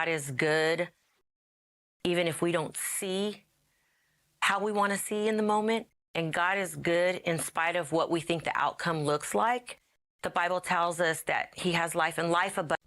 God is good, even if we don't see how we want to see in the moment. And God is good in spite of what we think the outcome looks like. The Bible tells us that He has life and life abundant.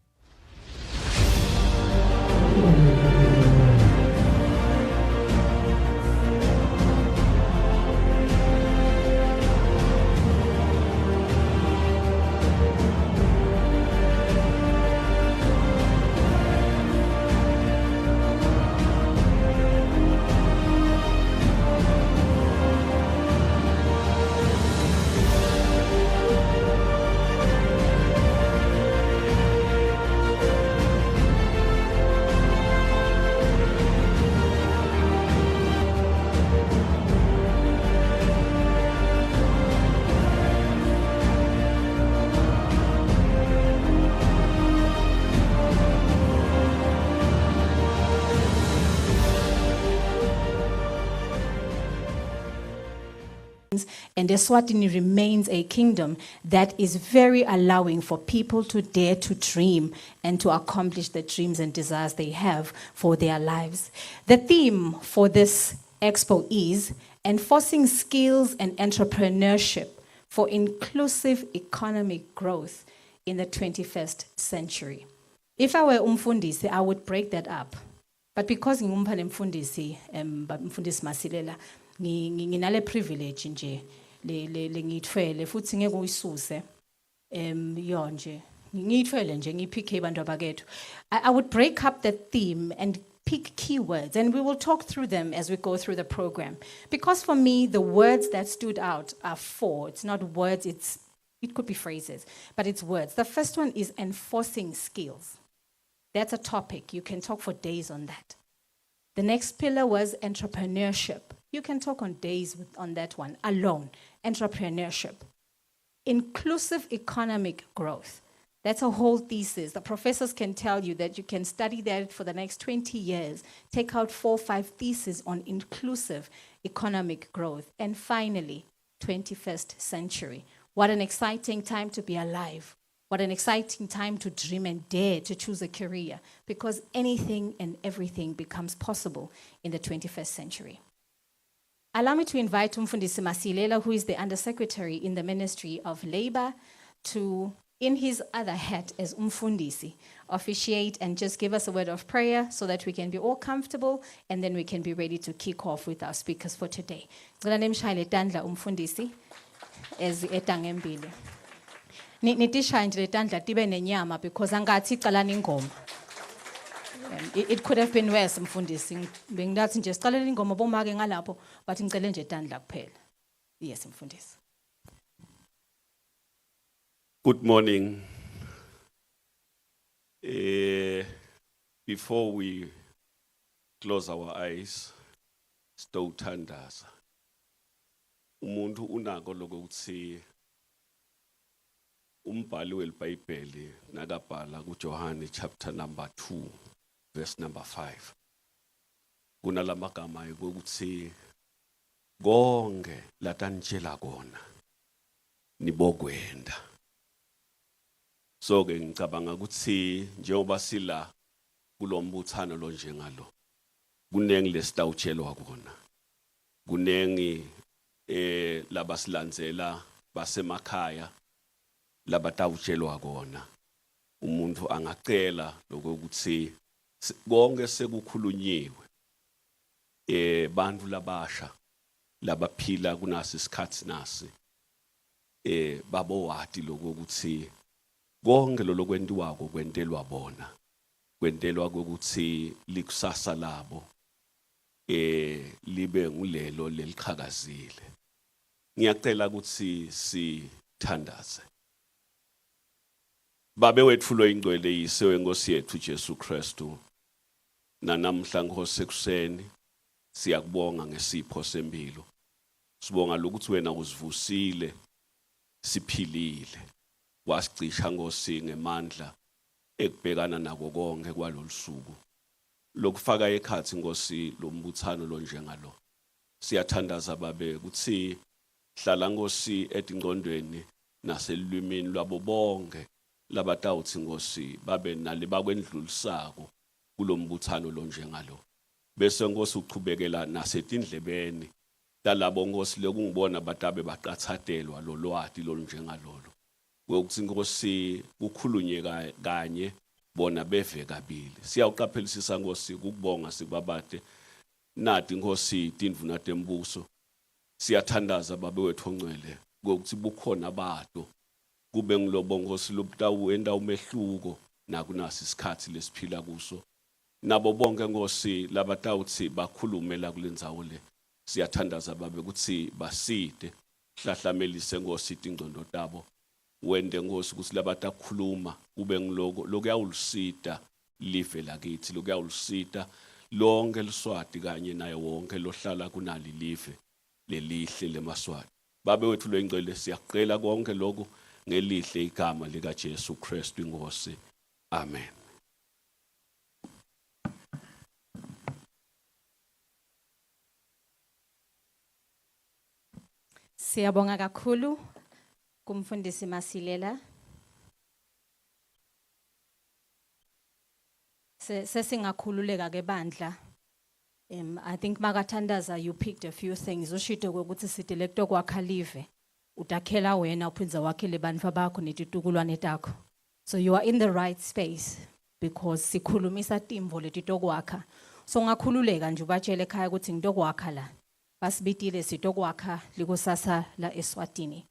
And Eswatini remains a kingdom that is very allowing for people to dare to dream and to accomplish the dreams and desires they have for their lives. The theme for this expo is enforcing skills and entrepreneurship for inclusive economic growth in the 21st century. If I were umfundisi, I would break that up. But because ngumphane mfundisi, mfundisi Masilela, nginale privilege nje le ngithwele futhi ngeke uyisuse yonje ngithwele nje ngiphike abantu abakethu. I would break up the theme and pick keywords, and we will talk through them as we go through the program, because for me the words that stood out are four. It's not words, it could be phrases, but it's words. The first one is enforcing skills. That's a topic. You can talk for days on that. The next pillar was entrepreneurship. You can talk on days on that one alone. Entrepreneurship. Inclusive economic growth. That's a whole thesis. The professors can tell you that you can study that for the next 20 years. Take out 4 or 5 theses on inclusive economic growth. And finally, 21st century. What an exciting time to be alive. What an exciting time to dream and dare to choose a career, because anything and everything becomes possible in the 21st century. Allow me to invite Umfundisi Masilela, who is the Undersecretary in the Ministry of Labor, to, in his other hat as Umfundisi, officiate and just give us a word of prayer so that we can be all comfortable, and then we can be ready to kick off with our speakers for today. Umfundisi as etangembili. Nitisha nje letandla tibe nenyama because angathi qalana ingoma. It could have been worse, mfundisi. Bengathi nje siqalela ingoma bomake ngalapho but ngicela nje itandla kuphela. Yes, mfundisi. Good morning. Before we close our eyes, sitothandaza. Umuntu unako lokuthi umbhali welibhayibheli nakabhala kuJohane chapter number 2 verse number 5 kunalamagama ukuthi konke latanitshela kona nibokwenda. So ke ngicabanga ukuthi njengoba sila kulombuthano lo njengalo kunengi lesitawutshelwa kona, kunengi labasilandzela basemakhaya labatawutshelwa kona. Umuntu angacela lokuthi konke sekukhulunyiwe bantu labasha labaphila kunasi isikhathi nasi babowati lokuthi konke lokwentiwako kwentelwa bona, kwentelwa ukuthi likusasa labo libe ngulelo leliqhakazile. Ngiyacela ukuthi sithandaze. Babe wethu lo ingcwele yisewe Nkosi yethu Jesu Kristu, nanamhla Nkosi ekuseni siyakubonga ngesipho sempilo. Sibonga lokuthi wena uzivusile siphilile, wasicisha Nkosi ngemandla ekubhekana nako konke kwalolusuku lokufaka ekhathi Nkosi lombuthano lo njengalo. Siyathandaza babe ukuthi hlala Nkosi edingqondweni naselulwimini lwabo bonke labatawuthi Nkosi babe nale bakwendlulisako kulombuthano lo njengalo. Bese Nkosi uqhubekela nasetindlebeni talabo Nkosi lokungibona batabe baqathadelwa lo lwati lo njengalolo. Ukuthi Nkosi ukhulunye kanye bona beve kabili. Siyawuqaphelisisa Nkosi ukubonga sikubabate nati Nkosi tindvuna tembuso. Siyathandaza babewethu ongcwele ukuthi bukhona bato kube ngilobo Nkosi lobutawu endawo umehluko nakunasi isikhathi lesiphila kuso. Nabo bonke Nkosi labatawuthi bakhulume la kulendzawo le. Siyathandaza babe ukuthi baside hlahlamelise Nkosi ingcondo tabo. Wende Nkosi ukuthi labatakhuluma kube ngiloko lokuyawulisida live lakithi lokuyawulisida lonke liswati kanye naye wonke lohlala kunali live lelihle lemaswati. Babe wethu lo ingcwele siyaqela konke lokho ngelihle igama lika Jesu Kristu inkosi. Amen. Siyabonga kakhulu kumfundisi Masilela. Sesingakhululeka ke bandla. I think Magathandaza, you picked a few things. Ushito ukuthi sidelekto kwakha live. Utakhela wena uphinza wakhele bantfu bakho netitukulwane takho. So you are in the right space because sikhulumisa timvo letitokwakha. So ngakhululeka nje ubatshele ekhaya ukuthi ngitokwakha la. Basibitile sitokwakha likusasa la Eswatini.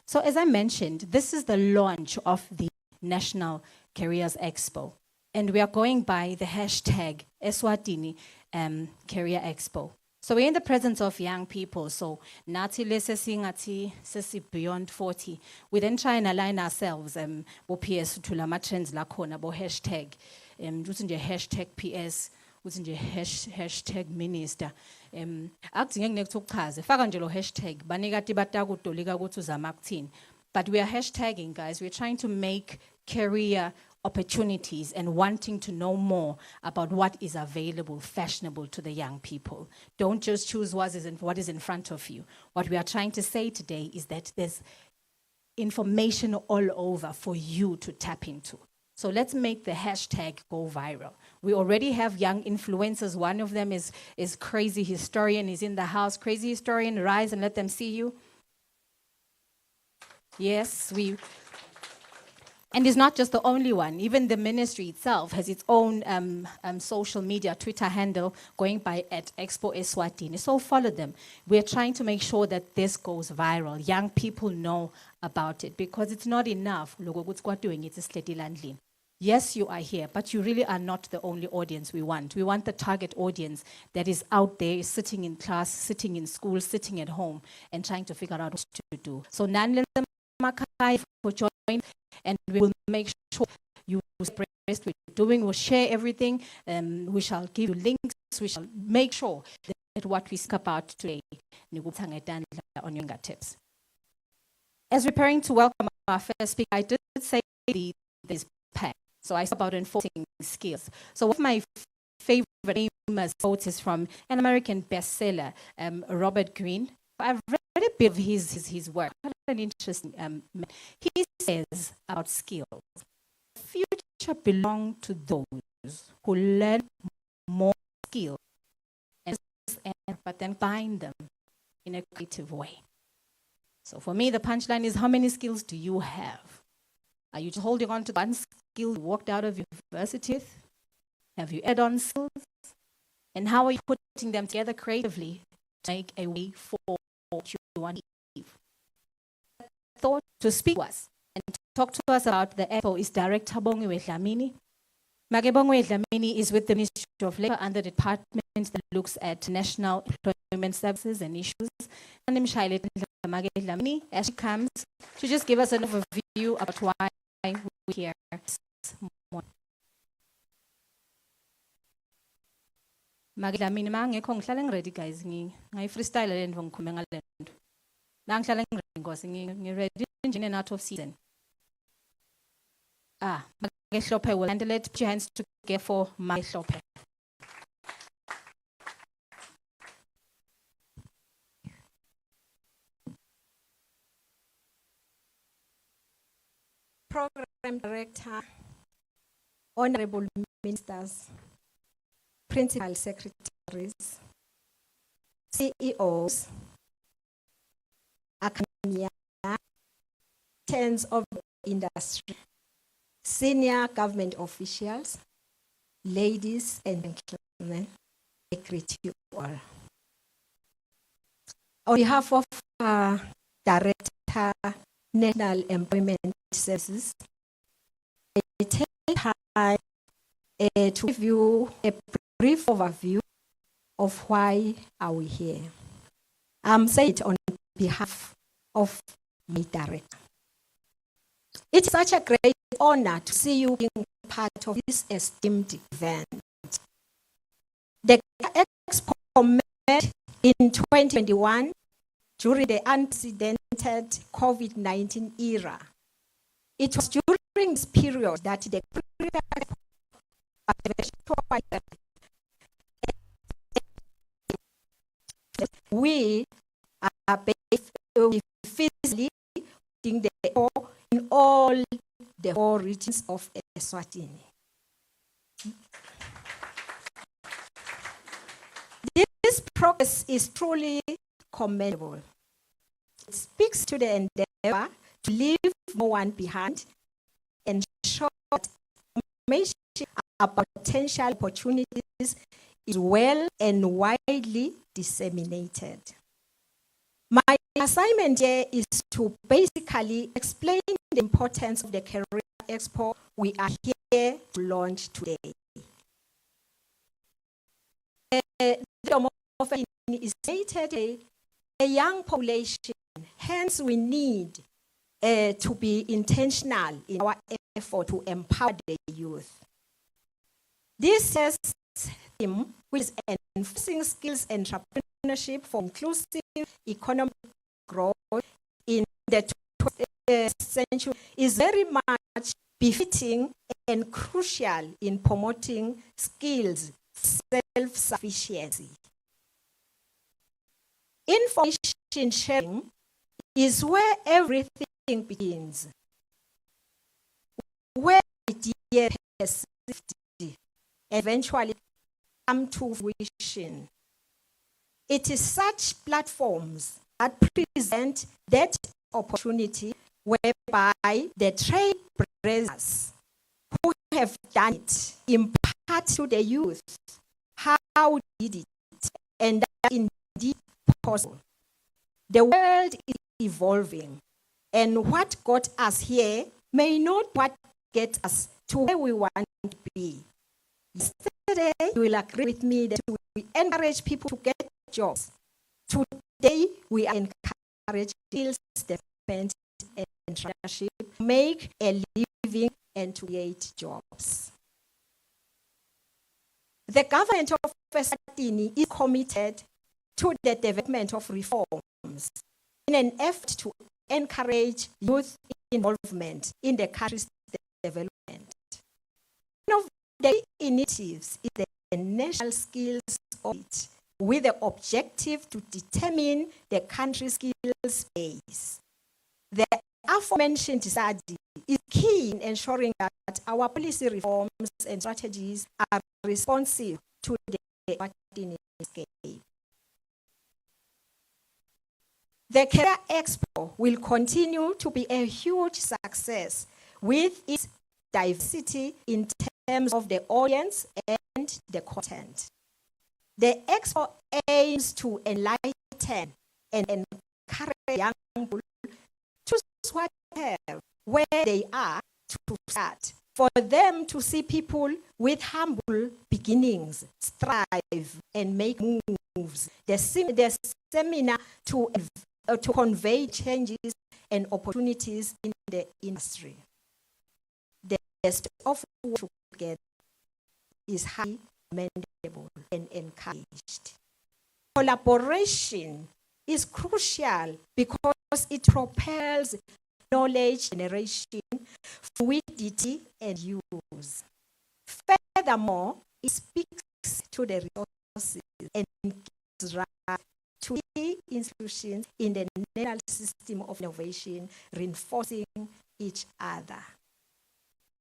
So as I mentioned, this is the launch of the National Careers Expo. And we are going by the hashtag Eswatini Career Expo. So we're in the presence of young people. So Nati sesi beyond 40. We then try and align ourselves bo PS to la trends la khona bo hashtag nje hashtag PS nje hashtag minister akudinge kuneke ukuchaze faka nje lo hashtag banikati batakutolika ukuthi uzama ukuthini. But we are hashtagging, guys. We're trying to make career opportunities and wanting to know more about what is available, fashionable to the young people. Don't just choose what is in front of you. What we are trying to say today is that there's information all over for you to tap into. So let's make the hashtag go viral. We already have young influencers. One of them is Crazy Historian. He's in the house. Crazy Historian, rise and let them see you. Yes, and it's not just the only one. Even the ministry itself has its own social media, Twitter handle, going by at Expo Eswatini. So follow them. We're trying to make sure that this goes viral. Young people know about it because it's not enough. Yes, you are here, but you really are not the only audience we want. We want the target audience that is out there, sitting in class, sitting in school, sitting at home, and trying to figure out what to do. So for joining, and we will make sure you spread what we're doing. We'll share everything. We shall give you links. We shall make sure that what we speak about today on your tips. As preparing to welcome our first speaker, I did say this pack. So I spoke about enforcing skills. So one of my favorite quotes is from an American bestseller, Robert Greene. I've read a bit of his work. Quite an interesting. He says about skills, the future belongs to those who learn more skills, but then find them in a creative way. So for me, the punchline is: how many skills do you have? Are you just holding on to one skill you walked out of university with? Have you add-on skills? And how are you putting them together creatively to make a way for what you want to achieve? Thought to speak to us and talk to us about the Expo is Director Bongiwe Dlamini. Bongiwe Dlamini is with the Ministry of Labor and the department that looks at national employment services and issues. And Dlamini, as she comes, to just give us an overview about why we're here this morning. Dlamini, mangekho ngihlala ngiready guys, ngai freestyle le ndvo ngikhuluma ngale nto. La ngihlala ngiready nje out of season. Magehlophe will handle it. Put your hands together for Magehlophe. Program Director, Honorable Ministers, principal secretaries, CEOs, academia, tens of the industry, senior government officials, ladies and gentlemen, I greet you all. On behalf of Director, National Employment Services, I take time to give you a brief overview of why are we here. I'm saying it on behalf of my director. It's such a great honor to see you being part of this esteemed event. The Expo met in 2021 during the unprecedented COVID-19 era. It was during this period that the we are physically in all the 4 regions of Eswatini. This progress is truly commendable. It speaks to the endeavor to leave no one behind and show that information about potential opportunities is well and widely disseminated. My assignment here is to basically explain the importance of the Career Expo we are here to launch today. The is stated a young population, hence we need to be intentional in our effort to empower the youth. This says theme, which is enforcing skills entrepreneurship for inclusive economic growth in the 20th century, is very much befitting and crucial in promoting skills self-sufficiency. Information sharing is where everything begins, where ideas persist and eventually come to fruition. It is such platforms that present that opportunity whereby the trailblazers who have done it impart to the youth how did it, and that indeed possible. The world is evolving, and what got us here may not what get us to where we want to be. Yesterday, you will agree with me that we encourage people to get jobs. Today, we are encouraging skills development and entrepreneurship to make a living and to create jobs. The government of Eswatini is committed to the development of reforms in an effort to encourage youth involvement in the country's development. One of the initiatives is the National Skills Audit, with the objective to determine the country's skills base. The aforementioned study is key in ensuring that our policy reforms and strategies are responsive to the Eswatini landscape. The Career Expo will continue to be a huge success with its diversity in terms of the audience and the content. The Expo aims to enlighten and encourage young people to what they have, where they are to start, for them to see people with humble beginnings strive and make moves. The seminar to convey changes and opportunities in the industry. The best of work together is highly commendable and encouraged. Collaboration is crucial because it propels knowledge generation, fluidity, and use. Furthermore, it speaks to the resources and gives rise to key institutions in the national system of innovation, reinforcing each other.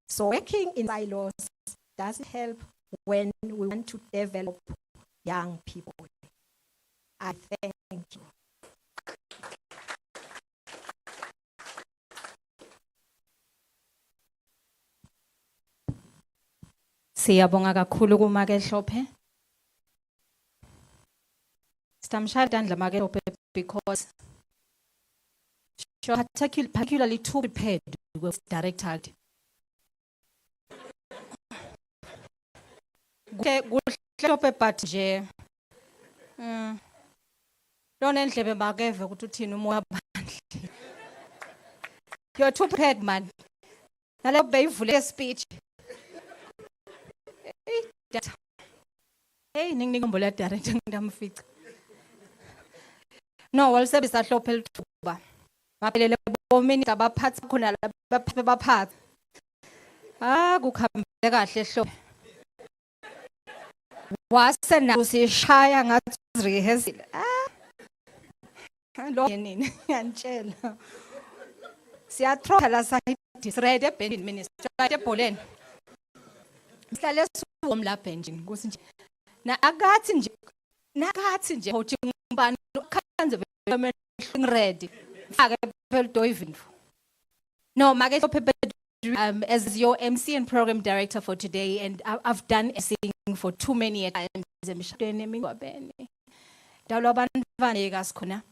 So working in silos doesn't help when we want to develop young people. I thank you. Siyabonga kakhulu kuMakehlophe. Stamshaya Dandla Makehlophe because she particularly too prepared with director. Kuhlophe but nje lona endlebe makeve ukuthi uthini umoya bandle. You're too prepared man. Nalo beyivule speech. Hey ningingombola director ngidamfica. No, walisebenzisa Hlophe lithuba. Maphelele bominister abaphathi khona la baphathi. Kukhambile kahle Hlophe. Wasena usishaya ngathi rehearsal. Lo yini ngiyantshela. Siyathrola la side ready ebhendini minister ebholeni. Mhlale suwom la benjini kuthi nje na akathi nje hothi ngibani khanze ready fake phela doivin. No Makehlophe as your MC and program director for today, and I've done singing for too many times emshadweni emingwabene. Dawula abantwana kasikhona.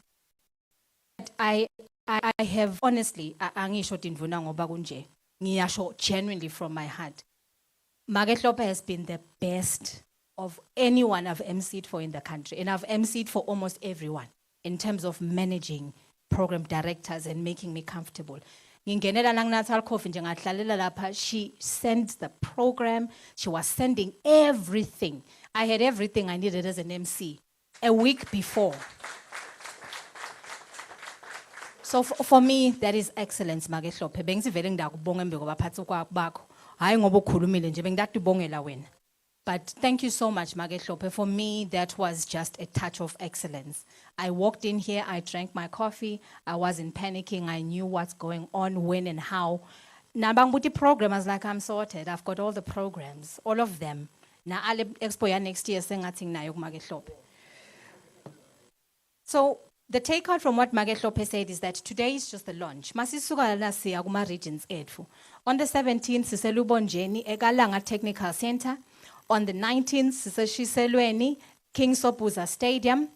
I have honestly angisho indvuna ngoba kunje. Ngiyasho genuinely from my heart. Makehlophe has been the best of anyone I've MC'd for in the country, and I've MC'd for almost everyone in terms of managing program directors and making me comfortable. Ngingenela nanginathal coffee nje ngahlalela lapha, she sent the program, she was sending everything. I had everything I needed as an MC a week before. So for me that is excellence Makehlophe. Bengivele ngidakubonga embe kwabaphathi kwakho. Hayi ngoba ukhulumile nje bengidakubongela wena. But thank you so much Makehlophe. For me that was just a touch of excellence. I walked in here, I drank my coffee, I wasn't panicking, I knew what's going on, when and how. Nabangbuti program, I was like, I'm sorted, I've got all the programs, all of them. Na ale Expo ya next year sengating na Makehlophe. So the takeout from what Makehlophe said is that today is just the launch. Masisuka la siya kuma regions edfu. On the 17th, siselubonjeni egalanga Technical Center. On the 19th, siseshiselweni King Sopuza Stadium.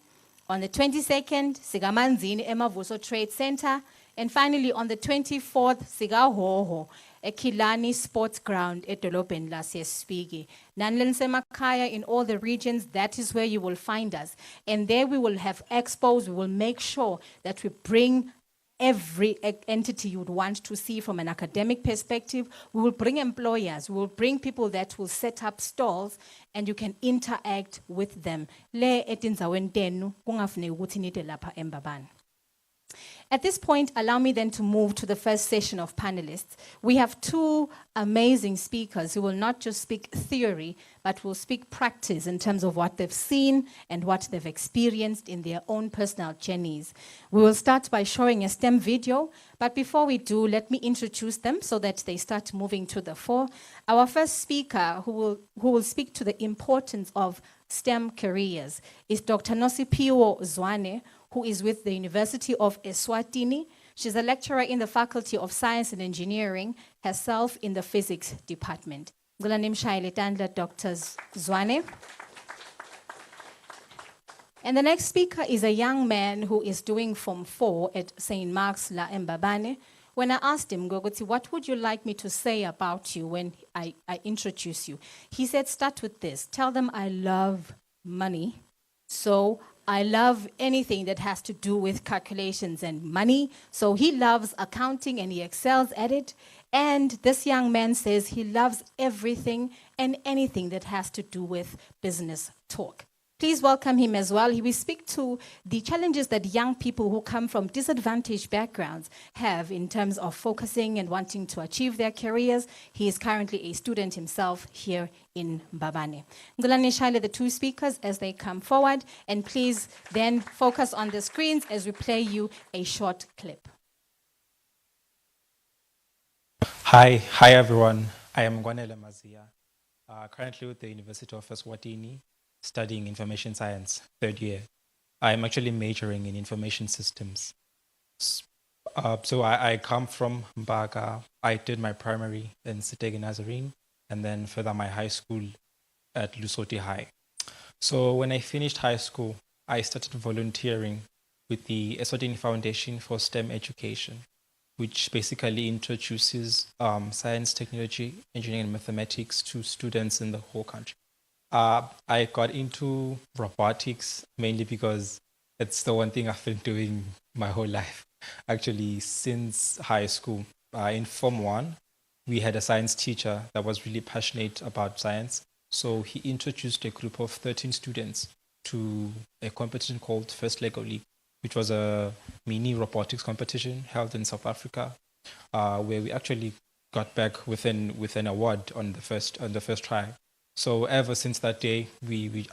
On the 22nd, Sigamanzini Emavuso Trade Center. And finally, on the 24th, Sigahoho, Ekilani Sports Ground at Dolopen Lasiyespigi. Nanlensemakaya in all the regions, that is where you will find us. And there we will have expos. We will make sure that we bring every entity you would want to see from an academic perspective. We will bring employers, we will bring people that will set up stalls and you can interact with them. Le etinzaweni tenu kungafuneki ukuthi nite lapha eMbabane. At this point, allow me then to move to the first session of panelists. We have two amazing speakers who will not just speak theory, but will speak practice in terms of what they've seen and what they've experienced in their own personal journeys. We will start by showing a STEM video, but before we do, let me introduce them so that they start moving to the fore. Our first speaker who will speak to the importance of STEM careers is Dr. Nosipiwo Zwane, who is with the University of Eswatini. She's a lecturer in the Faculty of Science and Engineering, herself in the Physics Department. Dr. Zwane. And the next speaker is a young man who is doing Form 4 at St. Mark's La Mbabane. When I asked him, Gogoti, what would you like me to say about you when I introduce you? He said, start with this. Tell them I love money. So I love anything that has to do with calculations and money. So he loves accounting and he excels at it. And this young man says he loves everything and anything that has to do with business talk. Please welcome him as well. He will speak to the challenges that young people who come from disadvantaged backgrounds have in terms of focusing and wanting to achieve their careers. He is currently a student himself here in Mbabane. Ngulani Shaile, the two speakers, as they come forward, and please then focus on the screens as we play you a short clip. Hi everyone. I am Gwanele Mazia. Currently with the University of Eswatini, studying information science, third year. I'm actually majoring in information systems. So I come from Mbaga. I did my primary in Sitegi Nazarene, and then further my high school at Lusoti High. So when I finished high school, I started volunteering with the Eswatini Foundation for STEM Education, which basically introduces science, technology, engineering, and mathematics to students in the whole country. I got into robotics mainly because it's the one thing I've been doing my whole life. Actually, since high school, in Form 1, we had a science teacher that was really passionate about science. So he introduced a group of 13 students to a competition called First Lego League, which was a mini robotics competition held in South Africa, where we actually got back with an award on the first try. So ever since that day,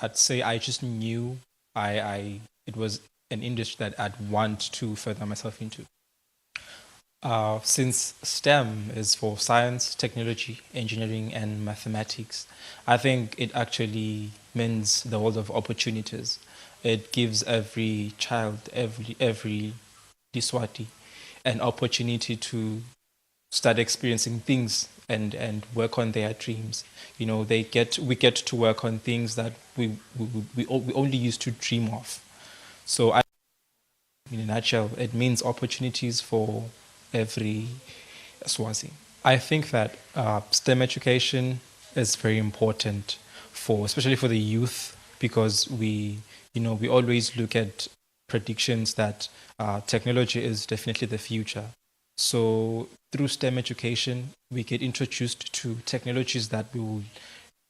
I'd say I just knew it was an industry that I'd want to further myself into. Since STEM is for science, technology, engineering, and mathematics, I think it actually means the world of opportunities. It gives every child, every Liswati, an opportunity to start experiencing things and work on their dreams. You know, we get to work on things that we only used to dream of. So in a nutshell, it means opportunities for every Swazi. I think that STEM education is very important especially for the youth, because we always look at predictions that technology is definitely the future. So through STEM education, we get introduced to technologies that we will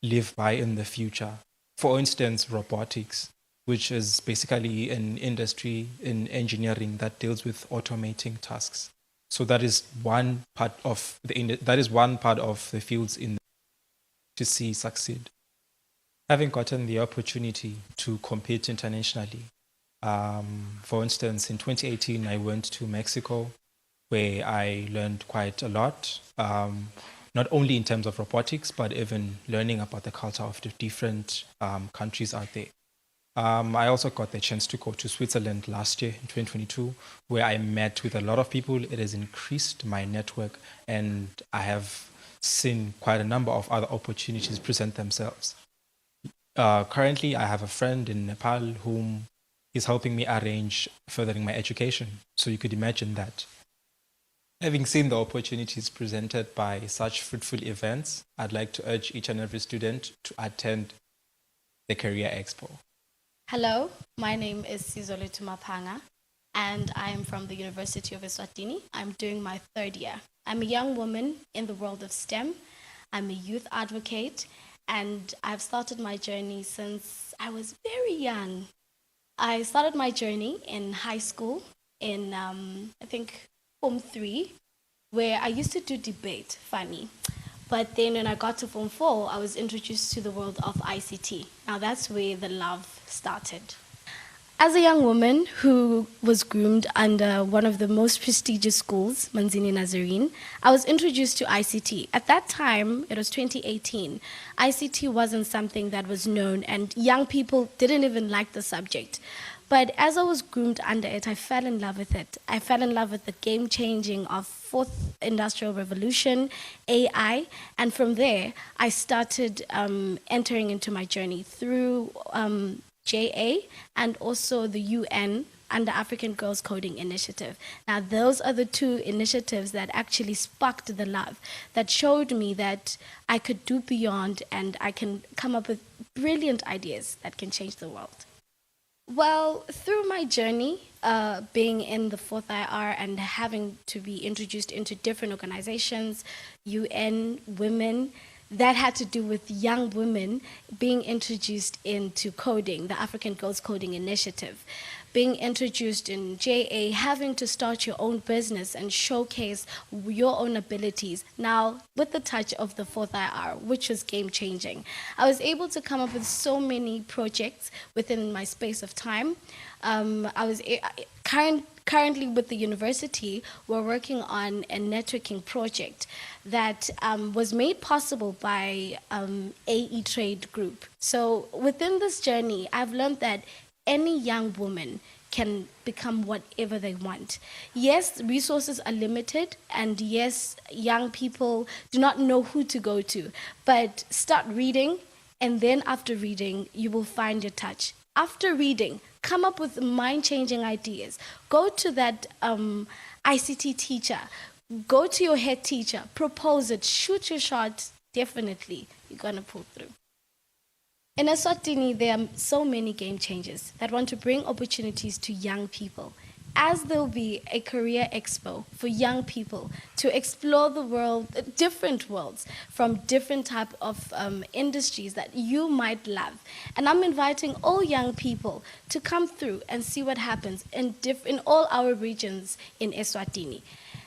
live by in the future. For instance, robotics, which is basically an industry in engineering that deals with automating tasks. So that is one part of the fields to see succeed. Having gotten the opportunity to compete internationally, for instance, in 2018, I went to Mexico, where I learned quite a lot, not only in terms of robotics, but even learning about the culture of the different countries out there. I also got the chance to go to Switzerland last year in 2022, where I met with a lot of people. It has increased my network, and I have seen quite a number of other opportunities present themselves. Currently, I have a friend in Nepal whom is helping me arrange furthering my education. So you could imagine that. Having seen the opportunities presented by such fruitful events, I'd like to urge each and every student to attend the Career Expo. Hello, my name is Sizole Tumapanga, and I am from the University of Eswatini. I'm doing my third year. I'm a young woman in the world of STEM. I'm a youth advocate, and I've started my journey since I was very young. I started my journey in high school in, I think, Form 3, where I used to do debate, funny. But then when I got to Form 4, I was introduced to the world of ICT. Now that's where the love started. As a young woman who was groomed under one of the most prestigious schools, Manzini Nazarene, I was introduced to ICT. At that time, it was 2018, ICT wasn't something that was known, and young people didn't even like the subject. But as I was groomed under it, I fell in love with it. I fell in love with the game-changing of fourth industrial revolution, AI, and from there, I started entering into my journey through JA and also the UN under African Girls Coding Initiative. Now, those are the two initiatives that actually sparked the love, that showed me that I could do beyond and I can come up with brilliant ideas that can change the world. Well, through my journey, being in the fourth IR and having to be introduced into different organizations, UN, women, that had to do with young women being introduced into coding, the African Girls Coding Initiative. being introduced in JA, having to start your own business and showcase your own abilities. Now, with the touch of the fourth IR, which was game changing, I was able to come up with so many projects within my space of time. Currently with the university, we're working on a networking project that was made possible by AE Trade Group. So within this journey, I've learned that any young woman can become whatever they want. Yes, resources are limited, and yes, young people do not know who to go to, but start reading, and then after reading, you will find your touch. After reading, come up with mind-changing ideas. Go to that ICT teacher. Go to your head teacher. Propose it. Shoot your shot. Definitely, you're going to pull through. In Eswatini, there are so many game changers that want to bring opportunities to young people. As there will be a career expo for young people to explore the world, different worlds from different type of industries that you might love. And I'm inviting all young people to come through and see what happens in all our regions in Eswatini.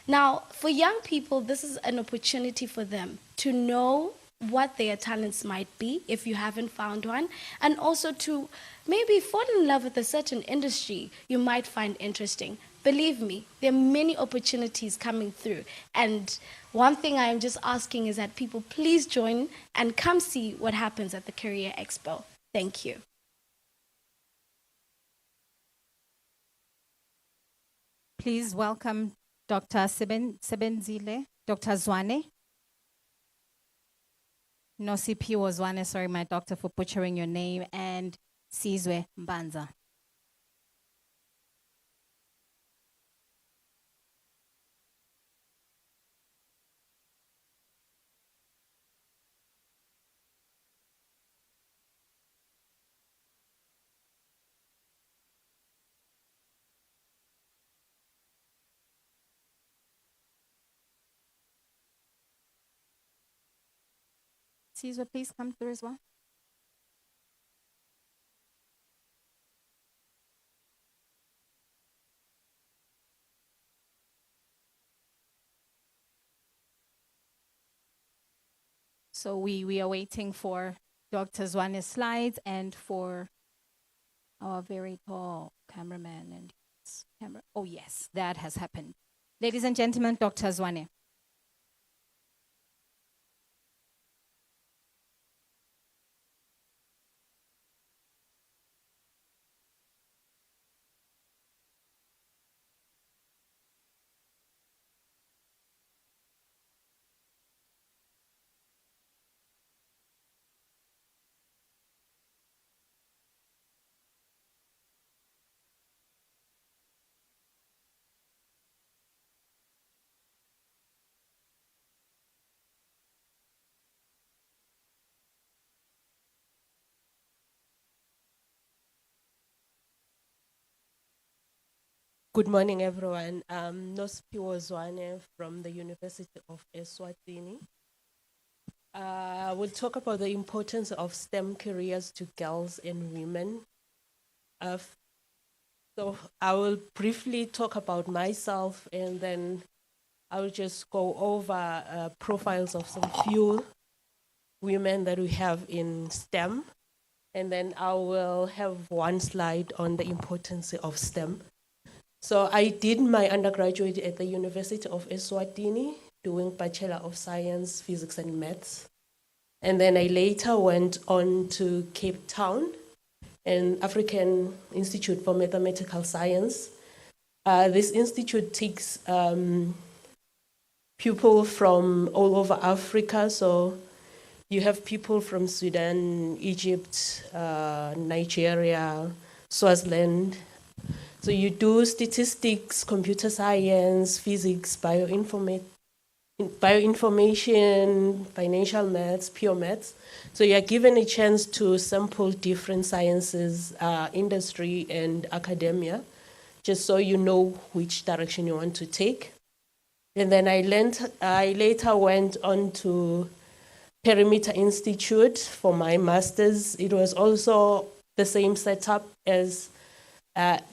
Now, for young people, this is an opportunity for them to know what their talents might be if you haven't found one, and also to maybe fall in love with a certain industry you might find interesting. Believe me, there are many opportunities coming through. And one thing I am just asking is that people please join and come see what happens at the Career Expo. Thank you. Please welcome Dr. Sebenzile, Dr. Zwane. Nosiphiwo Zwane, sorry, my doctor, for butchering your name, and Sizwe Mbanza. Sizwe, please come through as well. So we are waiting for Dr. Zwane's slides and for our very tall cameraman and camera. Oh yes, that has happened. Ladies and gentlemen, Dr. Zwane. Good morning, everyone. Nosiphiwo Zwane from the University of Eswatini. We'll talk about the importance of STEM careers to girls and women. So I will briefly talk about myself, and then I will just go over profiles of some few women that we have in STEM. And then I will have one slide on the importance of STEM. So I did my undergraduate at the University of Eswatini, doing Bachelor of Science, Physics and Maths. And then I later went on to Cape Town, an African Institute for Mathematical Science. This institute takes people from all over Africa. So you have people from Sudan, Egypt, Nigeria, Swaziland. So you do statistics, computer science, physics, bioinformation, financial maths, pure maths. So you are given a chance to sample different sciences, industry and academia, just so you know which direction you want to take. And then I later went on to Perimeter Institute for my master's. It was also the same setup as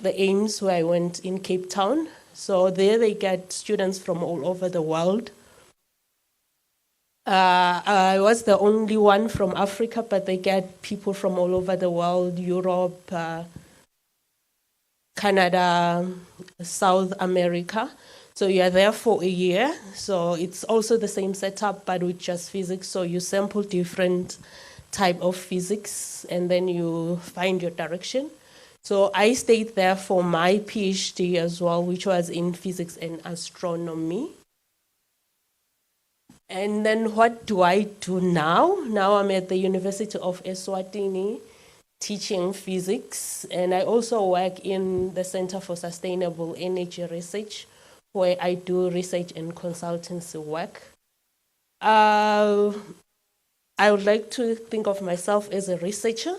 the Ames, where I went in Cape Town. So there they get students from all over the world. I was the only one from Africa, but they get people from all over the world, Europe, Canada, South America. So you are there for a year. So it's also the same setup, but with just physics. So you sample different type of physics, and then you find your direction. So I stayed there for my PhD as well, which was in physics and astronomy. And then what do I do now? Now I'm at the University of Eswatini teaching physics, and I also work in the Center for Sustainable Energy Research, where I do research and consultancy work. I would like to think of myself as a researcher.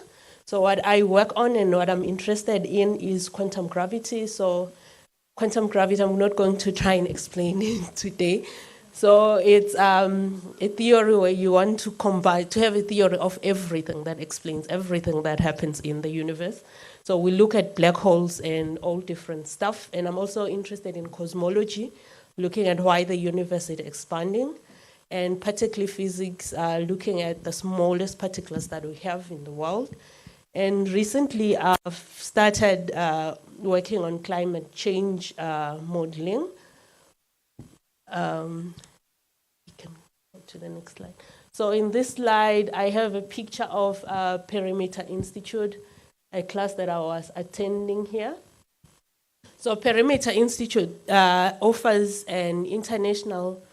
So what I work on and what I'm interested in is quantum gravity. So quantum gravity, I'm not going to try and explain it today. So it's a theory where you want to combine, to have a theory of everything that explains everything that happens in the universe. So we look at black holes and all different stuff. And I'm also interested in cosmology, looking at why the universe is expanding. And particularly physics, looking at the smallest particles that we have in the world. And recently I've started working on climate change modeling. You can go to the next slide. So in this slide, I have a picture of Perimeter Institute, a class that I was attending here. So Perimeter Institute offers an international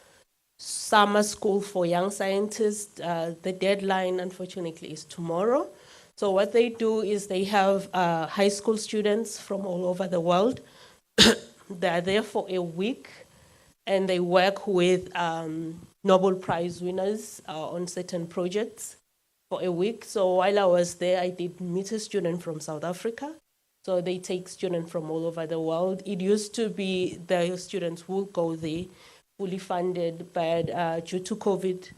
summer school for young scientists. The deadline, unfortunately, is tomorrow. So what they do is they have high school students from all over the world. They're there for a week, and they work with Nobel Prize winners on certain projects for a week. So while I was there, I did meet a student from South Africa. So they take students from all over the world. It used to be the students will go there fully funded, but due to COVID,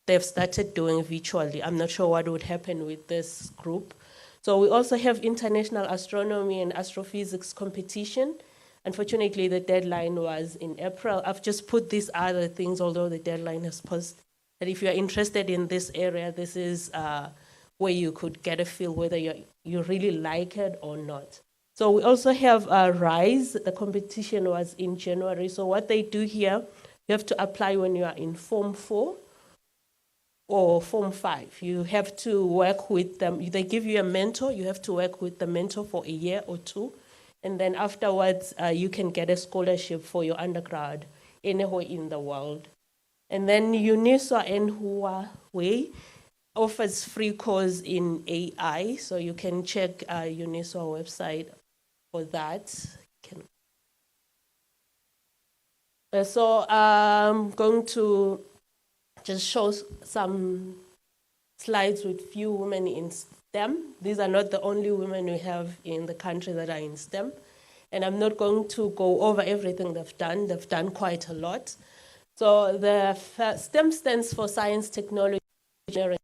they've started doing virtually. I'm not sure what would happen with this group. So we also have international astronomy and astrophysics competition. Unfortunately, the deadline was in April. I've just put these other things, although the deadline has passed. That if you're interested in this area, this is where you could get a feel whether you really like it or not. So we also have RISE. The competition was in January. So what they do here, you have to apply when you are in Form 4 or Form 5. You have to work with them. They give you a mentor. You have to work with the mentor for a year or two. And then afterwards, you can get a scholarship for your undergrad anywhere in the world. And then UNISWA and Huawei offers free course in AI. So you can check UNISWA website for that. So I'm going to just show some slides with few women in STEM. These are not the only women we have in the country that are in STEM. And I'm not going to go over everything they've done. They've done quite a lot. So the STEM stands for science, technology, engineering.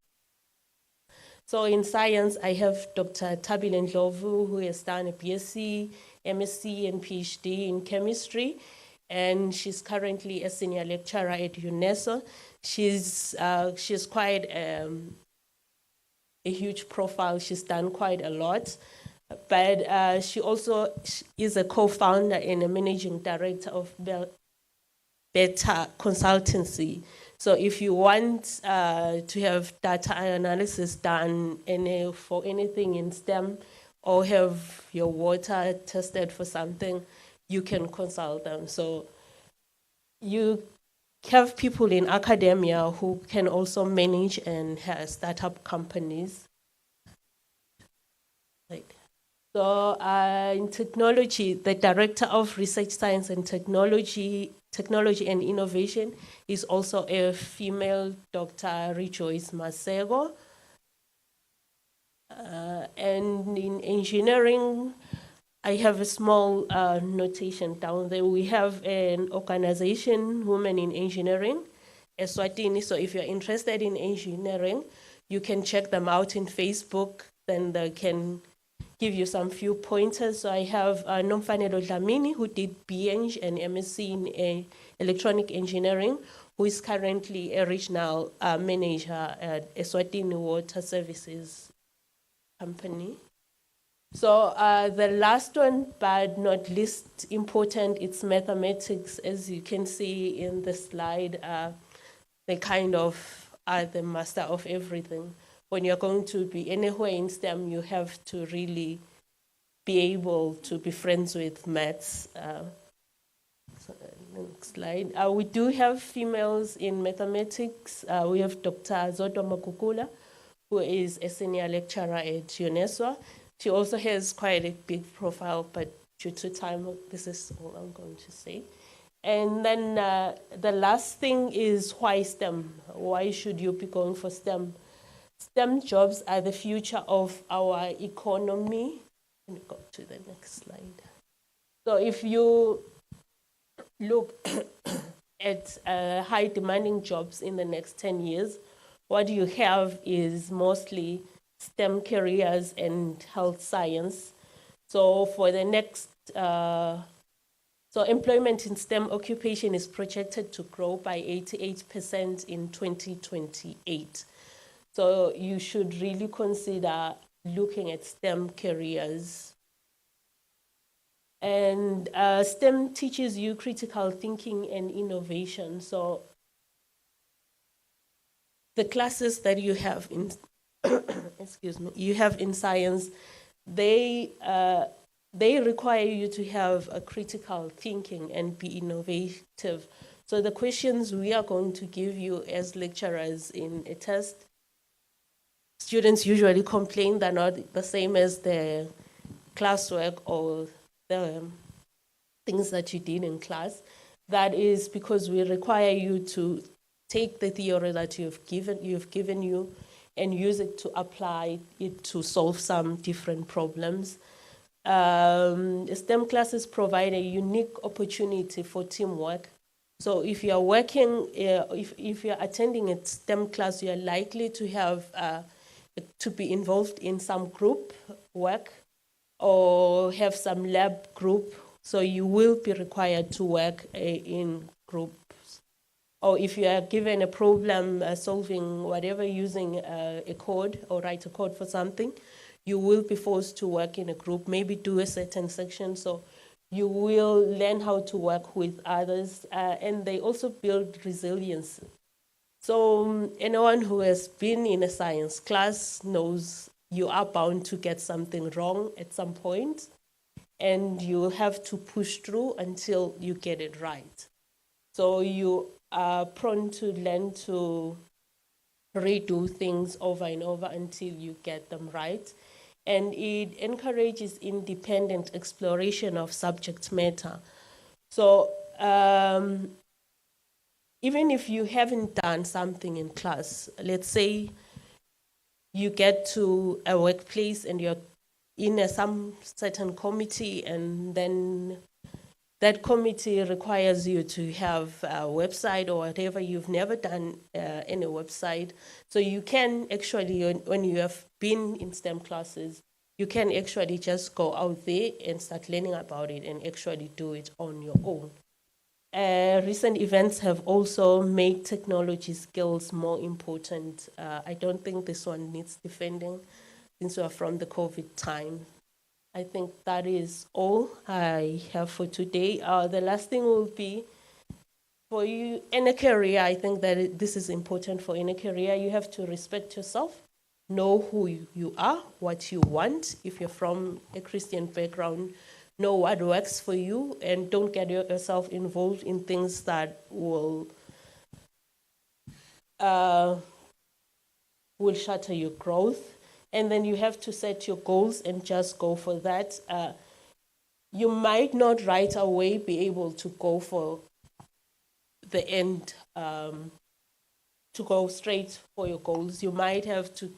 So in science, I have Dr. Tabile Ndlovu, who has done a BSc, MSc, and PhD in chemistry. And she's currently a senior lecturer at UNESCO. She's quite a huge profile. She's done quite a lot. But she also is a co-founder and a managing director of Beta Consultancy. So if you want to have data analysis done for anything in STEM, or have your water tested for something, you can consult them. So you have people in academia who can also manage and have startup companies. Right. So in technology, the Director of Research, Science and Technology and Innovation is also a female, Dr. Rejoice Masego. And in engineering, I have a small notation down there. We have an organization, Women in Engineering, Eswatini. So if you're interested in engineering, you can check them out in Facebook. Then they can give you some few pointers. So I have Nomfanelo Dlamini, who did BEng and MSc in electronic engineering, who is currently a regional manager at Eswatini Water Services Company. So the last one, but not least important, it's mathematics. As you can see in the slide, they kind of are the master of everything. When you're going to be anywhere in STEM, you have to really be able to be friends with maths. So, next slide. We do have females in mathematics. We have Dr. Zoto Makukula, who is a senior lecturer at UNESCO. She also has quite a big profile, but due to time, this is all I'm going to say. And then the last thing is why STEM? Why should you be going for STEM? STEM jobs are the future of our economy. Let me go to the next slide. So if you look at high demanding jobs in the next 10 years, what you have is mostly STEM careers and health science. So for the next, so employment in STEM occupation is projected to grow by 88% in 2028. So you should really consider looking at STEM careers. And STEM teaches you critical thinking and innovation. So the classes that you have in, excuse me, you have in science, they require you to have a critical thinking and be innovative. So the questions we are going to give you as lecturers in a test, students usually complain they're not the same as the classwork or the things that you did in class. That is because we require you to take the theory that you've given you and use it to apply it to solve some different problems. STEM classes provide a unique opportunity for teamwork. So if you are working, if you're attending a STEM class, you're likely to have to be involved in some group work or have some lab group. So you will be required to work in groups. Or if you are given a problem solving whatever using a code or write a code for something, you will be forced to work in a group, maybe do a certain section. So you will learn how to work with others, and they also build resilience. So anyone who has been in a science class knows you are bound to get something wrong at some point, and you have to push through until you get it right. So you are prone to learn to redo things over and over until you get them right. And it encourages independent exploration of subject matter. So even if you haven't done something in class, let's say you get to a workplace and you're in some certain committee, and then that committee requires you to have a website or whatever. You've never done any website. So you can actually, when you have been in STEM classes, you can actually just go out there and start learning about it and actually do it on your own. Recent events have also made technology skills more important. I don't think this one needs defending since we are from the COVID time. I think that is all I have for today. The last thing will be for you in a career. I think that this is important for in a career. You have to respect yourself, know who you are, what you want. If you're from a Christian background, know what works for you, and don't get yourself involved in things that will shatter your growth. And then you have to set your goals and just go for that. You might not right away be able to go for the end, to go straight for your goals. You might have to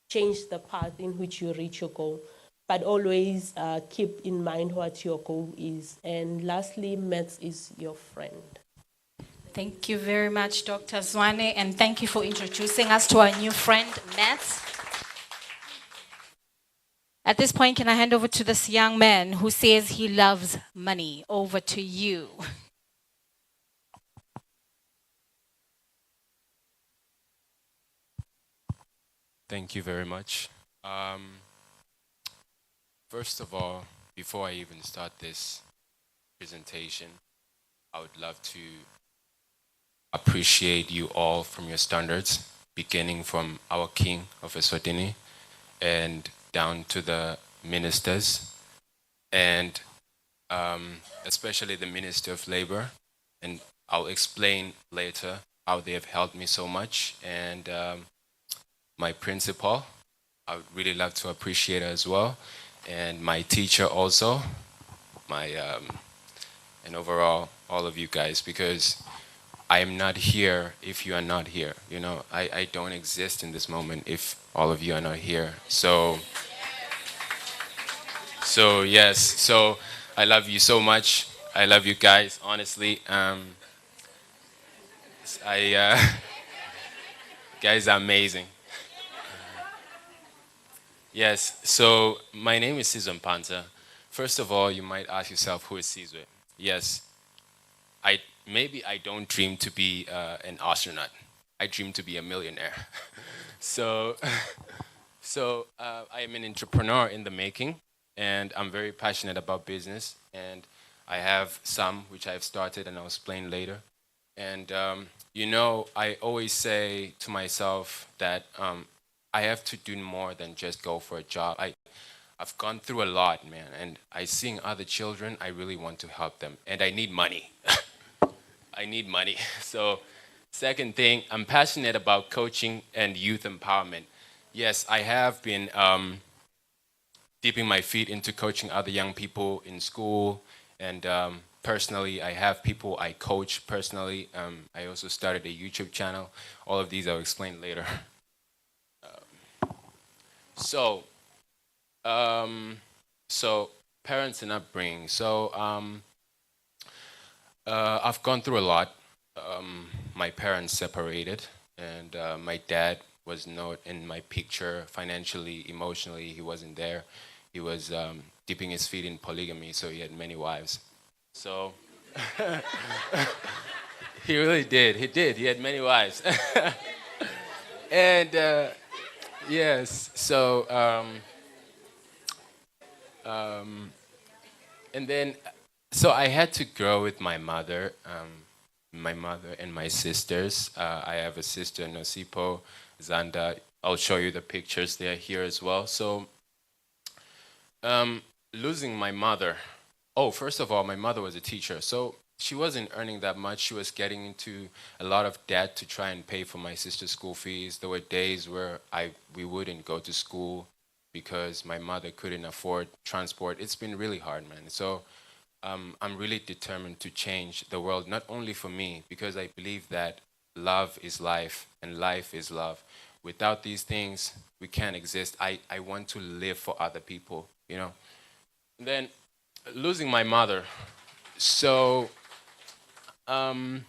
change the path in which you reach your goal, but always keep in mind what your goal is. And lastly, maths is your friend. Thank you very much, Dr. Zwane, and thank you for introducing us to our new friend, maths. At this point, can I hand over to this young man who says he loves money? Over to you. Thank you very much. First of all, before I even start this presentation, I would love to appreciate you all from your standards, beginning from our King of Eswatini and down to the ministers, and especially the Minister of Labor. And I'll explain later how they have helped me so much. And my principal, I would really love to appreciate her as well. And my teacher also, and overall, all of you guys, because I am not here if you are not here. You know, I don't exist in this moment if all of you are not here. So yes, so I love you so much. I love you guys, honestly. Guys are amazing. Yes, so my name is Cesar Panza. First of all, you might ask yourself, who is Cesar? Yes, maybe I don't dream to be an astronaut. I dream to be a millionaire. so I am an entrepreneur in the making, and I'm very passionate about business. And I have some which I've started, and I'll explain later. And you know, I always say to myself that I have to do more than just go for a job. I've gone through a lot, man, and I seeing other children, I really want to help them, and I need money. I need money. So, second thing, I'm passionate about coaching and youth empowerment. Yes, I have been dipping my feet into coaching other young people in school, and personally, I have people I coach personally. I also started a YouTube channel. All of these I'll explain later. So parents and upbringing. So I've gone through a lot. My parents separated, and my dad was not in my picture financially, emotionally. He wasn't there. He was dipping his feet in polygamy, so he had many wives. So he really did. He did. He had many wives. And yes, so and then so I had to grow with my mother and my sisters. I have a sister, Nosipo, Zanda. I'll show you the pictures. They're here as well. So losing my mother. Oh, first of all, my mother was a teacher, so she wasn't earning that much. She was getting into a lot of debt to try and pay for my sister's school fees. There were days where we wouldn't go to school because my mother couldn't afford transport. It's been really hard, man. So I'm really determined to change the world, not only for me, because I believe that love is life and life is love. Without these things, we can't exist. I want to live for other people, you know. And then losing my mother. So, you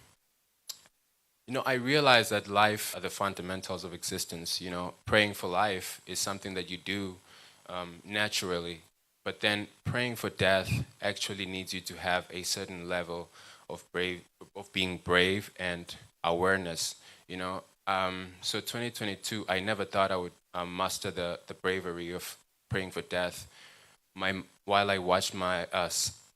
know, I realized that life are the fundamentals of existence. You know, praying for life is something that you do naturally. But then praying for death actually needs you to have a certain level of being brave and awareness, you know. So 2022, I never thought I would master the bravery of praying for death. While I watched my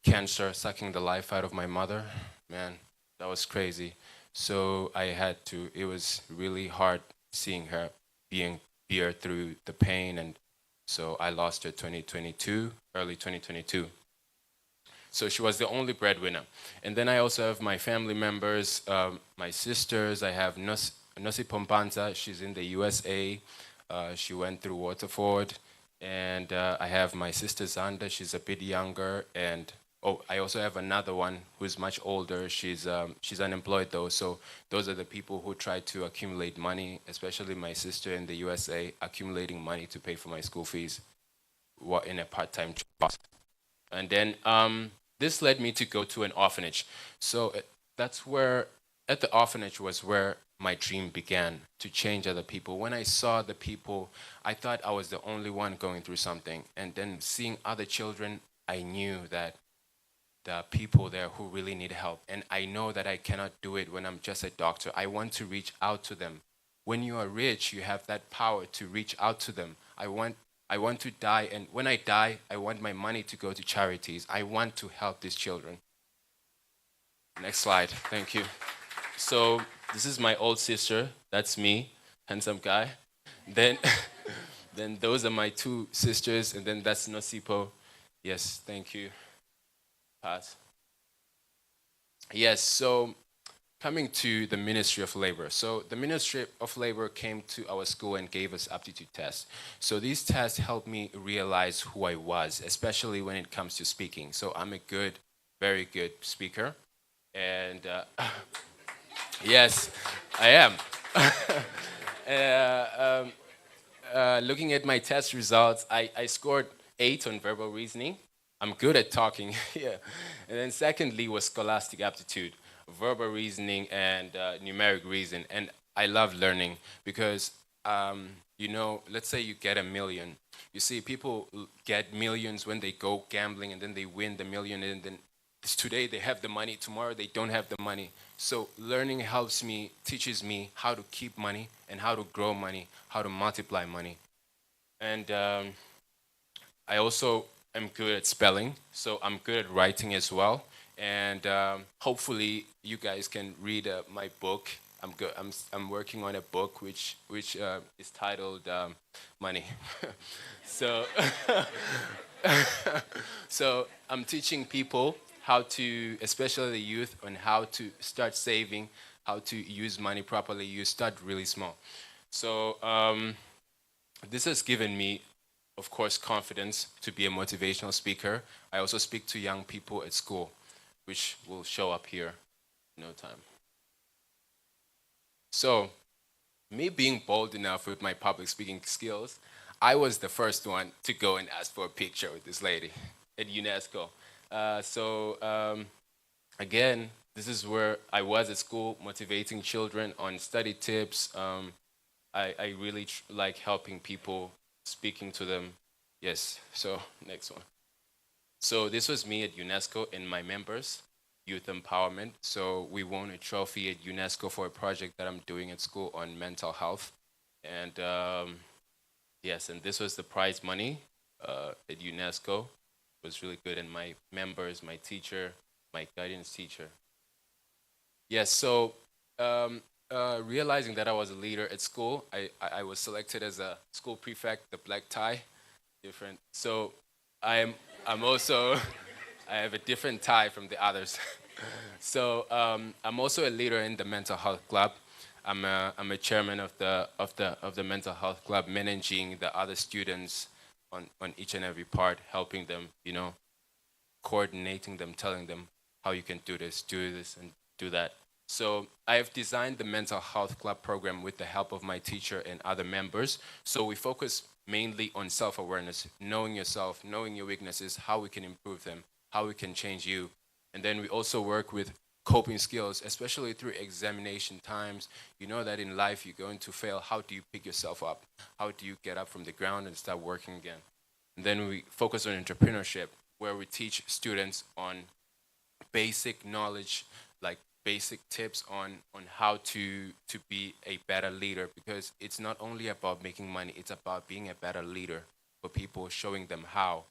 cancer sucking the life out of my mother, man, that was crazy. So I had to, it was really hard seeing her being here through the pain, and so I lost her 2022, early 2022. So she was the only breadwinner. And then I also have my family members, my sisters. I have Nosi Pompanza, she's in the USA. She went through Waterford. And I have my sister Zanda, she's a bit younger. And oh, I also have another one who's much older. She's unemployed though. So those are the people who try to accumulate money, especially my sister in the USA, accumulating money to pay for my school fees in a part-time job. And then this led me to go to an orphanage. So that's where, at the orphanage was where my dream began, to change other people. When I saw the people, I thought I was the only one going through something. And then seeing other children, I knew that there are people there who really need help. And I know that I cannot do it when I'm just a doctor. I want to reach out to them. When you are rich, you have that power to reach out to them. I want to die, and when I die, I want my money to go to charities. I want to help these children. Next slide, thank you. So this is my old sister, that's me, handsome guy. Then, then those are my two sisters, and then that's Nosipo. Yes, thank you. Pass. Yes, so coming to the Ministry of Labor. So the Ministry of Labor came to our school and gave us aptitude tests. So these tests helped me realize who I was, especially when it comes to speaking. So I'm a good, very good speaker. And yes, I am. Looking at my test results, I scored 8 on verbal reasoning. I'm good at talking, yeah. And then secondly was scholastic aptitude, verbal reasoning and numeric reason. And I love learning because, you know, let's say you get $1 million. You see, people get millions when they go gambling and then they win the million, and then today they have the money, tomorrow they don't have the money. So learning helps me, teaches me how to keep money and how to grow money, how to multiply money. And I also am good at spelling, so I'm good at writing as well. And hopefully you guys can read my book. I'm working on a book which is titled Money. So so I'm teaching people how to, especially the youth, on how to start saving, how to use money properly. You start really small. So this has given me, of course, confidence to be a motivational speaker. I also speak to young people at school, which will show up here in no time. So, me being bold enough with my public speaking skills, I was the first one to go and ask for a picture with this lady at UNESCO. Again, this is where I was at school, motivating children on study tips. I really like helping people, speaking to them. Yes, so next one. So this was me at UNESCO and my members, youth empowerment. So we won a trophy at UNESCO for a project that I'm doing at school on mental health. And yes, and this was the prize money at UNESCO. It was really good, and my members, my teacher, my guidance teacher. Yes, so realizing that I was a leader at school, I was selected as a school prefect, the black tie, different. So I'm also, I have a different tie from the others. So I'm also a leader in the mental health club. I'm a chairman of the mental health club, managing the other students on each and every part, helping them, you know, coordinating them, telling them how you can do this, and do that. So I have designed the mental health club program with the help of my teacher and other members. So we focus mainly on self-awareness, knowing yourself, knowing your weaknesses, how we can improve them, how we can change you. And then we also work with coping skills, especially through examination times. You know that in life you're going to fail. How do you pick yourself up? How do you get up from the ground and start working again? And then we focus on entrepreneurship, where we teach students on basic knowledge, like basic tips on how to be a better leader, because it's not only about making money, it's about being a better leader for people, showing them how.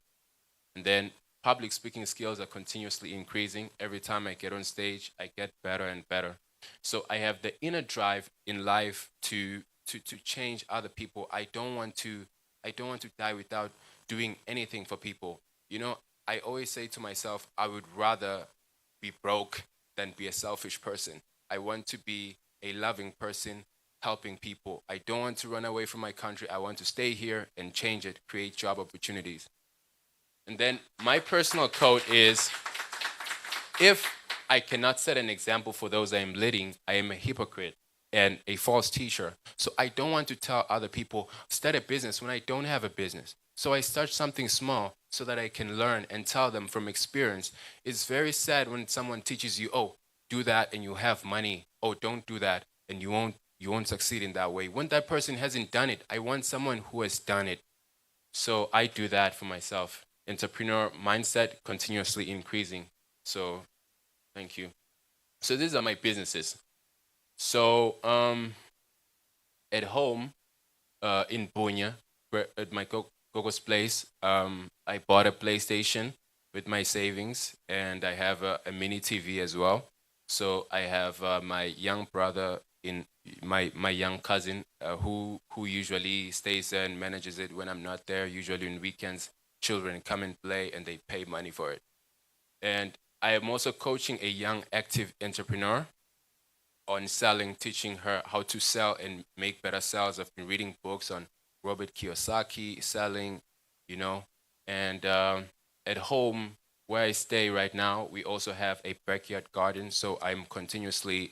And then public speaking skills are continuously increasing. Every time I get on stage, I get better and better. So I have the inner drive in life to change other people. I don't want to die without doing anything for people. You know, I always say to myself, I would rather be broke than be a selfish person. I want to be a loving person, helping people. I don't want to run away from my country. I want to stay here and change it, create job opportunities. And then my personal code is, if I cannot set an example for those I am leading, I am a hypocrite and a false teacher. So I don't want to tell other people, start a business when I don't have a business. So I start something small so that I can learn and tell them from experience. It's very sad when someone teaches you, oh, do that and you have money. Oh, don't do that and you won't succeed in that way. When that person hasn't done it, I want someone who has done it. So I do that for myself. Entrepreneur mindset continuously increasing. So thank you. So these are my businesses. So at home, in Bunya, at my Gogo's place, I bought a PlayStation with my savings, and I have a mini TV as well. So I have my young brother in my young cousin who usually stays there and manages it when I'm not there. Usually on weekends, children come and play, and they pay money for it. And I am also coaching a young active entrepreneur on selling, teaching her how to sell and make better sales. I've been reading books on Robert Kiyosaki, selling, you know. And at home, where I stay right now, we also have a backyard garden. So I'm continuously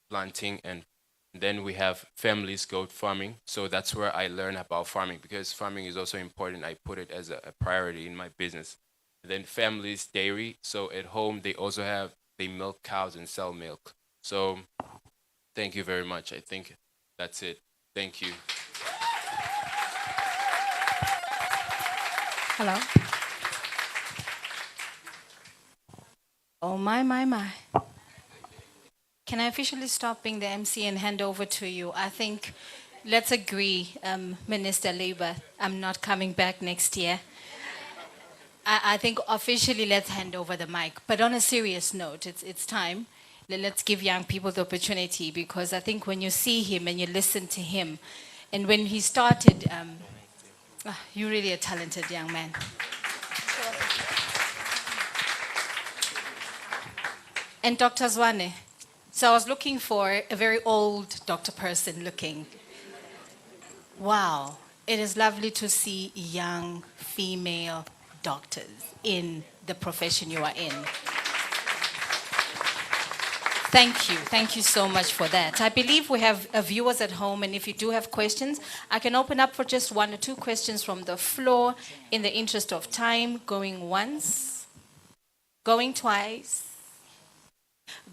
planting. And then we have families goat farming. So that's where I learn about farming, because farming is also important. I put it as a priority in my business. And then families dairy. So at home, they milk cows and sell milk. So thank you very much. I think that's it. Thank you. Hello. Oh, my. Can I officially stop being the MC and hand over to you? I think let's agree, Minister Labour, I'm not coming back next year. I think officially let's hand over the mic. But on a serious note, it's time. Let's give young people the opportunity, because I think when you see him and you listen to him, and when he started, you're really a talented young man. And Dr. Zwane, so I was looking for a very old doctor person looking. Wow, it is lovely to see young female doctors in the profession you are in. Thank you so much for that. I believe we have viewers at home, and if you do have questions, I can open up for just 1 or 2 questions from the floor in the interest of time. Going once, going twice,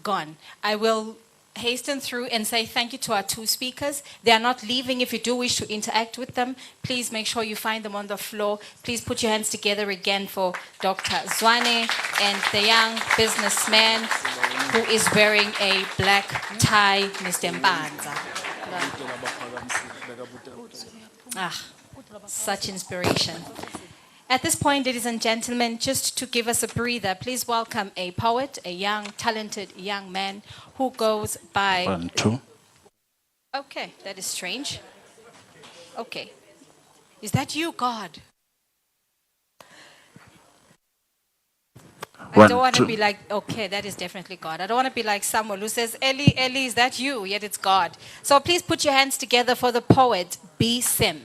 gone. I will hasten through and say thank you to our 2 speakers. They are not leaving. If you do wish to interact with them, please make sure you find them on the floor. Please put your hands together again for Dr. Zwane and the young businessman who is wearing a black tie, Mr. Mbanza. Such inspiration. At this point, ladies and gentlemen, just to give us a breather, please welcome a poet, a young, talented young man who goes by... 1, 2. Okay, that is strange. Okay. Is that you, God? I don't want to be like, okay, that is definitely God. I don't want to be like someone who says, Eli, Eli, is that you? Yet it's God. So please put your hands together for the poet, B. Sim.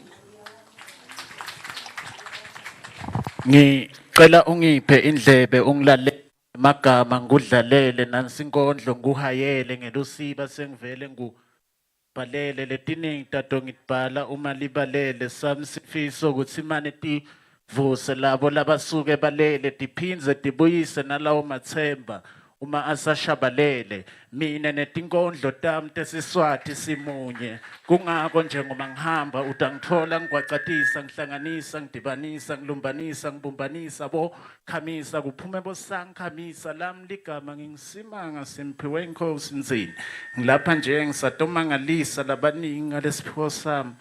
Ngicela ungiphe indlebe ungilale magama ngudlalele nansinkondlo nguhayele ngelusiba sengivele ngubhalele letiningi tato ngitibhala uma libalele sami sifiso ukuthi mane tivuse labo labasuke balele tiphindze tibuyise nalawo mathemba uma asashabalele mina netinkondlo tami tesiswati simunye kungako njengoba ngihamba utangithola ngwacatisa ngihlanganisa ngidibanisa ngilumbanisa ngibumbanisa bo khamisa kuphume bosangkhamisa lami ligama ngingisimanga simphiwe inkosi nzini ngilapha nje ngisatomangalisa labaningi ngalesiphiwo sami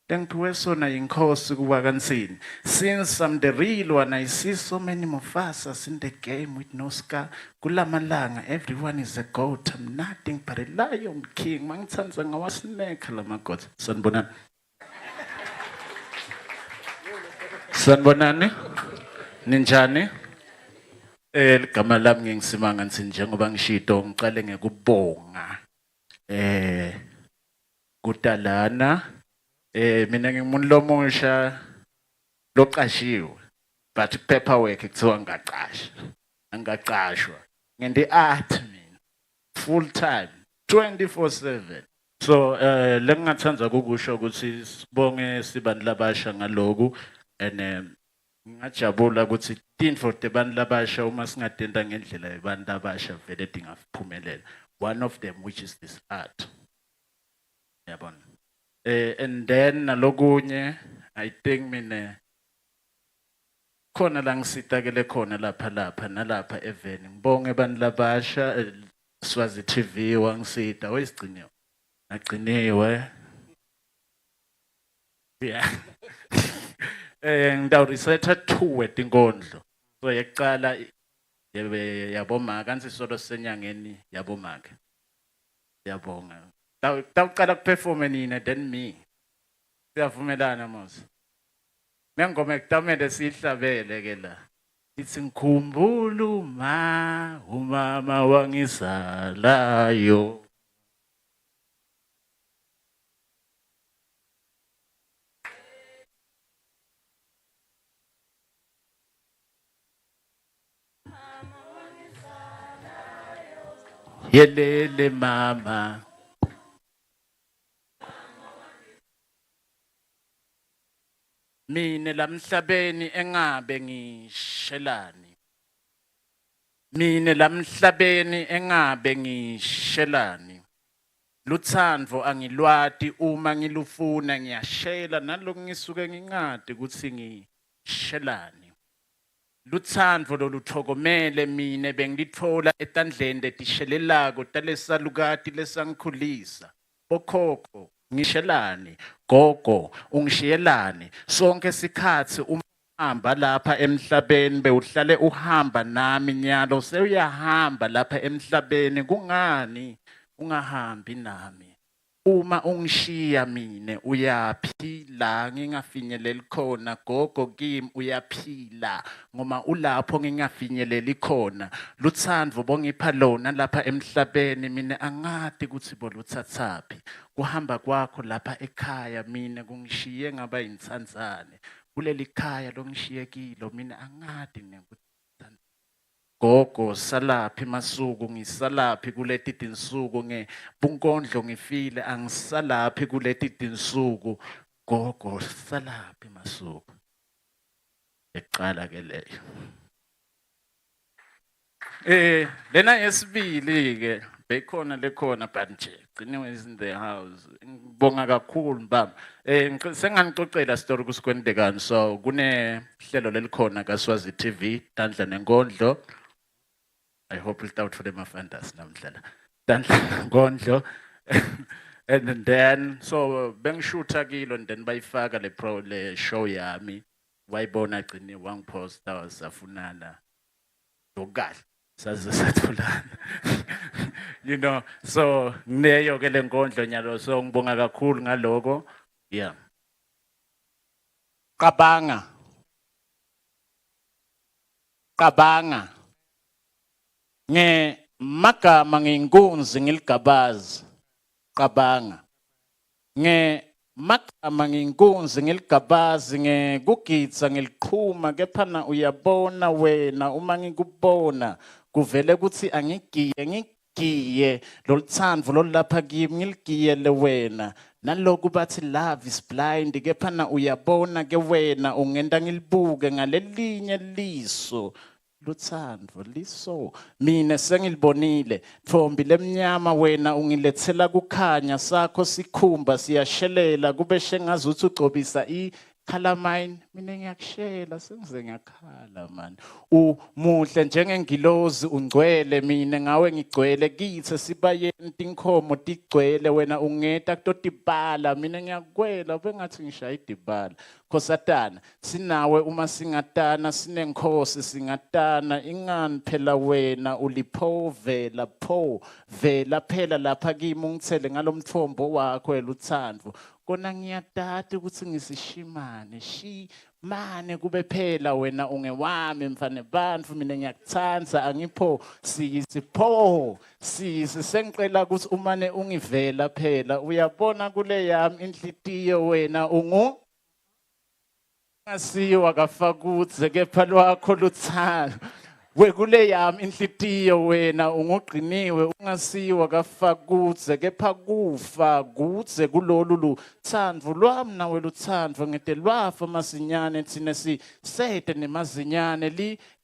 tengiphiwe sona yinkosi kuba kansini. Since I'm the real one, I see so many Mufasas in the game with no scar. Kulamalanga, everyone is a goat. I'm nothing but a lion king. Mangitsanza ngawasnake lamagoda. Sanbonani. Sanbonani. Ninjani. Ligama lami ngingisimanga ntsini njengoba ngishito ngiqale ngekubonga. Kutalana. Mina ngimuntu lomusha loqashiwe but paperwork kuthiwa angaqashwa ngendi art mina full time 24/7 so lengingathanda ukusho ukuthi sibonge sibani labasha ngaloku and ngajabula ukuthi tintfo tebani labasha uma singatenda ngendlela yabantu abasha vele dingaphumelela one of them which is this art Yabona. And then nalokunye I think mina khona la ngisitakele khona lapha nalapha eveni ngibonge abantu labasha Swazi TV wangisita wesigciniwe agciniwe yeah ngida researcha 2 etinkondlo so yekucala yaboma kansi solo senyangeni yaboma ke yabonga tawuqala kuperform nina then me siyavumelana mos nengoma ekutamele sihlabele ke la ithi ngikhumbula umama wangisalayo yelele mama mine lamhlabeni engabe ngishelani mine lamhlabeni engabe ngishelani lutsandvo angilwati uma ngilufuna ngiyashela naloku ngisuke ngingade kutsi ngishelani lutsandvo loluthokomele mine bengitfola etandleni letishelelako talesalukati lesangikhulisa bokhokho ngishelani gogo ungishiyelani sonke sikhatsi umhamba lapha emhlabeni bewuhlale uhamba nami nyalo sewuyahamba lapha emhlabeni kungani ungahambi nami uma ungishiya mine uyaphila ngingafinyeleli khona gogo kimi uyaphila ngoma ulapho ngingafinyeleli khona lutsandvo bongipha lona lapha emhlabeni mine angati kutsi bolutsatsaphi kuhamba kwakho lapha ekhaya mine kungishiye ngaba yinsandzane kuleli khaya longishiye kilo mina angati nekuthi gogo salaphi masuku ngisalaphi kuleti tinsuku bunkondlo ngifile angisalaphi kuleti tinsuku gogo salaphi masuku eqala ke leyo lena yesibili ke bekhona lekhona but nje gciniwe is in the house ngibonga kakhulu mbaba sengangicocela story kusikwendekani so kune hlelo lelikhona kaSwazi TV Dandla Nenkondlo I hope litawutfole mafantas namhlanje Dandla Nenkondlo and then so bengishootha kilo and then bayifaka le show yami wayibona gcine wangiposta wasafunana lokahle saze sathulana you know so neyo ke lenkondlo nyalo so ngibonga kakhulu ngaloko yeah qabanga magama ngenkunzi ngiligabazi qabanga magama ngenkunzi ngiligabazi ngekugidza ngiliqhuma kephana uyabona wena uma ngikubona kuvele kuthi ngigiye lolutsandvo lolapha kimi ngiligiyele wena naloku bathi love is blind kephana uyabona ke wena ungenta ngilibuke ngalelinye liso lutsandvo liso mina sengilibonile Tfombi lemnyama wena ungilethela kukhanya sakho sikhumba siyashelela kube shengazuthi ugcobisa calamine mina ngiyakushela sengize ngiyakhala man umuhle njengengilozi ungcwele mina ngawe ngigcwele kithe sibayeni tinkhomo tigcwele wena ungeta kutotibala mina ngiyakwela bengathi ngishaya idibala khosatana sinawe uma singatana sinenkhosi singatana ingani phela wena ulipho vela phela lapha kimi ungithele ngalomthombo wakho elutsandvo kona ngiyadada ukuthi ngisishimane shimane kube phela wena ungewami mfane bantfu mina ngiyakutsandza angipho siyisi sengicela ukuthi umane ungivela phela uyabona kule yami inhlitiyo wena ngasiwa kafakudze kepha lwakho luthando wekule yami inhlitiyo wena ungugqiniwe ungasiwa kafakudze kepha kufa kudze kulolu lutsandvo lwami nawe lutsandvo ngete lwafa masinyane thina sisete nemazinyane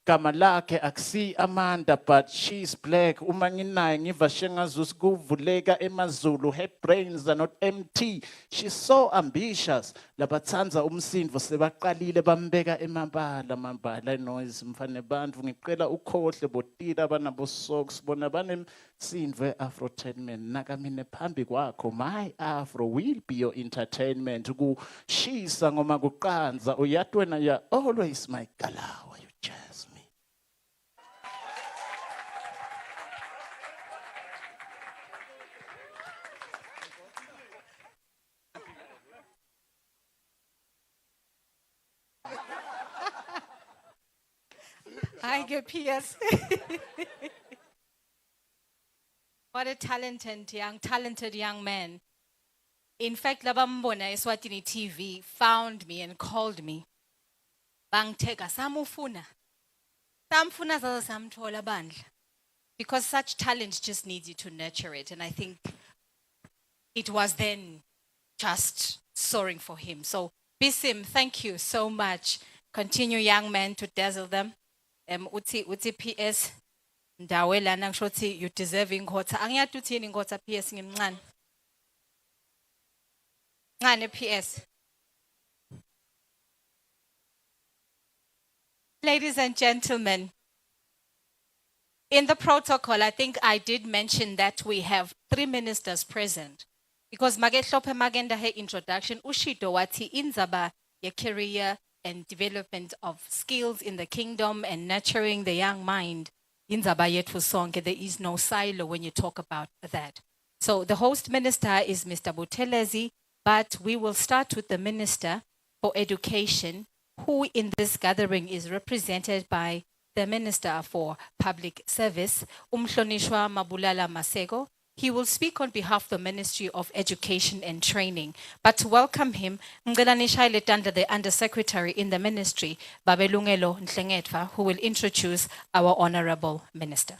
gama lakhe akusi Amanda but she's black uma nginaye ngiva shengazusi kuvuleka emazulu her brains are not empty she's so ambitious labathanza umsindvo sebaqalile bambeka emabala noise mfane bantfu ngicela ukhohle botila banabo socks bona banemsindvo afrotainment nakamine phambi kwakho my afro will be your entertainment kushisa ngoma kuqanza uyathi wena you always my galawa you jazz me. Hi, good PS. What a talented young man. In fact, labambona Eswatini TV found me and called me. Bangteka samufuna. Samfuna zaza samthola bandla. Because such talent just needs you to nurture it. And I think it was then just soaring for him. So, Bisim, thank you so much. Continue, young man, to dazzle them. Uti PS. Ndawe lana ngisho ukuthi you deserve inkotha. Angiyathi uthini inkotha PS ngimncane. Ncane PS. Ladies and gentlemen, in the protocol, I think I did mention that we have 3 ministers present. Because magehlophe magenda he introduction, Ushido wati inzaba ye career and development of skills in the kingdom and nurturing the young mind. Inzaba yethu sonke, there is no silo when you talk about that. So the host minister is Mr. Buthelezi, but we will start with the Minister for Education, who in this gathering is represented by the Minister for Public Service, Umhlonishwa Mabulala Masego. He will speak on behalf of the Ministry of Education and Training. But to welcome him, ngicela nishayele tandla the Undersecretary in the Ministry, Babelungelo Nhlengetwa, who will introduce our Honorable Minister.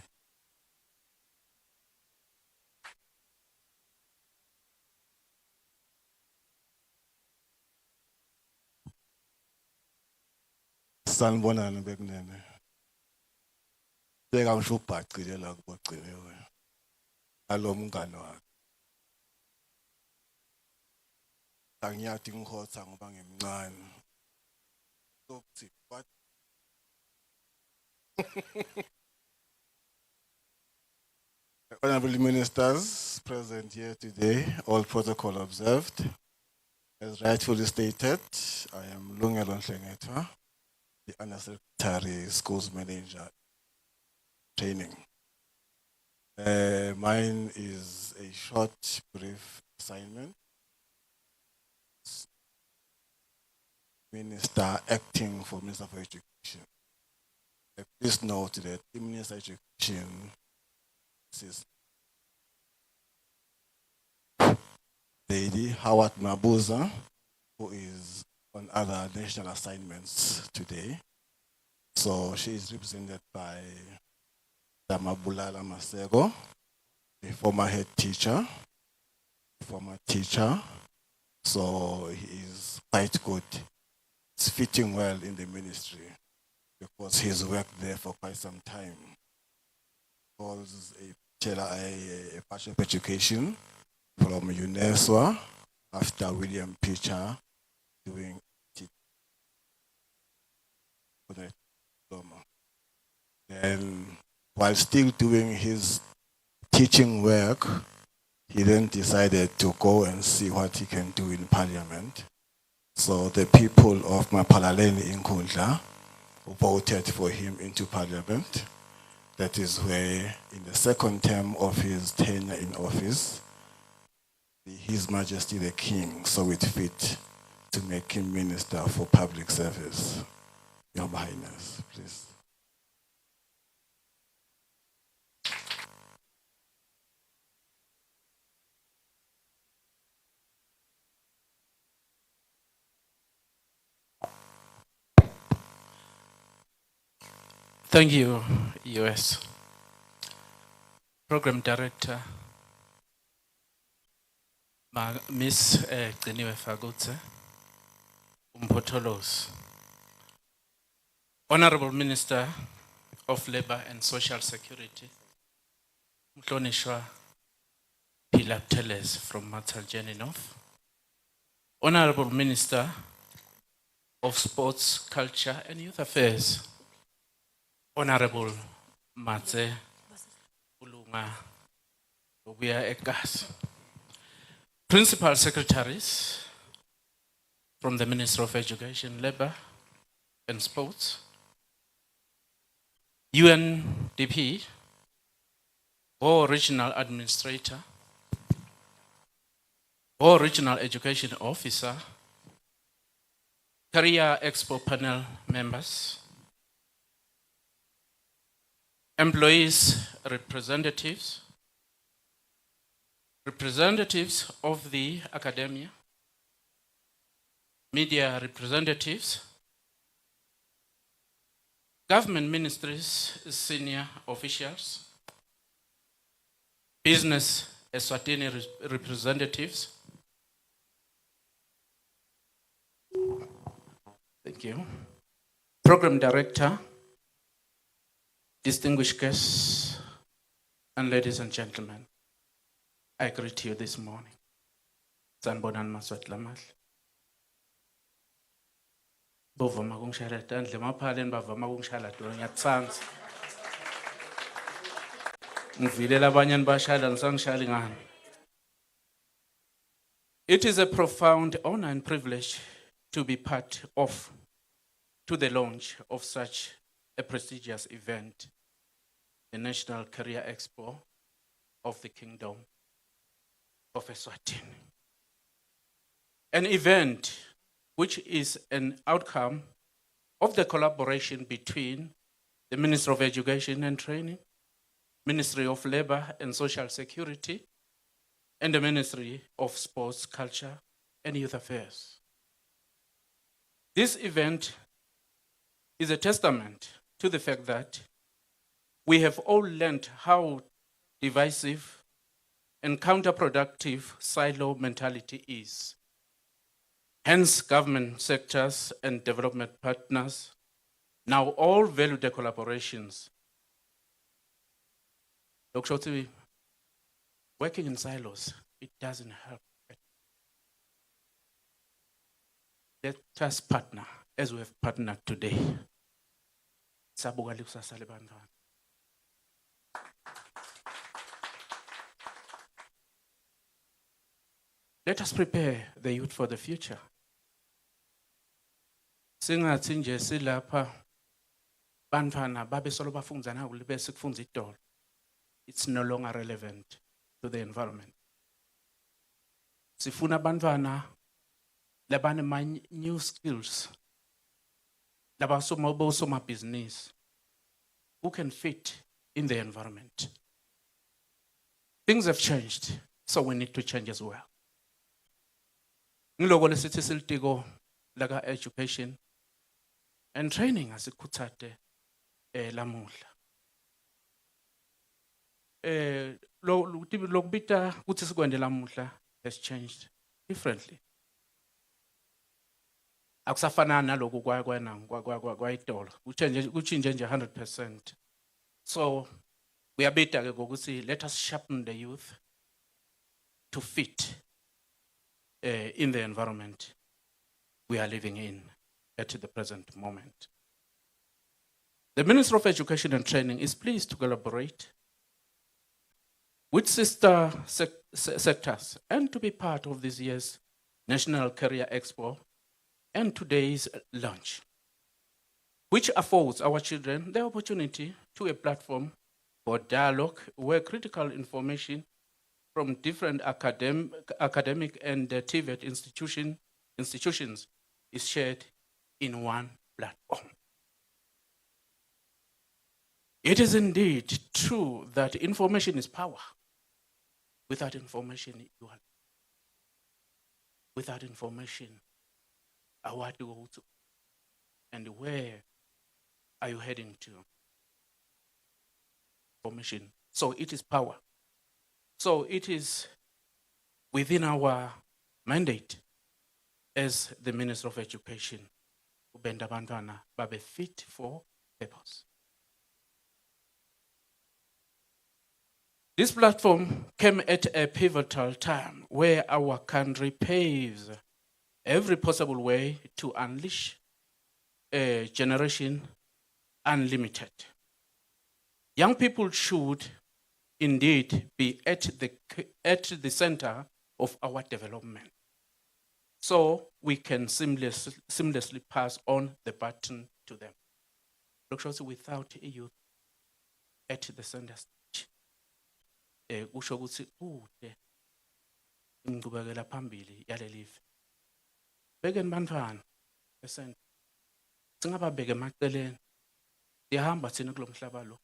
Sanibonani bekunene. Beka ngisho ubhacile la kubogcine wena. Alomngane wakhe. Angiyathi ngihotha ngoba ngimncane. Sokuthi what? Honorable ministers present here today, all protocol observed. As rightfully stated, I am Lungelo Nhlengetwa, the Undersecretary, Schools Manager, Training. Mine is a short, brief assignment. Minister acting for Minister for Education. Please note that the Minister of Education is Lady Howard Mabuza, who is on other national assignments today. So she is represented by Mabulala Masego, a former head teacher, So he is quite good. It's fitting well in the ministry because he's worked there for quite some time. Holds a Bachelor of Education from UNESCO after William Pitcher doing diploma. Then, while still doing his teaching work, he then decided to go and see what he can do in Parliament. So the people of Mapalaleni in Kundla voted for him into Parliament. That is where, in the second term of his tenure in office, His Majesty the King saw it fit to make him Minister for Public Service. Your Highness, please. Thank you, US. Program Director, Miss Gciniwe Fagutse, Umphotholozi. Honorable Minister of Labor and Social Security, Mhlonishwa Phila Teles from Matsarjeni North, Honorable Minister of Sports, Culture and Youth Affairs, Honorable Matse Ulunga Obuya Ekas, Principal Secretaries from the Ministry of Education, Labor and Sports, UNDP, or Regional Administrator, or Regional Education Officer, Career Expo panel members, employees, representatives, representatives of the academia, media representatives, government ministries, senior officials, business Eswatini representatives. Thank you. Program Director, distinguished guests, and ladies and gentlemen, I greet you this morning. Sanbonan Maswat Lamal. Bovama kung sharatan, lima palen bavama kung shalatong yatsangs. Ngvile labanyan ba shalan sang shalingan. It is a profound honor and privilege to be part of the launch of such a prestigious event, the National Career Expo of the Kingdom of Eswatini. An event which is an outcome of the collaboration between the Ministry of Education and Training, Ministry of Labor and Social Security, and the Ministry of Sports, Culture, and Youth Affairs. This event is a testament to the fact that we have all learned how divisive and counterproductive silo mentality is. Hence, government sectors and development partners now all value the collaborations. Dr. Shoti, working in silos, it doesn't help. Let us partner as we have partnered today. Let us prepare the youth for the future. Singathi nje silapha bantwana babesolo bafundza na bese kufundza itolo. It's no longer relevant to the environment. Sifuna bantwana labane new skills. Labasoma business who can fit in the environment. Things have changed, so we need to change as well. Ngiloko lesithi silitiko laka education and training asikhuthate lamuhla. Lokubita kuthi sikwende lamuhla has changed differently. Akusafana naloku kwayitolo kuchinje nje 100%. So we are better ngokuthi let us sharpen the youth to fit in the environment we are living in at the present moment. The Minister of Education and Training is pleased to collaborate with sister sectors and to be part of this year's National Career Expo and today's launch, which affords our children the opportunity to a platform for dialogue where critical information from different academic and TVET institutions is shared in one platform. It is indeed true that information is power. Without information, you are. Without information, where to go to, and where are you heading to? Information. So it is power. So it is within our mandate as the Minister of Education, ubenda bantwana babe fit for purpose. This platform came at a pivotal time where our country paves every possible way to unleash a generation unlimited. Young people should indeed be at the center of our development, so we can seamlessly pass on the baton to them. Because without a youth at the center stage, kusho ukuthi kude ingqubekela phambili yalelive. Bekeni bantwana esente singababeke emaceleni siyahamba thina kulo mhlaba lo.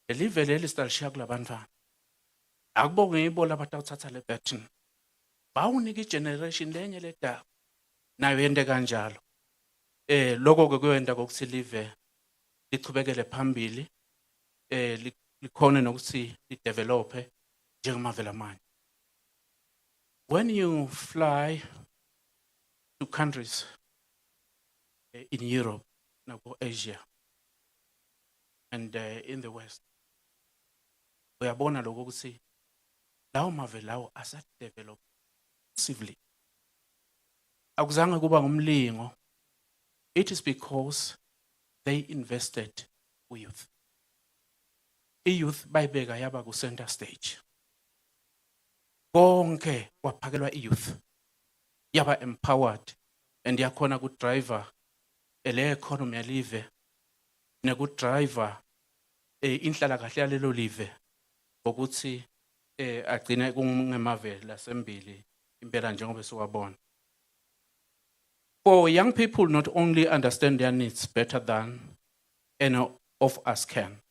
Lelive leli sidalishiya kulabantwana. Akubonge ibola abatawuthatha le baton. Bawunika igeneration lenye ledaba. Nayo yende kanjalo. Lokho ke kuyenda ukuthi live lichubekele phambili likhone nokuthi lidevelop njengamavela amanye. When you fly to countries in Europe, Asia, and in the West, uyabona lokho ukuthi lawo mave lawo asadevelop massively. Akuzange kuba ngumlingo. It is because they invested youth. I-youth bayibeka yaba ku-center stage. Konke kwaphakelwa i-youth. Yaba empowered and yakhona ku-driver ele economy yalive neku-driver inhlalakahle yalelo live ngokuthi agcine kungemave lasembili impela njengoba siwabona. For young people not only understand their needs better than any of us can,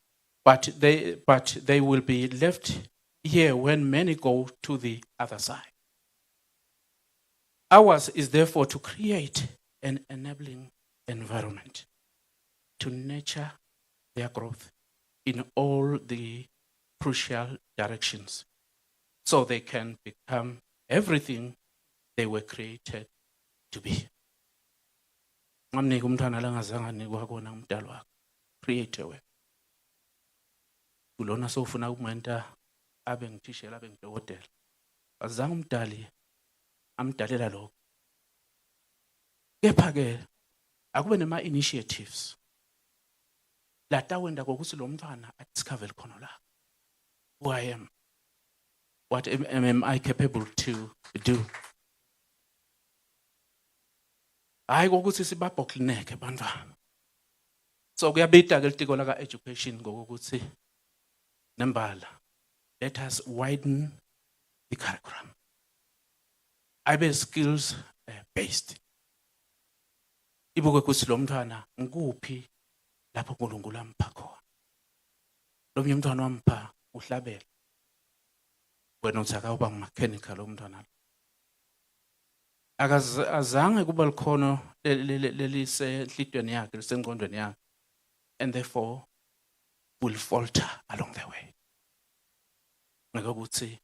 but they will be left here when many go to the other side. Ours is therefore to create an enabling environment to nurture their growth in all the crucial directions so they can become everything they were created to be. Ngamnika umntwana langazange anikwa kona umdali wakhe. Create we. Kulona sofuna ukumenta abe ngithishela abe ngidokotela. Azange umdali amdalela lokho. Kepha ke akube nema initiatives. Latawenda kokuthi lo mntwana adiscover khona la. Who I am. What am I capable to do? Hayi kokuthi sibabhockleneke bantwana. So kuyabita ke litiko la education ngokuthi nembala. Let us widen the curriculum. Abe skills based. Ibuke ukuthi lo mntwana ngikuphi lapho uNkulunkulu ampha khona. Lo mntwana wampha uhlabela. Wena uthi akawuba mechanical lo mntwana. Akazange kuba likhono lelise enhlitweni yakhe lisengqondweni yakhe, and therefore will falter along the way. Ngokuthi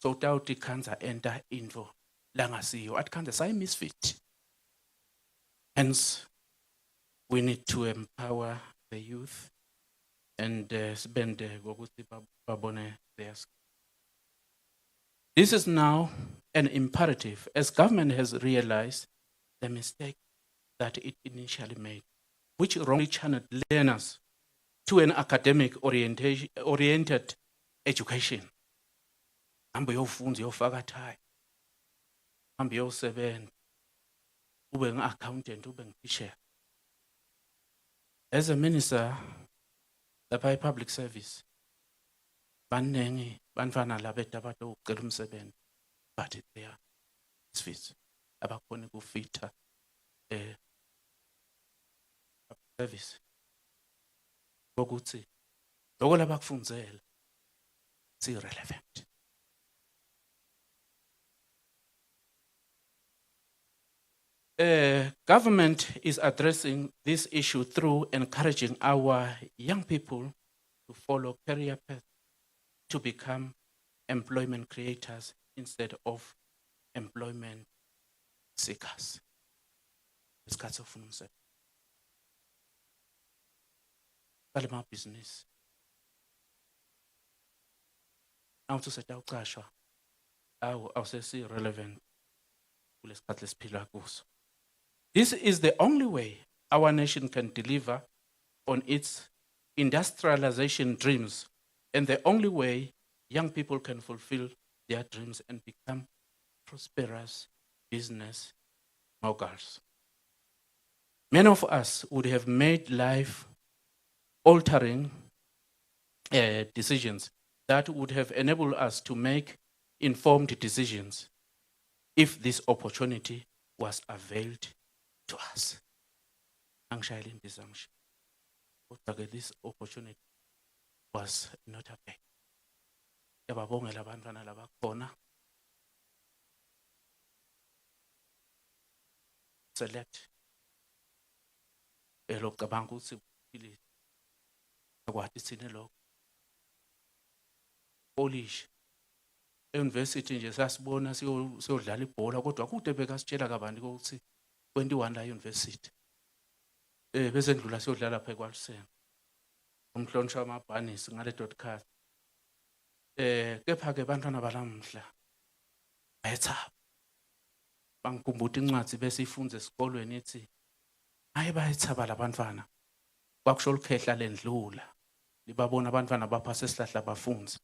so utawuthi khanza enter into langasiyo athi khanza sayi misfit. Hence we need to empower the youth and spend ngokuthi babone their skills. This is now an imperative as government has realized the mistake that it initially made, which wrongly channeled learners to an academic oriented education. Hambe yofunda yofaka tie. Hambe yosebenza. Ube ngi-accountant, ube ngi-teacher. As a minister, lapha public service, banengi bantwana labeta bato ucela umsebenzi, but they are misfits. Abakhona ukufita service. Bokuthi lokho labakufundzela it's irrelevant. Government is addressing this issue through encouraging our young people to follow career paths to become employment creators instead of employment seekers. Isikhathi sofuna umsebenzi. Qala business. awuthi usetawucashwa awusesi relevant kulesikhathi lesiphila kuso. This is the only way our nation can deliver on its industrialization dreams, and the only way young people can fulfill their dreams and become prosperous business moguls. Many of us would have made life altering decisions that would have enabled us to make informed decisions if this opportunity was availed to us. Angishayela imbiza ngisho. Kodwa-ke this opportunity was not availed. Yababongela abantwana labakhona. Select. Elocabanga ukuthi uphilile. Akwati sine lokho. Polish. University nje sasibona siyodlala ibhola kodwa kude bekasitshela kabanti ukuthi 21 la university. Bese ndlula siyodlala lapha eKwaLiseni. Umhlonishwa amabhanisi ngale .cast. Kepha ke bantwana balamhla bayethaba. Bangikhumbuta incwadi bese ifunze esikolweni ethi hayi bayethaba labantwana. Kwakusho likhehla lendlula. Libabona abantwana baphasa esihlahla bafunze.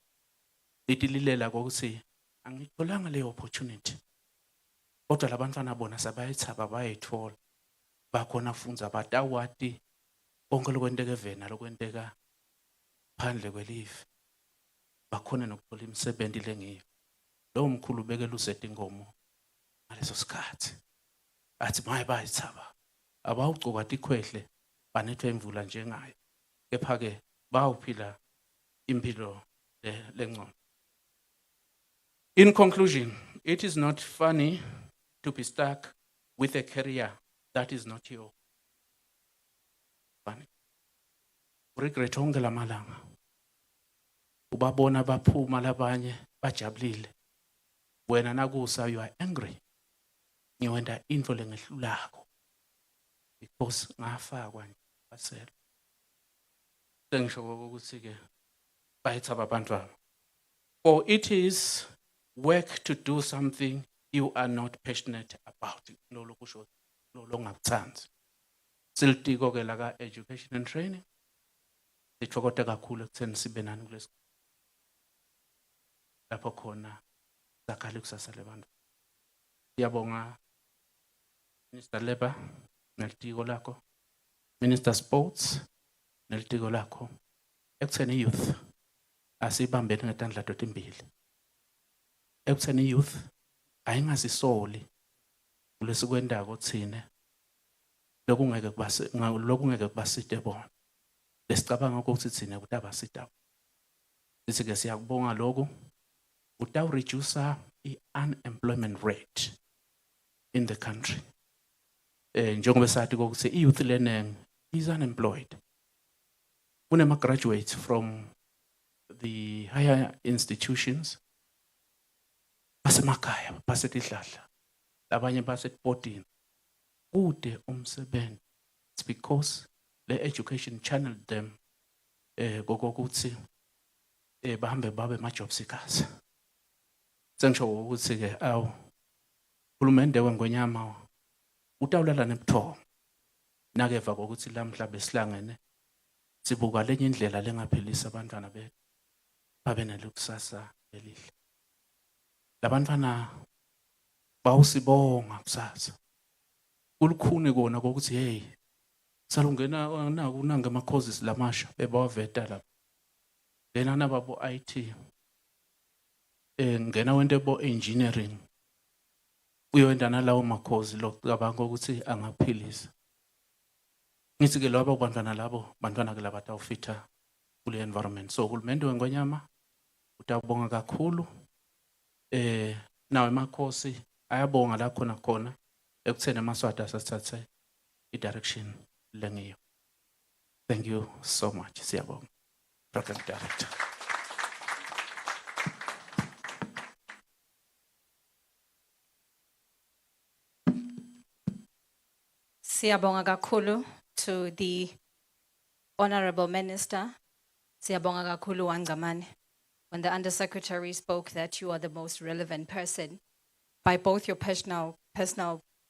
Lithi lilela ukuthi angitholanga le opportunity. Kodwa labantwana bona sabayethaba bayithola. Bakhona funza batawati konke lokwenteka evena lokwenteka phandle kwelive. Bakhona nokuthola imisebenzi lengiyo. Lo mkhulu bekela uSeta ingomo ngaleso sikhathi. Athi maye bayithaba. Abawugcoka ikhwehle banethwe imvula njengayo. Kepha ke bawuphila impilo lengcono. In conclusion, it is not funny to be stuck with a career that is not your funny. Regret onke lamalanga. Ubabona baphuma labanye bajabulile. Wena nakusa you are angry. Ngiwenda into lengehlulako. Because ngafakwa nje basela. Sengisho ukuthi ke bayithaba abantwana. For it is work to do something you are not passionate about. No lokusho no longakuthandi. Siltiko ke la ka education and training. Sithokoza kakhulu ekutheni sibe nani kulesi. Lapho khona sakhala ikusasa lebantu. Siyabonga Minister Labor nelitiko lakho. Minister Sports nelitiko lakho. Ekutheni youth asibambeni ngetandla totimbili. Ekutheni youth ayingasisoli kulesikwendako thina lokungeke kubasite bona. Lesicabanga ukuthi thina kutabasita. Sithi ke siyakubonga lokho utawu reduce unemployment rate in the country. Njengoba sathi ukuthi youth learning is unemployed. Kunema graduates from the higher institutions basemakhaya basetihlahla labanye basetipotini kude umsebenzi. It's because the education channeled them kokuthi bahambe babe ma job seekers. Sengisho ukuthi ke uhulumende wengonyama utawulala nebuthongo nakeva kokuthi lamhla besihlangene sibuka lenye indlela lengaphilisa abantwana bethu babe nelukusasa elihle. Labantwana bawusibonga kusasa. Kulukhuni kona kokuthi hey salungena na kunanga ama courses lamasha bebawaveta lapha. Ngena nababo IT. Ngena wente bo engineering. Uyoenda nalawo makhozi lokucabanga ukuthi angaphilisa. Ngithi ke labo bantwana labo bantwana ke labata ufitha kule environment. So uhulumende wengonyama utabonga kakhulu. Nawe emakhosi ayabonga la khona ekutheni amaswati asathathe i-direction lengiyo. Thank you so much. Siyabonga. Program Director. Siyabonga kakhulu to the Honorable Minister. Siyabonga kakhulu Wangamane. when the Undersecretary spoke that you are the most relevant person by both your personal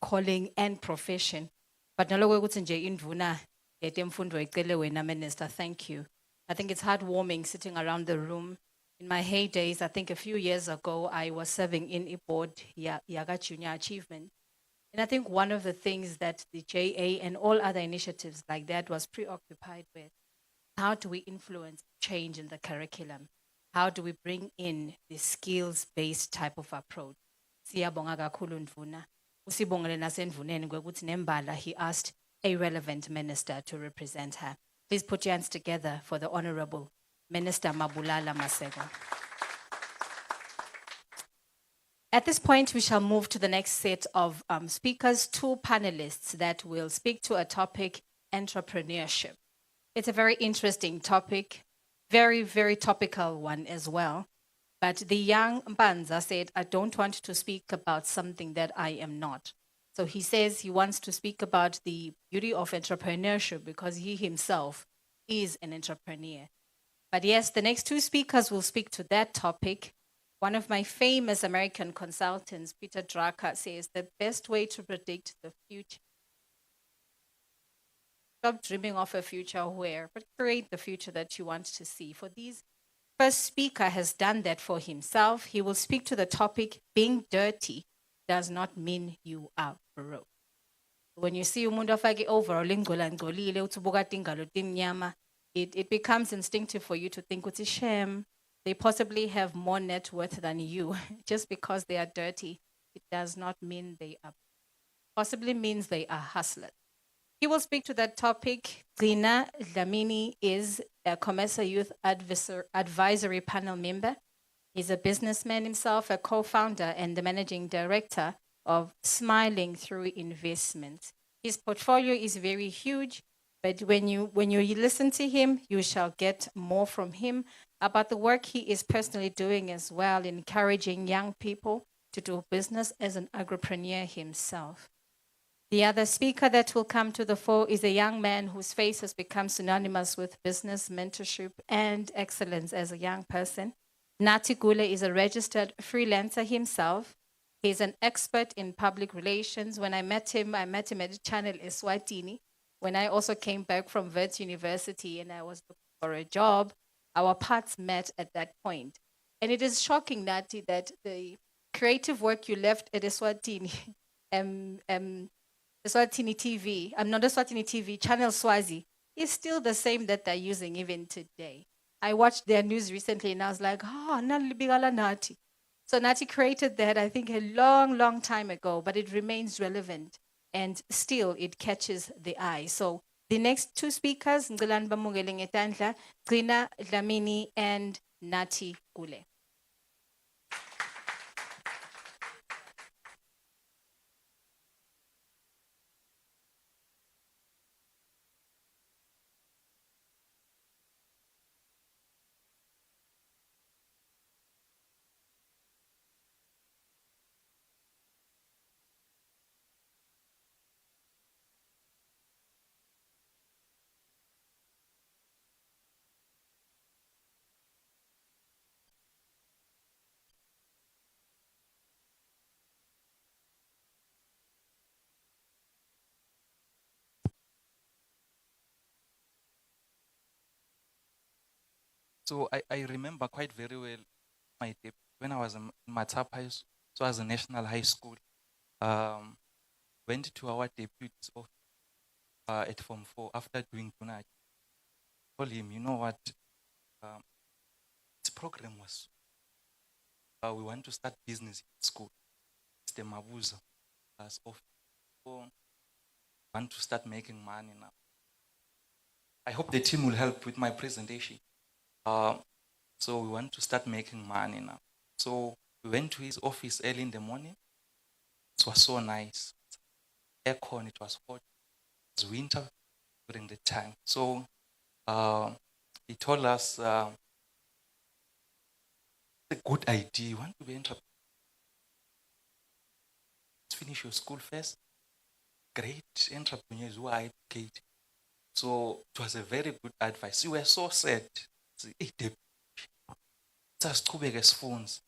calling and profession. But naloko ukuthi nje indvuna yetemfundo icele wena minister, thank you. I think it's heartwarming sitting around the room. In my heydays, I think a few years ago, I was serving in a board, Yaga Junior Achievement. And I think one of the things that the JA and all other initiatives like that was preoccupied with, how do we influence change in the curriculum? How do we bring in the skills-based type of approach? Siyabonga kakhulu Ndvuna. Usibongele nasendvuneni kwekuthi nembala, he asked a relevant minister to represent her. Please put your hands together for the Honorable Minister Mabulala Maseko. At this point, we shall move to the next set of speakers, two panelists that will speak to a topic, entrepreneurship. It's a very interesting topic, very, very topical one as well. But the young Mbanza said, I don't want to speak about something that I am not. So he says he wants to speak about the beauty of entrepreneurship because he himself is an entrepreneur. But yes, the next two speakers will speak to that topic. One of my famous American consultants, Peter Drucker, says the best way to predict the future, stop dreaming of a future where, but create the future that you want to see. For these, first speaker has done that for himself. He will speak to the topic, being dirty does not mean you are broke. When you see umuntu afake overall ingcolile uthi ubuka tingalo timnyama, it becomes instinctive for you to think it's a shame. They possibly have more net worth than you. Just because they are dirty, it does not mean they are, possibly means they are hustlers. He will speak to that topic. Zina Dlamini is a Comesa Youth Advisory Panel member. He's a businessman himself, a co-founder and the managing director of Smiling Through Investment. His portfolio is very huge, but when you listen to him, you shall get more from him about the work he is personally doing as well, encouraging young people to do business as an agripreneur himself. The other speaker that will come to the fore is a young man whose face has become synonymous with business, mentorship, and excellence as a young person. Nati Gule is a registered freelancer himself. He's an expert in public relations. When I met him at the channel Eswatini. When I also came back from Wits University and I was looking for a job, our paths met at that point. And it is shocking, Nati, that the creative work you left at Eswatini, Eswatini TV, I'm not Eswatini TV, Channel Swazi, is still the same that they're using even today. I watched their news recently and I was like, Nalibigala Nati. So Nati created that, I think, a long, long time ago, but it remains relevant and still it catches the eye. So the next two speakers, Ngilani Bamungele Ngetandla, Zina Dlamini and Nati Gule. So I remember quite very well my debut when I was in Matap High School, so as a national high school. Went to our deputy's office at Form 4 after doing Punaj. Told him, you know what, this program was, we want to start business in school. It's the Mabuza as office. So want to start making money now. I hope the team will help with my presentation. So we want to start making money now. So we went to his office early in the morning. It was so nice. Aircon, it was hot. It was winter during the time. So he told us, it's a good idea. You want to be entrepreneur? Let's finish your school first. Great entrepreneurs who are educated. So it was a very good advice. We were so sad. Sasichubeke sifunze.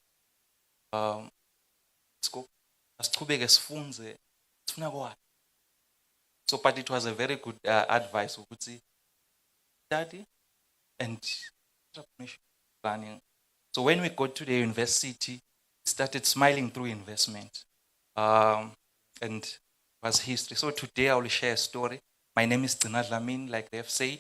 Asichubeke sifunze. Sifuna kwakhe. So, but it was a very good advice ukuthi study and entrepreneurship planning. So when we got to the university, we started smiling through investment. And it was history. So today I will share a story. My name is Tina Dlamini, like they have said.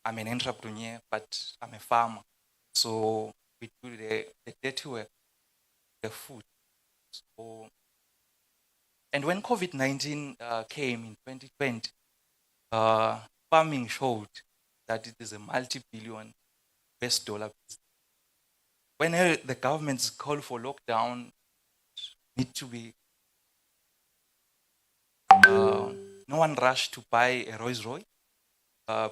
I'm an entrepreneur, but I'm a farmer. So we do the dirty work, the food. So, and when COVID-19 came in 2020, farming showed that it is a multi-billion US dollar business. When the government's call for lockdown need to be, no one rushed to buy a Rolls Royce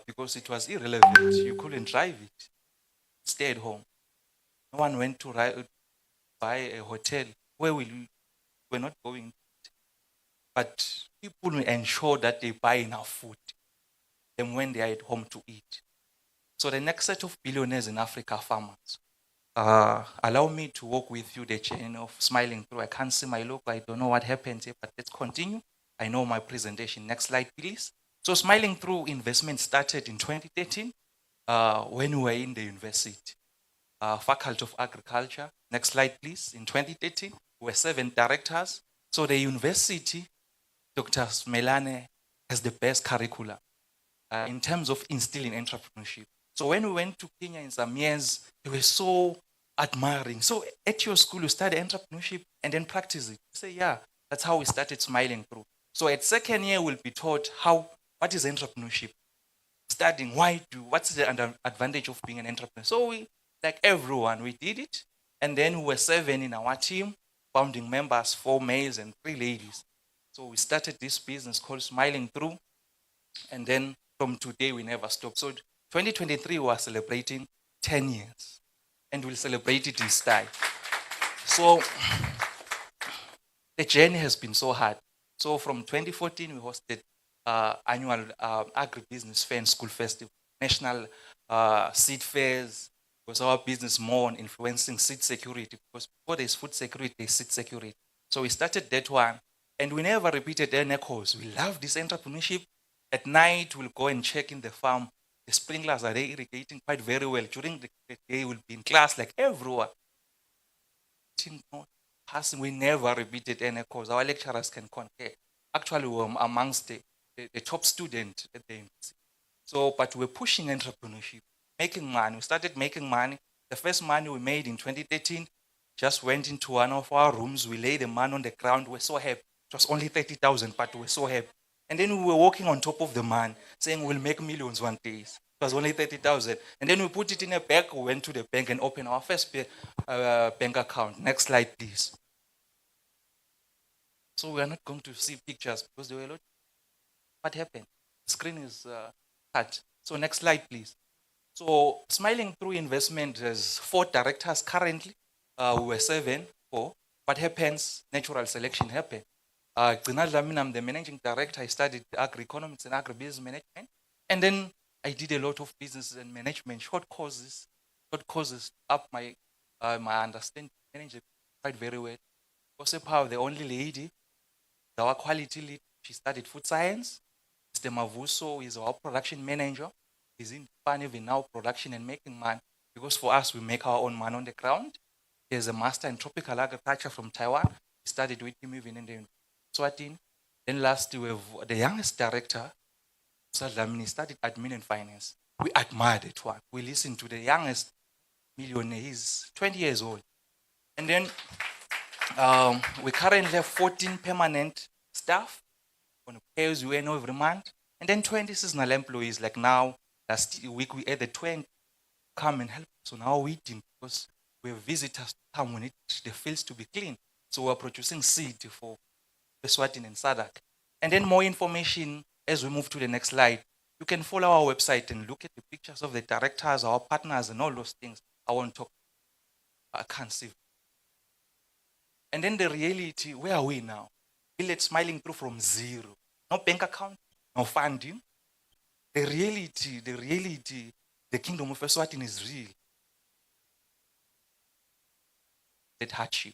because it was irrelevant. You couldn't drive it. Stay at home. No one went to buy a hotel where we're not going. But people will ensure that they buy enough food than when they are at home to eat. So the next set of billionaires in Africa are farmers. Allow me to walk with you the chain of smiling through. I can't see my logo. I don't know what happened here, but let's continue. I know my presentation. Next slide, please. So smiling through investment started in 2013 when we were in the university. Faculty of Agriculture. Next slide, please. In 2013, we were 7 directors. So the university, Dr. Smelane, has the best curricula in terms of instilling entrepreneurship. So when we went to Kenya in some years, they were so admiring. So at your school, you study entrepreneurship and then practice it. You say, yeah, that's how we started smiling through. So at second year, we'll be taught what is entrepreneurship? Studying, what's the advantage of being an entrepreneur? So we, like everyone, we did it. And then we were 7 in our team, founding members, 4 males and 3 ladies. So we started this business called Smiling Through. And then from today, we never stopped. So 2023, we are celebrating 10 years. And we'll celebrate it in style. So the journey has been so hard. So from 2014, we hosted annual agribusiness fair and school festival, national seed fairs. Was our business more on influencing seed security? Because before there's food security, there's seed security. So we started that one. And we never repeated any echoes. We love this entrepreneurship. At night, we'll go and check in the farm. The sprinklers are they irrigating quite very well. During the day, we'll be in class like everyone. Passing, we never repeated any course. Our lecturers can concur. Actually, we were amongst the top student at the university. So, but we're pushing entrepreneurship, making money. We started making money. The first money we made in 2013, just went into one of our rooms. We laid the money on the ground. We're so happy. It was only 30,000, but we're so happy. And then we were walking on top of the man, saying we'll make millions one day. It was only 30,000. And then we put it in a bag. We went to the bank and opened our first bank account. Next slide, please. So we are not going to see pictures because there were a lot. What happened? The screen is cut. So next slide, please. So Smiling Through Investment has 4 directors currently. We were 7, 4. What happens? Natural selection happened. I'm the managing director. I studied agri-economics and agribusiness management. And then I did a lot of business and management, short courses up my understanding, managing quite very well. Also, the only lady, our quality lead, she studied food science. Mr. Mavuso is our production manager. He's in even now production and making money. Because for us, we make our own money on the ground. He has a master in tropical agriculture from Taiwan. We studied with him even in the Eswatini. Then last, we have the youngest director, Dlamini, studied admin and finance. We admire that one. We listen to the youngest millionaire. He's 20 years old. And then we currently have 14 permanent staff on pay you earn every month. And then 20 seasonal employees. Like now, last week we added 20 come and help us on our weeding because we have visitors to come when the fields to be clean. So we're producing seed for Eswatini and SADC. And then more information as we move to the next slide. You can follow our website and look at the pictures of the directors, our partners, and all those things. I won't talk. I can't see. And then the reality, where are we now? Village Smiling Through from 0. No bank account, no funding. the reality, the kingdom of Eswatini is real. That hardship.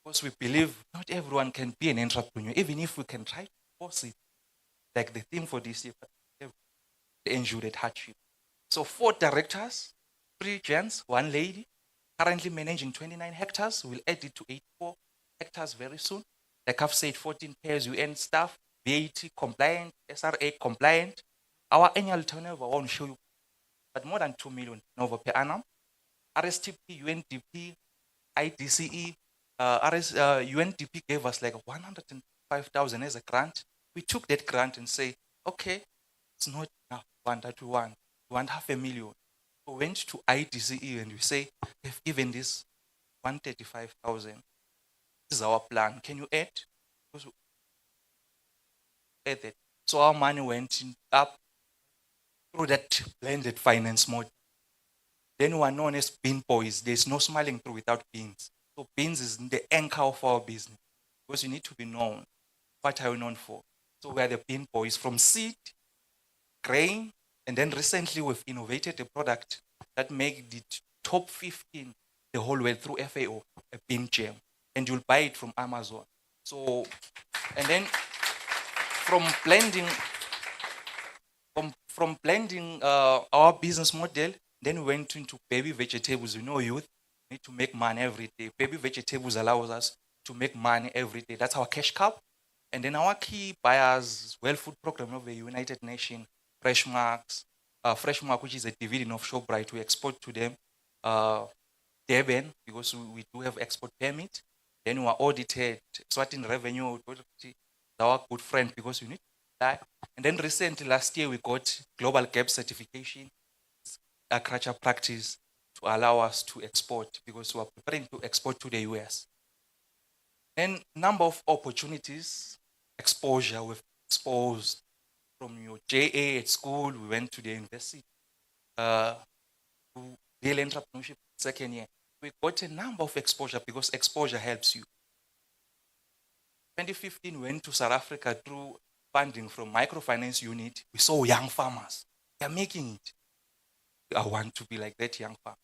Because we believe not everyone can be an entrepreneur, even if we can try to force it. Like the theme for this year, they endure that hardship. So 4 directors, 3 gents, 1 lady, currently managing 29 hectares. We'll add it to 84 hectares very soon. Like I've said, 14 pairs UN staff, VAT compliant, SRA compliant. Our annual turnover, I won't show you, but more than 2 million turnover per annum. RSTP, UNDP, IDCE, UNDP gave us like 105,000 as a grant. We took that grant and say, okay, it's not enough one that we want. We want 500,000. We went to IDCE and we say, they've given this 135,000. This is our plan. Can you add? Add that. So our money went up through that blended finance model. Then we are known as bean boys. There's no smiling through without beans. So beans is the anchor of our business because you need to be known. What are you known for? So we are the bean boys from seed, grain, and then recently we've innovated a product that makes the top 15 the whole way through FAO, a bean jam. And you'll buy it from Amazon. So, and then from blending our business model, then we went into baby vegetables. You know, youth need to make money every day. Baby vegetables allows us to make money every day. That's our cash cow. And then our key buyers, Well Food Program of the United Nations, Freshmark, which is a division of ShopRite, we export to them. Durban, because we do have export permit. Then we are audited. Eswatini Revenue Authority, our good friend, because we need to buy. And then recently, last year, we got Global Gap certification, agriculture practice, to allow us to export, because we are preparing to export to the US. And number of opportunities, exposure, we've exposed from your JA at school, we went to the university, to real entrepreneurship second year. We got a number of exposure because exposure helps you. 2015, we went to South Africa through funding from microfinance unit. We saw young farmers. They're making it. I want to be like that young farmer.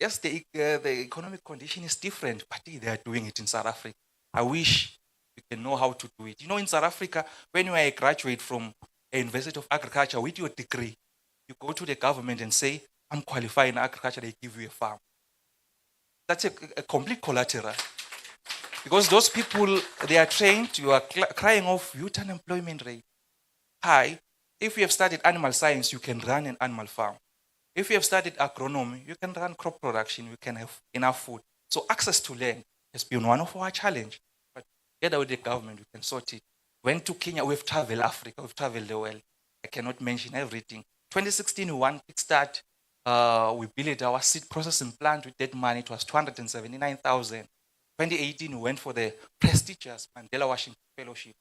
Yes, the economic condition is different, but they are doing it in South Africa. I wish we can know how to do it. You know, in South Africa, when you are a graduate from a University of Agriculture with your degree, you go to the government and say, I'm qualified in agriculture, they give you a farm. That's a complete collateral. Because those people, they are trained, you are crying off youth unemployment rate. High. If you have studied animal science, you can run an animal farm. If you have studied agronomy, you can run crop production, you can have enough food. So access to land has been one of our challenges. But together with the government, we can sort it. Went to Kenya, we've traveled Africa, we've traveled the world. I cannot mention everything. 2016, we won Kickstart. We built our seed processing plant with that money. It was 279,000. 2018, we went for the prestigious Mandela Washington Fellowship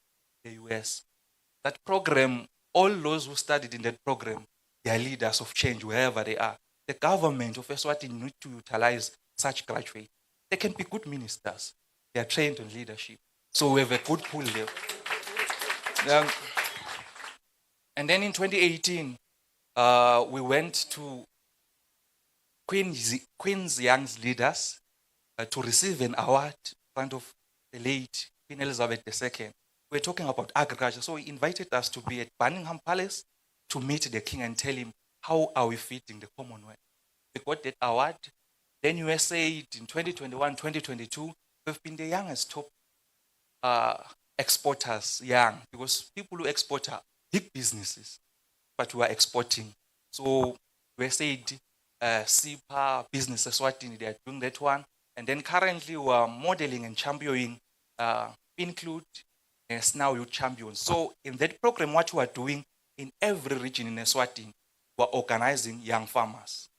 in the US. That program, all those who studied in that program, they are leaders of change wherever they are. The government of Eswatini need to utilize such graduates. They can be good ministers. They are trained in leadership. So we have a good pool there. And then in 2018, we went to Queen's Young Leaders to receive an award in front of the late Queen Elizabeth II. We're talking about agriculture. So he invited us to be at Buckingham Palace to meet the king and tell him, how are we feeding the Commonwealth? We got that award. Then USA in 2021, 2022, we've been the youngest top exporters, young, because people who export are big businesses, but we are exporting. So USA, SIPA, Business Eswatini, they are doing that one. And then currently we are modeling and championing include as now youth champions. So in that program, what we are doing in every region in Eswatini, we are organizing young farmers.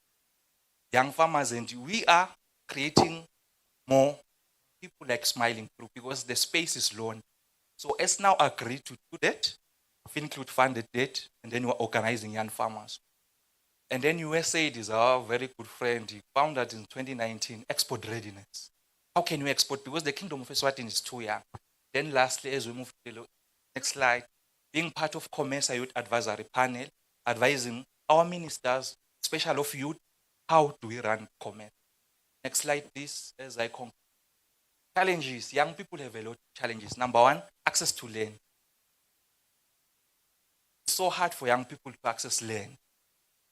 Young farmers, and we are creating more people like smiling through because the space is low. So as now agreed to do that, Finclude funded that, and then we're organizing young farmers. And then USAID is our very good friend. He found that in 2019, export readiness. How can we export? Because the kingdom of Eswatini is too young. Then lastly, as we move to the next slide, being part of COMESA Youth Advisory Panel, advising our ministers, especially of youth, how do we run COMESA. Next slide, please, as I conclude. Challenges, young people have a lot of challenges. Number one, access to land. It's so hard for young people to access land.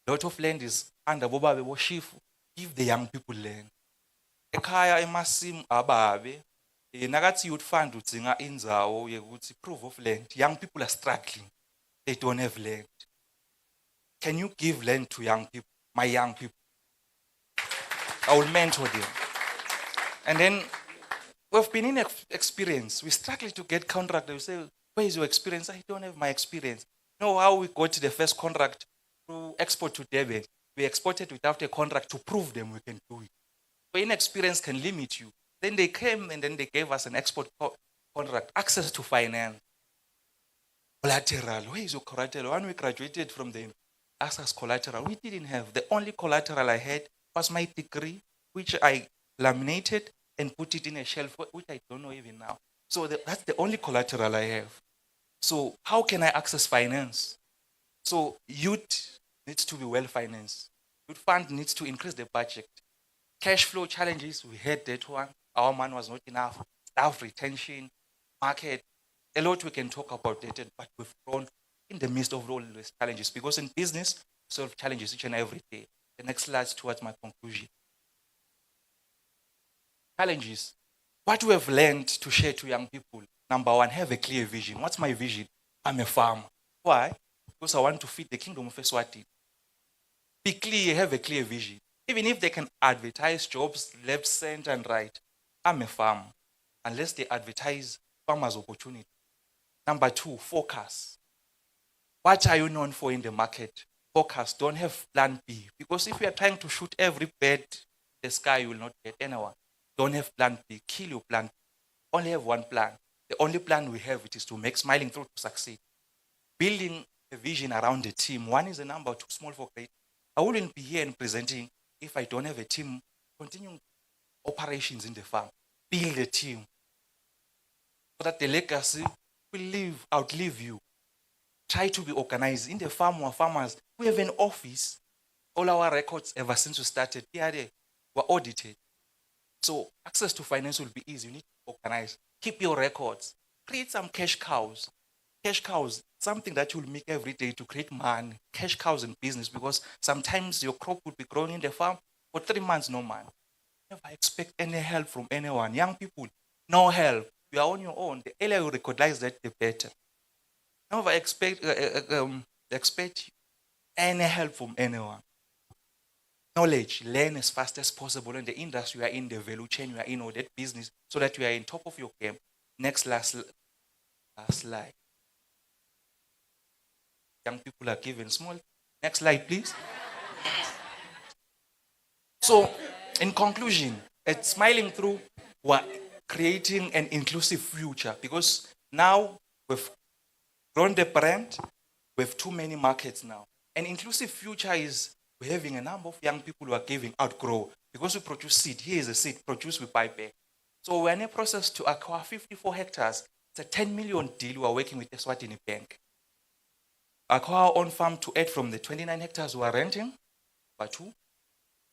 A lot of land is under boba beboshifu. Give the young people land. Ekhaya emasim ababe. Nagathi youth fund udzinga indzawo yekuthi proof of land. Young people are struggling. They don't have land. Can you give land to young people, my young people? I will mentor them. And then we've been in experience. We struggle to get contract. We say, where is your experience? I don't have my experience. Know how we got the first contract to export to Durban. We exported without a contract to prove them we can do it. So inexperience can limit you. Then they came and then they gave us an export contract, access to finance. Collateral. Where is your collateral? When we graduated from the asked us collateral, we didn't have. The only collateral I had was my degree, which I laminated and put it in a shelf, which I don't know even now. So that's the only collateral I have. So how can I access finance? So youth needs to be well financed. Youth fund needs to increase the budget. Cash flow challenges, we had that one. Our money was not enough. Staff retention, market, a lot we can talk about that, but we've grown in the midst of all these challenges, because in business, we solve challenges each and every day. The next slide towards my conclusion. Challenges. What we have learned to share to young people. Number one, have a clear vision. What's my vision? I'm a farmer. Why? Because I want to feed the kingdom of Eswatini. Be clear, have a clear vision. Even if they can advertise jobs left, center, and right, I'm a farmer. Unless they advertise farmers' opportunity. Number two, focus. What are you known for in the market? Focus. Don't have plan B. Because if you are trying to shoot every bird in the sky, you will not get anyone. Don't have plan B. Kill your plan B. Only have one plan. The only plan we have, it is to make Smiling Through to succeed. Building a vision around the team. One is a number, too small for great. I wouldn't be here and presenting if I don't have a team continuing operations in the farm. Build a team so that the legacy will outlive you. Try to be organized. In the farm, our farmers, we have an office. All our records ever since we started, they were audited. So access to finance will be easy. You need to organize. Keep your records. Create some cash cows. Cash cows, something that you'll make every day to create money. Cash cows in business, because sometimes your crop will be growing in the farm for 3 months, no money. Never expect any help from anyone. Young people, no help. You are on your own. The earlier you recognize that, the better. Never expect any help from anyone. Knowledge, learn as fast as possible in the industry you are in, the value chain you are in, or that business, so that you are in top of your game. Last slide. Young people are given small. Next slide, please. So, in conclusion, at Smiling Through, we're creating an inclusive future, because now we've grown the brand, we have too many markets now. An inclusive future is we're having a number of young people who are giving out grow, because we produce seed. Here is a seed produced, we buy back. So we're in a process to acquire 54 hectares. It's a 10 million deal. We're working with Eswatini Bank. Acquire our own farm to add from the 29 hectares we are renting. Number two,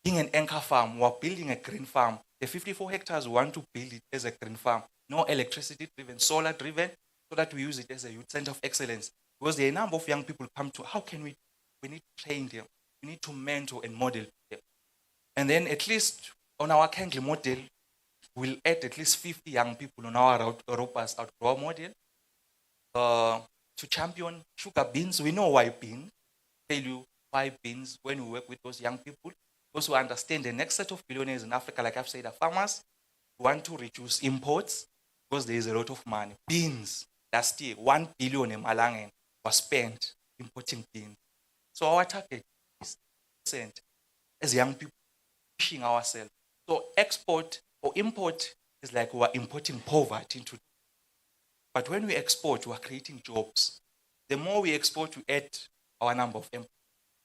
being an anchor farm, we're building a green farm. The 54 hectares, we want to build it as a green farm. No electricity driven, solar driven, so that we use it as a youth center of excellence. Because there are a number of young people come to, how can we need to train them. We need to mentor and model them. And then at least on our Kangli model, we'll add at least 50 young people on our Europa's outgrow model to champion sugar beans. We know why beans. Tell you why beans when we work with those young people. Because we understand the next set of billionaires in Africa, like I've said, are farmers who want to reduce imports because there is a lot of money. Beans, last year, 1 billion in Malangen was spent importing beans. So our target is percent as young people pushing ourselves. So export or import is like we're importing poverty into. But when we export, we're creating jobs. The more we export, we add our number of employees.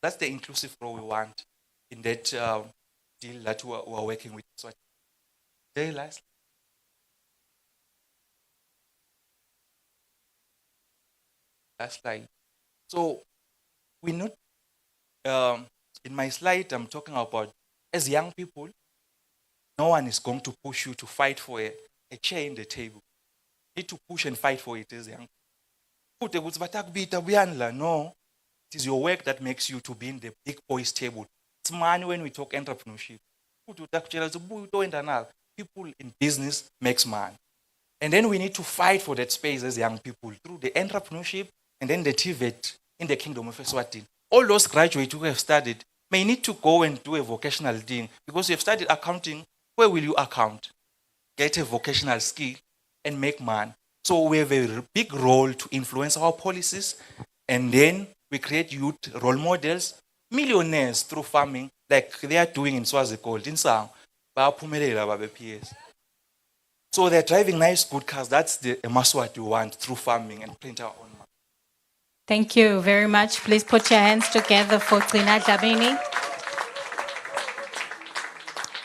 That's the inclusive role we want in that deal that we're working with. So, very last. Last slide. So we not, in my slide, I'm talking about as young people, no one is going to push you to fight for a chair in the table. You need to push and fight for it as young people. No, it is your work that makes you to be in the big boys table. It's money when we talk entrepreneurship. People in business makes money. And then we need to fight for that space as young people through the entrepreneurship and then the TVET in the Kingdom of Eswatini. All those graduates who have studied may need to go and do a vocational thing because you have studied accounting. Where will you account? Get a vocational skill and make money. So we have a big role to influence our policies, and then we create youth role models, millionaires through farming, like they are doing in Swaziland, in Sang, PS. So they're driving nice, good cars. That's the Maswat we want through farming and print our own money. Thank you very much. Please put your hands together for Trina Dlamini.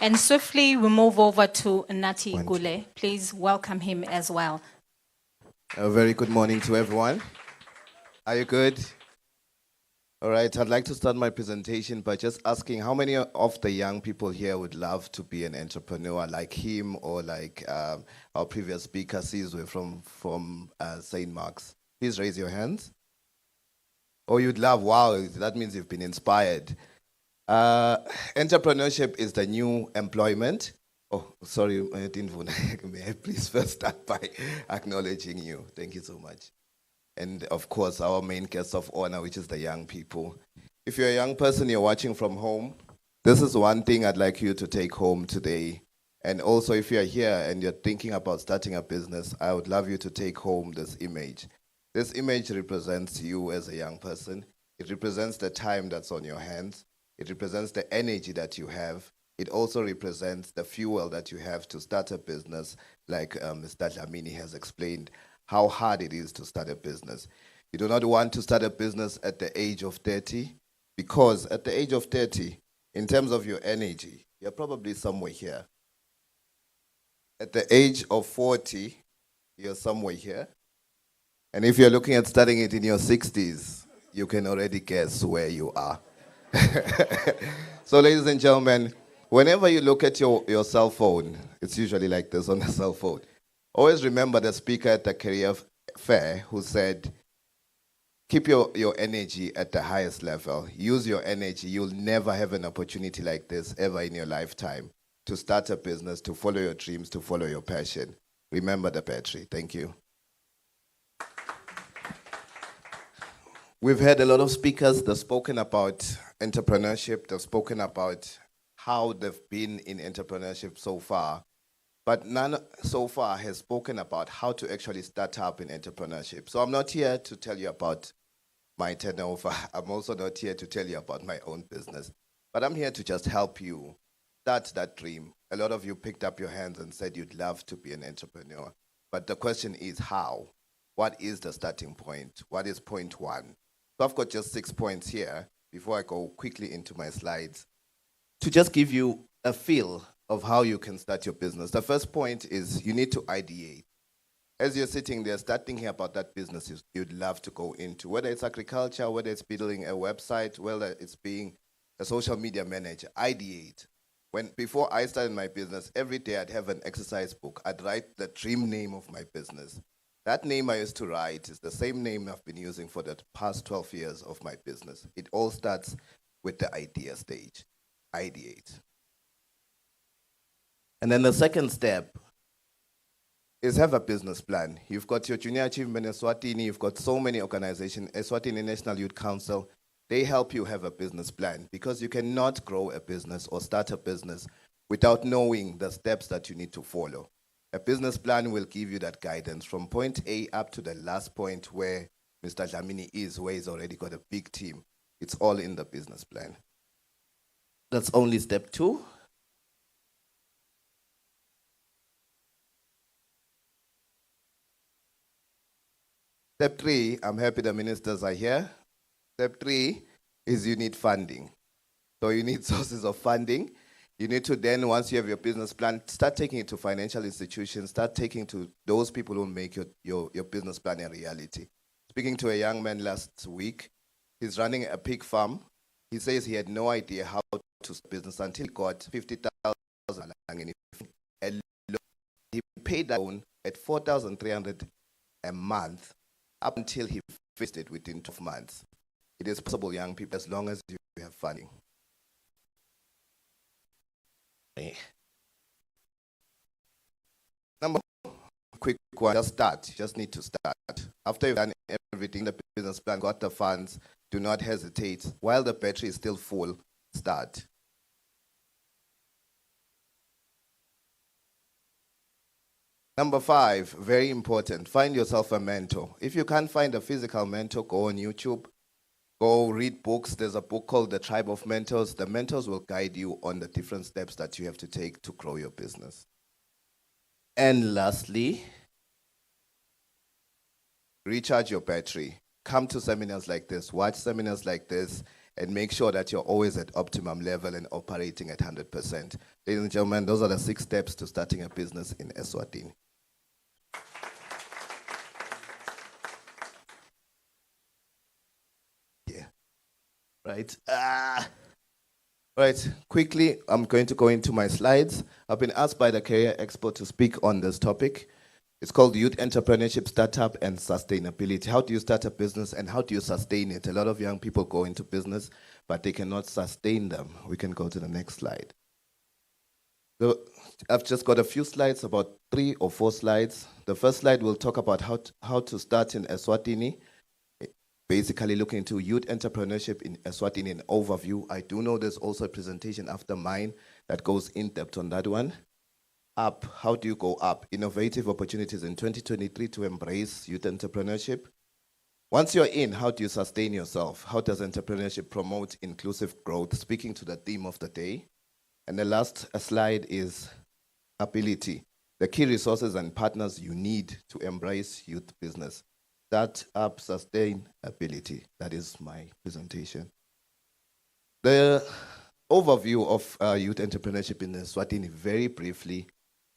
And swiftly, we move over to Nati Gule. Please welcome him as well. A very good morning to everyone. Are you good? All right, I'd like to start my presentation by just asking how many of the young people here would love to be an entrepreneur like him or like our previous speaker, Sizwe from St. Mark's? Please raise your hands. Oh, you'd love, wow, that means you've been inspired. Entrepreneurship is the new employment. Oh, sorry, may I please first start by acknowledging you. Thank you so much. And of course, our main guest of honor, which is the young people. If you're a young person, you're watching from home, this is one thing I'd like you to take home today. And also, if you're here and you're thinking about starting a business, I would love you to take home this image. This image represents you as a young person. It represents the time that's on your hands. It represents the energy that you have. It also represents the fuel that you have to start a business, like Mr. Dlamini has explained, how hard it is to start a business. You do not want to start a business at the age of 30, because at the age of 30, in terms of your energy, you're probably somewhere here. At the age of 40, you're somewhere here. And if you're looking at starting it in your 60s, you can already guess where you are. So ladies and gentlemen, whenever you look at your cell phone, it's usually like this on the cell phone. Always remember the speaker at the career fair who said, keep your energy at the highest level. Use your energy. You'll never have an opportunity like this ever in your lifetime to start a business, to follow your dreams, to follow your passion. Remember the battery. Thank you. We've had a lot of speakers that have spoken about entrepreneurship. They've spoken about how they've been in entrepreneurship so far. But none so far has spoken about how to actually start up in entrepreneurship. So I'm not here to tell you about my turnover. I'm also not here to tell you about my own business. But I'm here to just help you start that dream. A lot of you picked up your hands and said you'd love to be an entrepreneur. But the question is how? What is the starting point? What is point one? So I've got just 6 points here before I go quickly into my slides to just give you a feel of how you can start your business. The first point is you need to ideate. As you're sitting there, start thinking about that business you'd love to go into, whether it's agriculture, whether it's building a website, whether it's being a social media manager. Ideate. Before I started my business, every day I'd have an exercise book. I'd write the dream name of my business. That name I used to write is the same name I've been using for the past 12 years of my business. It all starts with the idea stage. Ideate. And then the second step is have a business plan. You've got your Junior Achievement Eswatini, you've got so many organizations, Eswatini National Youth Council, they help you have a business plan because you cannot grow a business or start a business without knowing the steps that you need to follow. A business plan will give you that guidance from point A up to the last point where Mr. Dlamini is, where he's already got a big team. It's all in the business plan. That's only step 2. Step 3, I'm happy the ministers are here. Step 3 is you need funding. So you need sources of funding. You need to then, once you have your business plan, start taking it to financial institutions, start taking to those people who make your business plan a reality. speaking to a young man last week. He's running a pig farm. He says he had no idea how to start business until he got 50,000 and he paid that loan at 4,300 a month up until he finished it within 12 months. It is possible, young people, as long as you have funding. Number quick one, just start. You just need to start. After you've done everything, the business plan, got the funds, do not hesitate. While the battery is still full, start. Number 5, very important, find yourself a mentor. If you can't find a physical mentor, go on YouTube, go read books. There's a book called The Tribe of Mentors. The mentors will guide you on the different steps that you have to take to grow your business. And lastly, recharge your battery. Come to seminars like this, watch seminars like this, and make sure that you're always at optimum level and operating at 100%. Ladies and gentlemen, those are the 6 steps to starting a business in Eswatini. Yeah, right. Right, quickly, I'm going to go into my slides. I've been asked by the Career Expo to speak on this topic. It's called Youth Entrepreneurship, Startup, and Sustainability. How do you start a business and how do you sustain it? A lot of young people go into business, but they cannot sustain them. We can go to the next slide. So I've just got a few slides, about 3 or 4 slides. The first slide will talk about how to start in Eswatini, basically looking into youth entrepreneurship in Eswatini, an overview. I do know there's also a presentation after mine that goes in depth on that one. Up, how do you go up? Innovative opportunities in 2023 to embrace youth entrepreneurship. Once you're in, how do you sustain yourself? How does entrepreneurship promote inclusive growth? Speaking to the theme of the day. And the last slide is ability. The key resources and partners you need to embrace youth business. Start up, sustainability. That is my presentation. The overview of youth entrepreneurship in Eswatini, very briefly,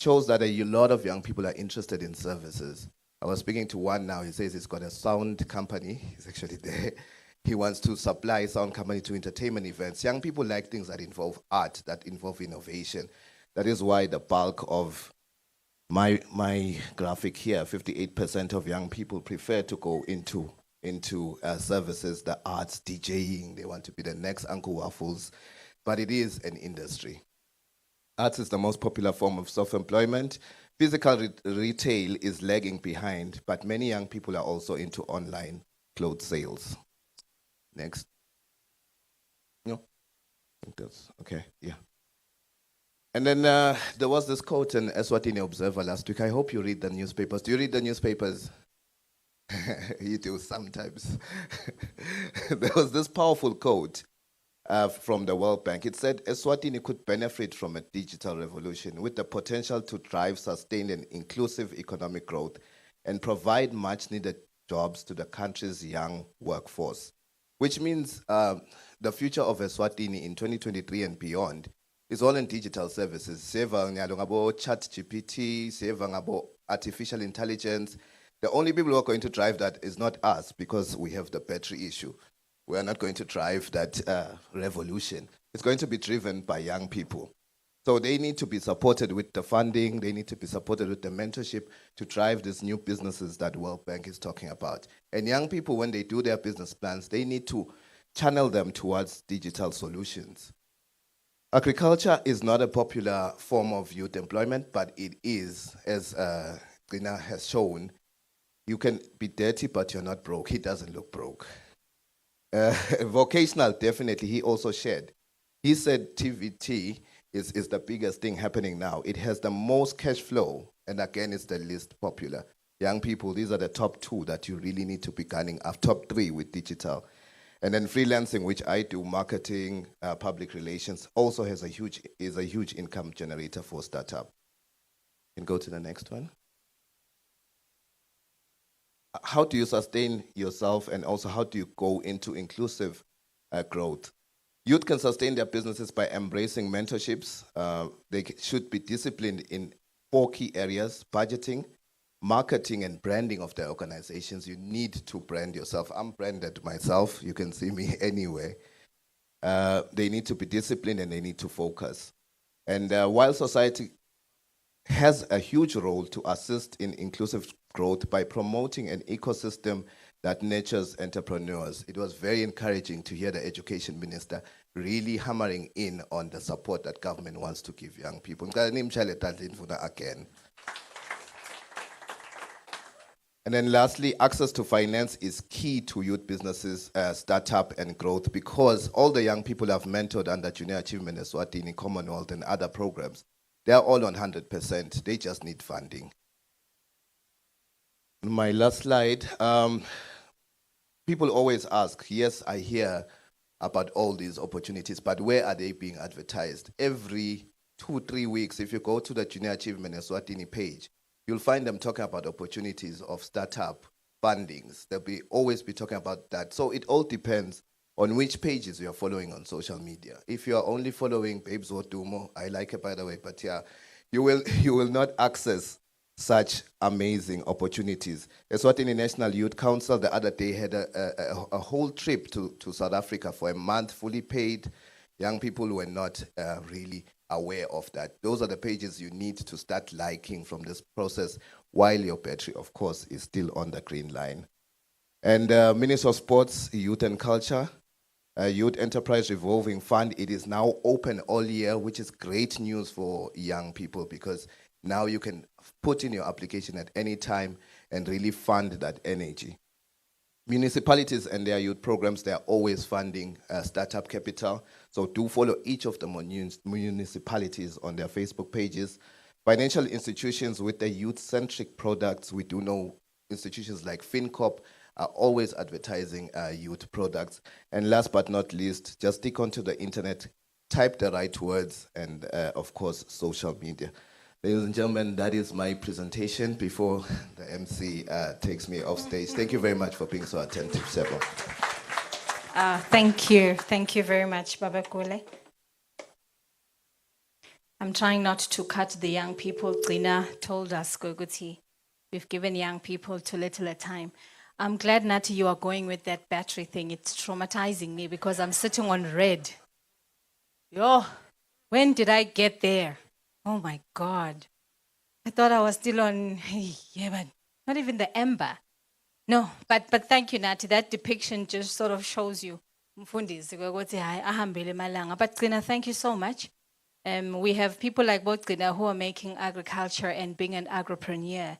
shows that a lot of young people are interested in services. I was speaking to one now, he says he's got a sound company, he's actually there. He wants to supply sound company to entertainment events. Young people like things that involve art, that involve innovation. That is why the bulk of my graphic here, 58% of young people prefer to go into services, the arts, DJing. They want to be the next Uncle Waffles, but it is an industry. Arts is the most popular form of self-employment. Physical retail is lagging behind, but many young people are also into online clothes sales. Next. No, I think that's okay, yeah. And then there was this quote in Eswatini Observer last week. I hope you read the newspapers. Do you read the newspapers? You do sometimes. There was this powerful quote from the World Bank. It said, Eswatini could benefit from a digital revolution with the potential to drive sustained and inclusive economic growth and provide much needed jobs to the country's young workforce, which means the future of Eswatini in 2023 and beyond is all in digital services. Seva ngabo chat GPT, seva ngabo artificial intelligence. The only people who are going to drive that is not us, because we have the battery issue. We are not going to drive that revolution. It's going to be driven by young people. So they need to be supported with the funding, they need to be supported with the mentorship to drive these new businesses that World Bank is talking about. And young people, when they do their business plans, they need to channel them towards digital solutions. Agriculture is not a popular form of youth employment, but it is, as Rina has shown. You can be dirty, but you're not broke. He doesn't look broke. Vocational, definitely, he also shared. He said TVT is the biggest thing happening now. It has the most cash flow, and again, it's the least popular. Young people, these are the top 2 that you really need to be gunning up, top 3 with digital. And then freelancing, which I do, marketing, public relations, also is a huge income generator for startup. You can go to the next one. How do you sustain yourself, and also how do you go into inclusive growth? Youth can sustain their businesses by embracing mentorships. They should be disciplined in 4 key areas: budgeting, marketing and branding of their organizations, you need to brand yourself. I'm branded myself. You can see me anywhere. They need to be disciplined and they need to focus. And while society has a huge role to assist in inclusive growth by promoting an ecosystem that nurtures entrepreneurs, it was very encouraging to hear the education minister really hammering in on the support that government wants to give young people. Again. And then lastly, access to finance is key to youth businesses, startup and growth, because all the young people I've mentored under Junior Achievement Eswatini, Commonwealth and other programs, they're all on 100%. They just need funding. My last slide, people always ask, yes, I hear about all these opportunities, but where are they being advertised? Every 2-3 weeks, if you go to the Junior Achievement Eswatini page, you'll find them talking about opportunities of startup fundings. They'll always be talking about that. So it all depends on which pages you're following on social media. If you're only following Babes Wotumo, I like it by the way, but yeah, you will not access such amazing opportunities. Eswatini National Youth Council the other day had a whole trip to South Africa for a month, fully paid. Young people were not really aware of that. Those are the pages you need to start liking from this process while your battery, of course, is still on the green line. And Minister of Sports, Youth and Culture, Youth Enterprise Revolving Fund, it is now open all year, which is great news for young people because now you can put in your application at any time and really fund that energy. Municipalities and their youth programs, they're always funding startup capital. So do follow each of the municipalities on their Facebook pages. Financial institutions with their youth-centric products, we do know institutions like FinCorp are always advertising youth products. And last but not least, just stick onto the internet, type the right words, and of course, social media. Ladies and gentlemen, that is my presentation before the MC takes me off stage. Thank you very much for being so attentive, Sebo. Thank you. Thank you very much, Baba Kule. I'm trying not to cut the young people. Trina told us, Goguti, we've given young people too little a time. I'm glad, Nati, you are going with that battery thing. It's traumatizing me because I'm sitting on red. Yo, when did I get there? Oh my God. I thought I was still on, yeah, but not even the ember. No, but thank you, Nati. That depiction just sort of shows you. But Trina, thank you so much. We have people like both Trina who are making agriculture and being an agripreneur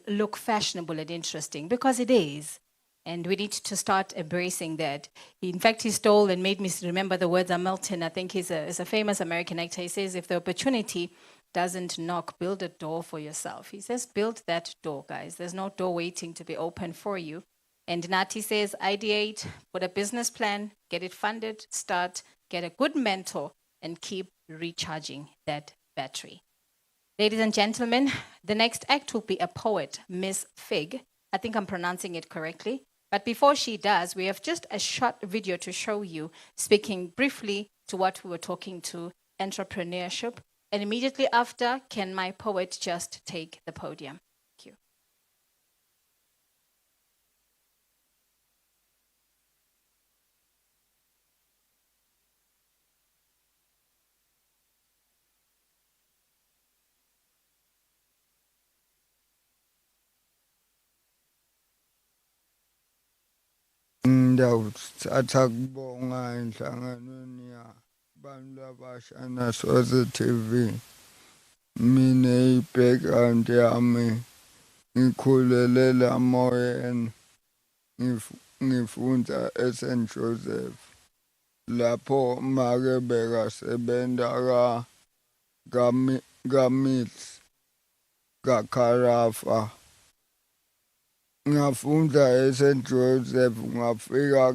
look fashionable and interesting because it is. And we need to start embracing that. In fact, he stole and made me remember the words of Milton. I think he's a famous American actor. He says, if the opportunity doesn't knock, build a door for yourself. He says, build that door, guys. There's no door waiting to be open for you. And Nati says, ideate, put a business plan, get it funded, start, get a good mentor, and keep recharging that battery. Ladies and gentlemen, the next act will be a poet, Miss Fig. I think I'm pronouncing it correctly. But before she does, we have just a short video to show you, speaking briefly to what we were talking to, entrepreneurship. And immediately after, can my poet just take the podium? Thank you. Ndawuthatha kubonga enhlanganweni yabantu abasha naSwazi TV. Mina i-background yami ngikhulele lamoyeni ngifunda eSt Joseph. Lapho make bekasebenza kaMills kaKharafa. Ngafunda eSt Joseph ngafika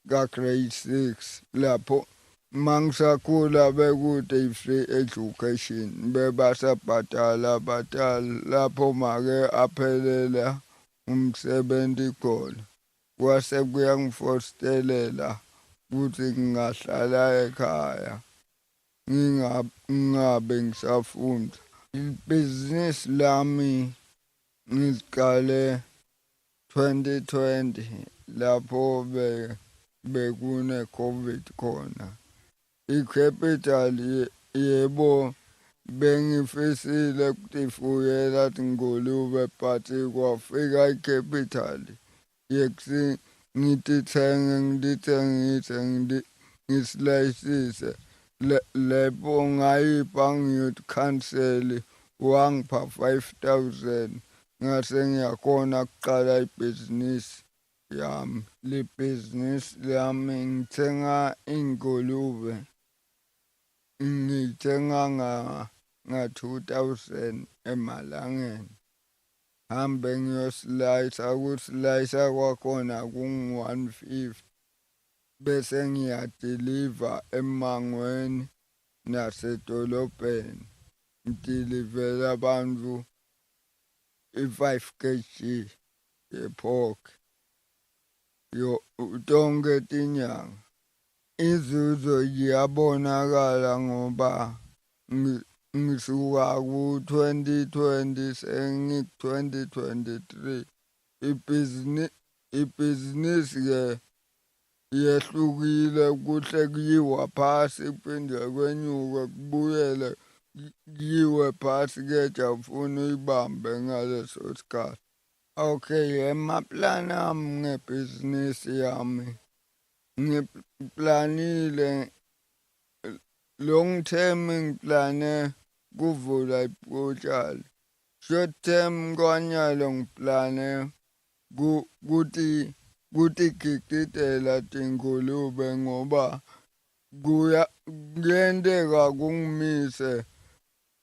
ka-grade 6 lapho mangisakhula bekude i-free education bebasabhadala lapho make aphelela umsebenzi khona kwase kuyangifostelela ukuthi ngingahlala ekhaya ngingabe ngisafunda ibhizinisi lami ngiqale 2020 lapho bekune COVID khona. I-capital yebo bengifisile ukutifuyela tingulube but kwafika i-capital yekuthi ngitithenge ngisilayisise lepo ngayipha ngi-youth council wangipha 5,000 ngase ngiyakhona ukuqala ibhizinisi yami. Libhizinisi lami ngithenga ingulube ngithenga nga 2,000 emalangeni. Hambe ngiyosilayisa kusilayisa kwakhona kungu-150 bese ngiyadiliva emangweni nasedolobheni. Ngidilivela abantu i-5 kg ye-pork tonke tinyanga. Izuzo iyabonakala ngoba ngisuka ku-2020 sengi-2023 ibhizinisi ke yehlukile kuhle kuyiwa phasi kuphinde kwenyuke kubuyele kuyiwe phasi keja ufuna uyibambe ngaleso sikhathi. Okay, emaplani ami ngebhizinisi yami ngiplanile long term ngiplane kuvula ipotshala. Short term kwanyalo ngiplane kutigigitela tingulube ngoba kuyenteka kungimise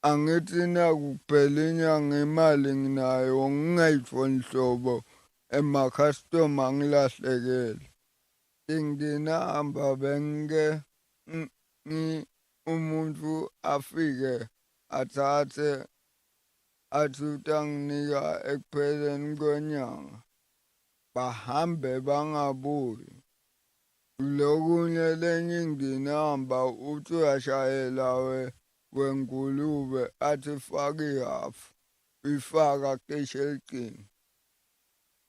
angithi nakuphela inyanga imali nginayo ngingayitholi hlobo emakhastoma ngilahlekele. Nginahamba bengike umuntu afike athathe athi utanginika ekupheleni kwenyanga bahambe bangabuyi. Lokunye lenye nginahamba uthi uyashayela wengulube athi faka ihafu uyifaka cishe elicini.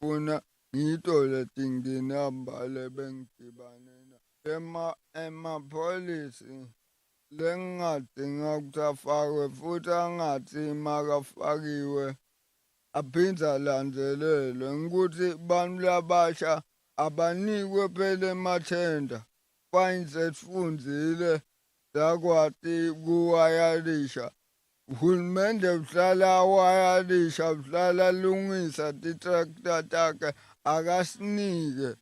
Funa ngiyitole tinginamba lebengidibane nayo. Emapholisi lengingadinga ukuthi afakwe futhi angathi makafakiwe aphindze alandzelelwe ngikuthi bantu labasha abanikwe phela emathenda. Fine sesifundzile sakwati kuwayalisha. Uhulumende uhlala wayalisha uhlala lungisa ti-tractor takhe akasinike.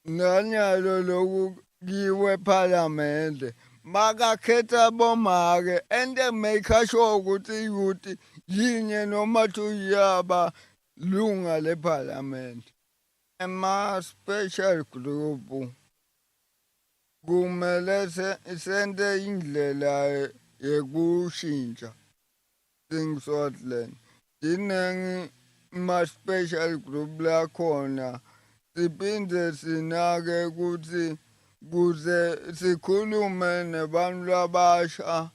Nanyalo loku kiwe parliamente makakhetha bomake ende make sure ukuthi youth yinye noma two yaba lunga leparliament. Ema-special group kumele sente indlela yekushintsha Swartland. Dinengi ma-special group lakhona siphinde sinake ukuthi kuze sikhulume nebantu labasha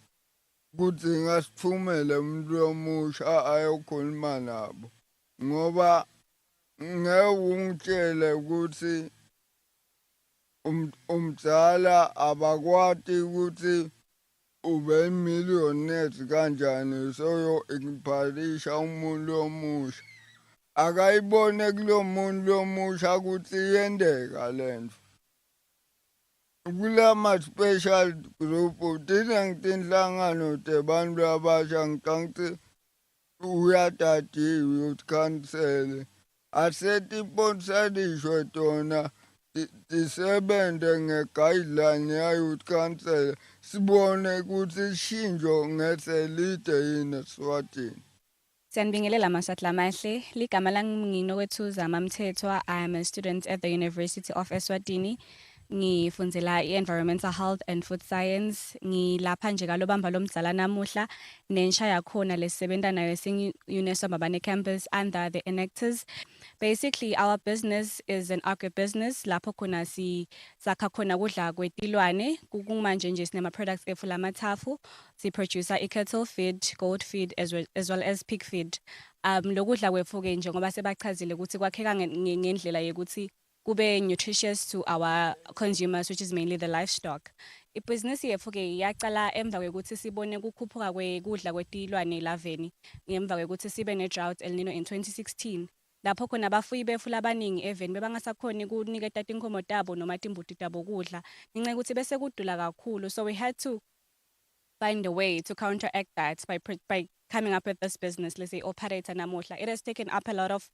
kudzinga sithumele umuntu omusha ayokhuluma nabo ngoba ngeke ungitshele ukuthi umdzala abakwati ukuthi ube millionaires kanjani soyo ikupharisha umuntu omusha. Akayibone kulo muntu omusha ukuthi yendeka lento. Kulama special group tinhlangano tebantu abasha ngicanga uyatati youth council asetiponsadishwe tona tisebente nge-guideline ya-youth council sibone ukuthi ishintsho ngeselide yini eSwatini. Sanibingelela Mashatla Mahle, ligama lami nginokwethuza Mamthethwa. I am a student at the University of Eswatini. ngifundzela i-environmental health and food science. Ngilapha nje kalobamba lomdzala namuhla nensha yakhona lesisebenta nayo UNESCO Mabane campus under the Enactors. Basically, our business is an agribusiness. Lapho khona sakha khona kudla kwetilwane. Kumanje nje sinema products efula amathafu. Producer i-cattle feed, goat feed, as well as pig feed. Lokudla kwethu-ke njengoba sebachazile ukuthi kwakheka ngendlela yokuthi kube nutritious to our consumers, which is mainly the livestock. Ibhizinisi yethu-ke yaqala emva kwekuthi sibone kukhuphuka kwekudla kwetilwane elaveni ngemva kwekuthi sibe ne-drought El Nino in 2016. Lapho khona abafuyi befula abaningi eveni bebangasakhoni ukuniketa tinkomo tabo noma timbuti tabo kudla ngenxa yokuthi bese kudula kakhulu. So we had to find a way to counteract that by coming up with this business, let's say Operator Namuhla. It has taken up a lot of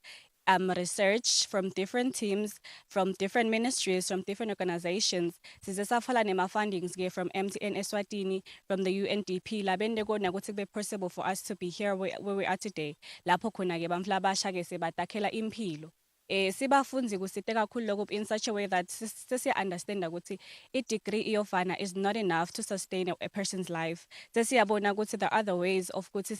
research from different teams, from different ministries, from different organizations. Sizesafala nema fundings from MTN Eswatini, from the UNDP. Labende kona ukuthi kube possible for us to be here where we are today. Lapho khona ke bamfla basha ke sebatakela impilo. Sibafunzi kusite kakhulu lokho in such a way that sesiya understand ukuthi i-degree iyofana is not enough to sustain a person's life. Sesiyabona ukuthi there are other ways of ukuthi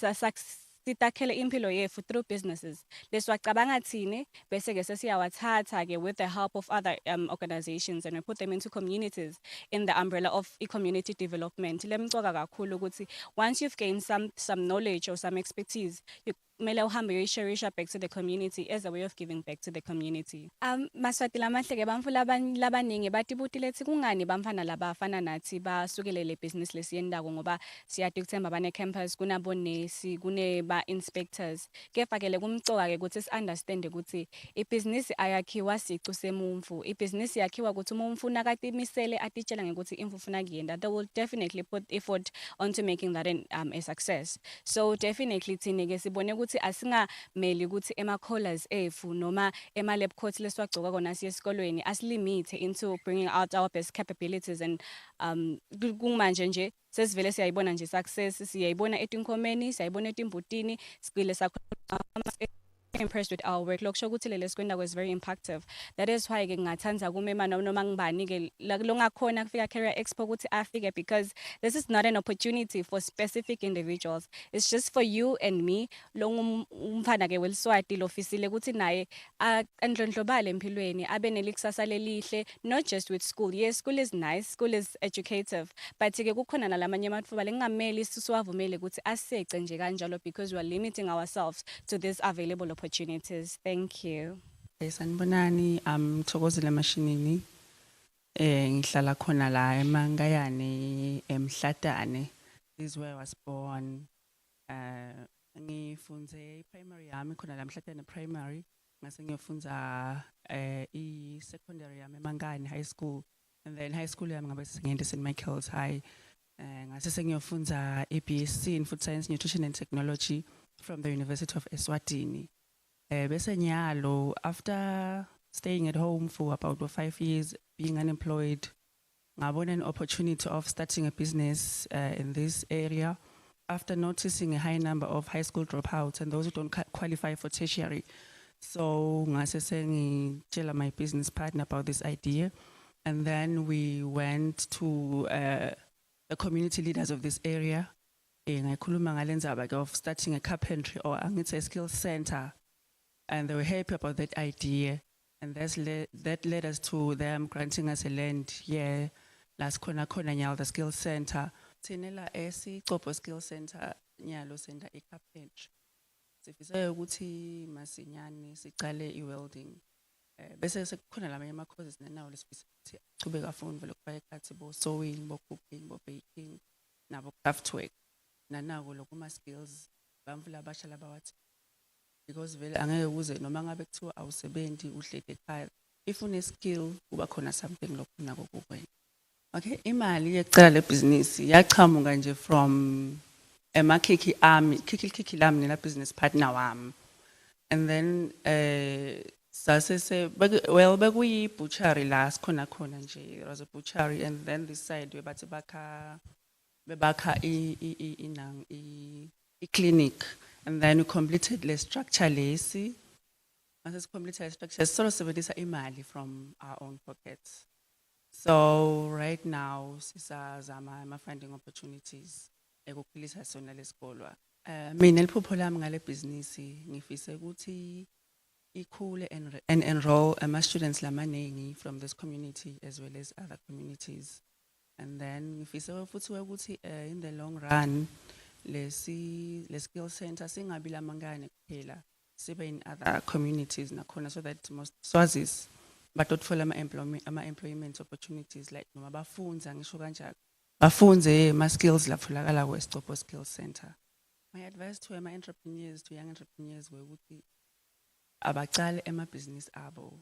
sitakhele impilo yethu through businesses. Leswacabanga thine bese ke sesiyawathatha ke with the help of other organizations, and we put them into communities in the umbrella of community development. Lemcoka kakhulu ukuthi once you've gained some knowledge or some expertise, you kumele uhambe uyoyisharisha back to the community as a way of giving back to the community. Maswati lamahle ke bamfula labaningi bathi buti lethi kungani bamfana labafana nathi basukele le business lesiyendako ngoba siyade ukuthemba bane campus kunabonesi kuneba inspectors. Kepha ke kumcoka ke ukuthi understand ukuthi ibhizinisi ayakhiwa sicu semumfu. Ibhizinisi yakhiwa ukuthi umumfu nakatimisele atitshela ngekuthi imfu ufuna kuyenda, they will definitely put effort onto making that a success. So definitely thine ke sibone ukuthi asingameli ukuthi ema-collars efu noma ema-lab coats leswagcoka kona siye esikolweni asilimite into bringing out our best capabilities, and kumanje nje sesivele siyayibona nje success, siyayibona etinkomeni, siyayibona etimbutini, sigcile impressed with our work. Lokusho ukuthi leli sikwenda is very impactful. That is why ke ngingathanda kumema noma ngibani ke longakhona kufika Career Expo ukuthi afike, because this is not an opportunity for specific individuals. It's just for you and me. Umfana ke weliswati lofisile ukuthi naye andlondlobale empilweni abe nelikusasa lelihle, not just with school. Yes, school is nice, school is educative, but ke kukhona nalamanye amathuba lengameli sisiwavumele ukuthi asece nje kanjalo, because we are limiting ourselves to these available opportunities. Thank you. Sanibonani, Thokozile Mashinini. Ngihlala khona la eMangayane eMhlatane. This is where I was born. Ngifunze primary yami khona la eMhlatane primary. Ngase ngiyofunza secondary yami eMangane High School, and then high school yami ngabe sengiyende St Michael's High. Ngase sengiyofunza BSc in Food Science, Nutrition and Technology from the University of Eswatini. Bese nyalo, after staying at home for about 5 years, being unemployed, ngabona an opportunity of starting a business in this area. After noticing a high number of high school dropouts and those who don't qualify for tertiary. So ngase sengitshela my business partner about this idea. And then we went to the community leaders of this area. Ngakhuluma ngalenzaba of starting a carpentry or angithi a skill center, and they were happy about that idea, and that led us to them granting us a land here last khona nyalo the skill center thinela Expo skill center nyalo center carpentry. Sifisa ukuthi masinyane sicale i-welding, bese sekukhona lamanye ama-courses nanawo lesifisa ukuthi achubeka afune vele kufaka ekhathi bo sewing, bo cooking, bo baking nabo craft work. Nanako lokuma skills bamvula abasha labawathi, because vele angeke uze noma ngabe kuthiwa awusebenzi uhlede ekhaya, if une skill kuba khona something lokhona kokwenza. Okay, imali yecala le business yachamuka nje from emakhiki lami nela business partner wami, and then sasese well bekuyi butchery la sikhona nje, there was a butchery, and then this side webathi bebakha i clinic, and then we completed the structure lesi. As completed structure, sort of sebenzisa imali from our own pockets. So right now, sisazama ama-funding opportunities ekukhulisa sona lesikolo. Mina liphupho lami ngale bhizinisi ngifise ukuthi ikhule and enroll ama-students lamaningi from this community as well as other communities. And then ngifise futhi ukuthi in the long run le skill center singabi lamangane kuphela sibe in other communities nakhona, so that most Swazis batotfola ama-employment opportunities like noma bafunza ngisho kanjalo bafunze ma-skills latfolakala ku-Eswatini Skills Center. My advice to ama-entrepreneurs, to young entrepreneurs, ukuthi abacale emabhizinisi abo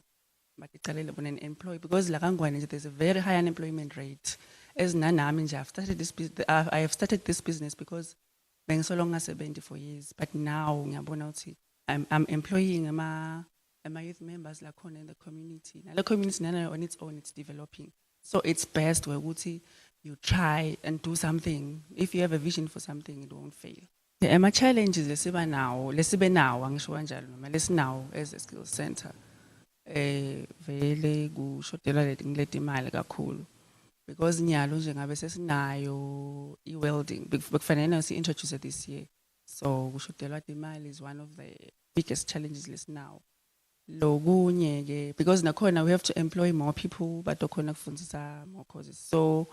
batiqalele bona employ, because la kaNgwane nje there's a very high unemployment rate. As nanami nje I have started this business because bengisoloko ngasebenzi for years, but now ngiyabona ukuthi I'm employing ama youth members lakhona in the community. Now the community nana on its own, it's developing. So it's best ukuthi you try and do something. If you have a vision for something, it won't fail. The ama challenges lesibe nawo angisho kanjalo noma lesinawo as a skills center. Vele kushodela leti imali kakhulu. Because nyalo nje ngabe sesinayo i-welding bekufanele si-introduce this year. So kushodelwa imali is one of the biggest challenges lesinawo. Lokunye ke because nakhona we have to employ more people but okhona kufundisa more courses. So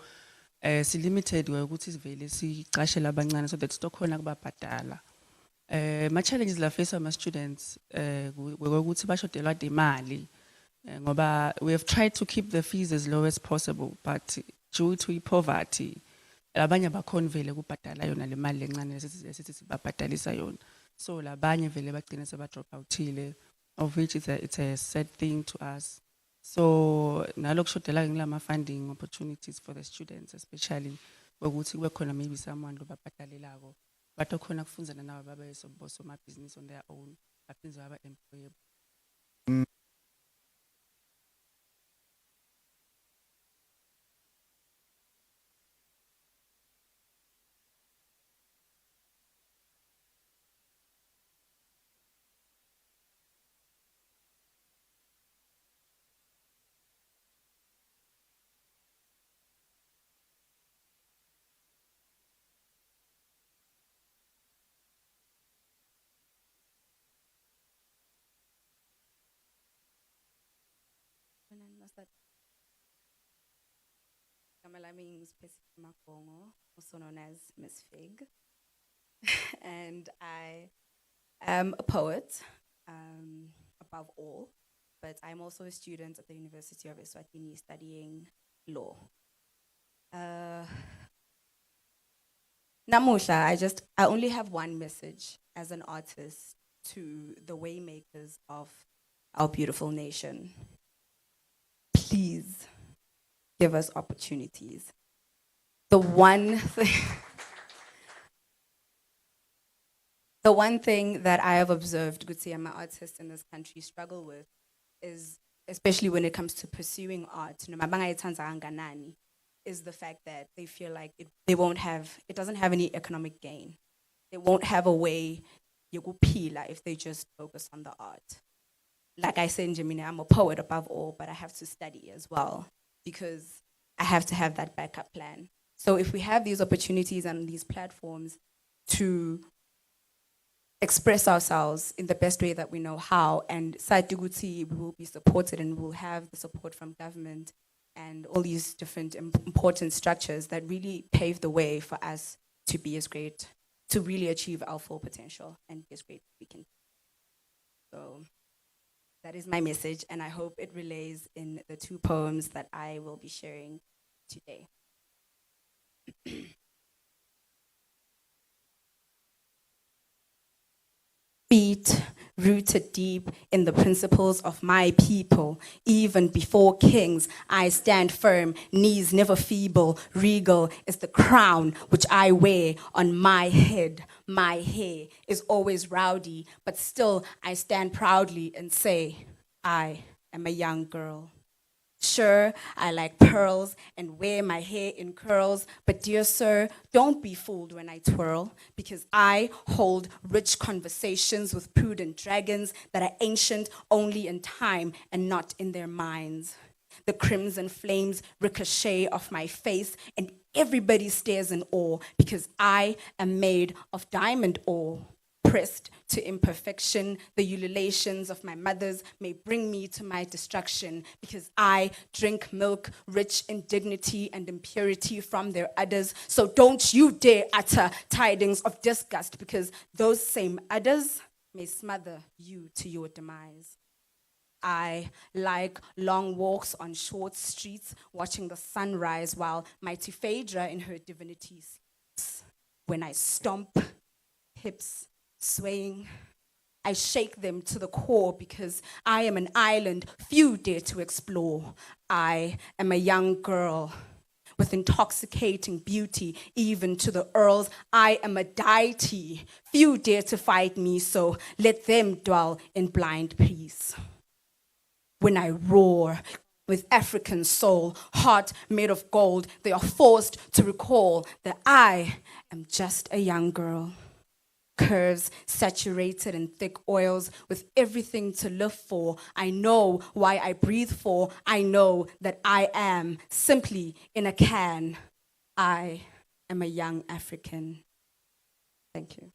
si limited ukuthi sivele sicashe labancane so that stokhona kubabhadala. Ma challenges la face ama students ukuthi bashodelwa imali. Ngoba we have tried to keep the fees as low as possible, but due to poverty labanye bakhona vele kubhadala yona le mali lencane lesithi sibabhadalisa yona. So labanye vele bagcina seba drop outile, of which it's a sad thing to us. So nalokushodela ngilama funding opportunities for the students, especially ukuthi kube khona maybe someone lo babhadalelako but okhona kufunzana nawo babe soma business on their own, baphinze baba employable. Kamala means Makongo, also known as Miss Fig. And I am a poet, above all, but I'm also a student at the University of Eswatini studying law. Namusha, I only have one message as an artist to the waymakers of our beautiful nation. Please give us opportunities. The one thing that I have observed Gutiama artists in this country struggle with is, especially when it comes to pursuing art, is the fact that they feel like it doesn't have any economic gain. They won't have a way if they just focus on the art. Like I said, Jimmy, I'm a poet above all, but I have to study as well because I have to have that backup plan. So if we have these opportunities and these platforms to express ourselves in the best way that we know how, and Saituguti will be supported and will have the support from government and all these different important structures that really pave the way for us to be as great, to really achieve our full potential and be as great as we can. So that is my message, and I hope it relays in the two poems that I will be sharing today. Feet rooted deep in the principles of my people. Even before kings, I stand firm, knees never feeble. Regal is the crown which I wear on my head. My hair is always rowdy, but still I stand proudly and say, I am a young girl. Sure, I like pearls and wear my hair in curls, but dear sir, don't be fooled when I twirl, because I hold rich conversations with prudent dragons that are ancient only in time and not in their minds. The crimson flames ricochet off my face, and everybody stares in awe because I am made of diamond ore. Pressed to imperfection, the ululations of my mothers may bring me to my destruction because I drink milk rich in dignity and impurity from their udders. So don't you dare utter tidings of disgust because those same udders may smother you to your demise. I like long walks on short streets, watching the sun rise while mighty Phaedra in her divinity sleeps. When I stomp, hips swaying, I shake them to the core because I am an island few dare to explore. I am a young girl with intoxicating beauty, even to the earls. I am a deity, few dare to fight me, so let them dwell in blind peace. When I roar with African soul, heart made of gold, they are forced to recall that I am just a young girl. Curves saturated in thick oils with everything to live for. I know why I breathe for. I know that I am simply in a can. I am a young African. Thank you.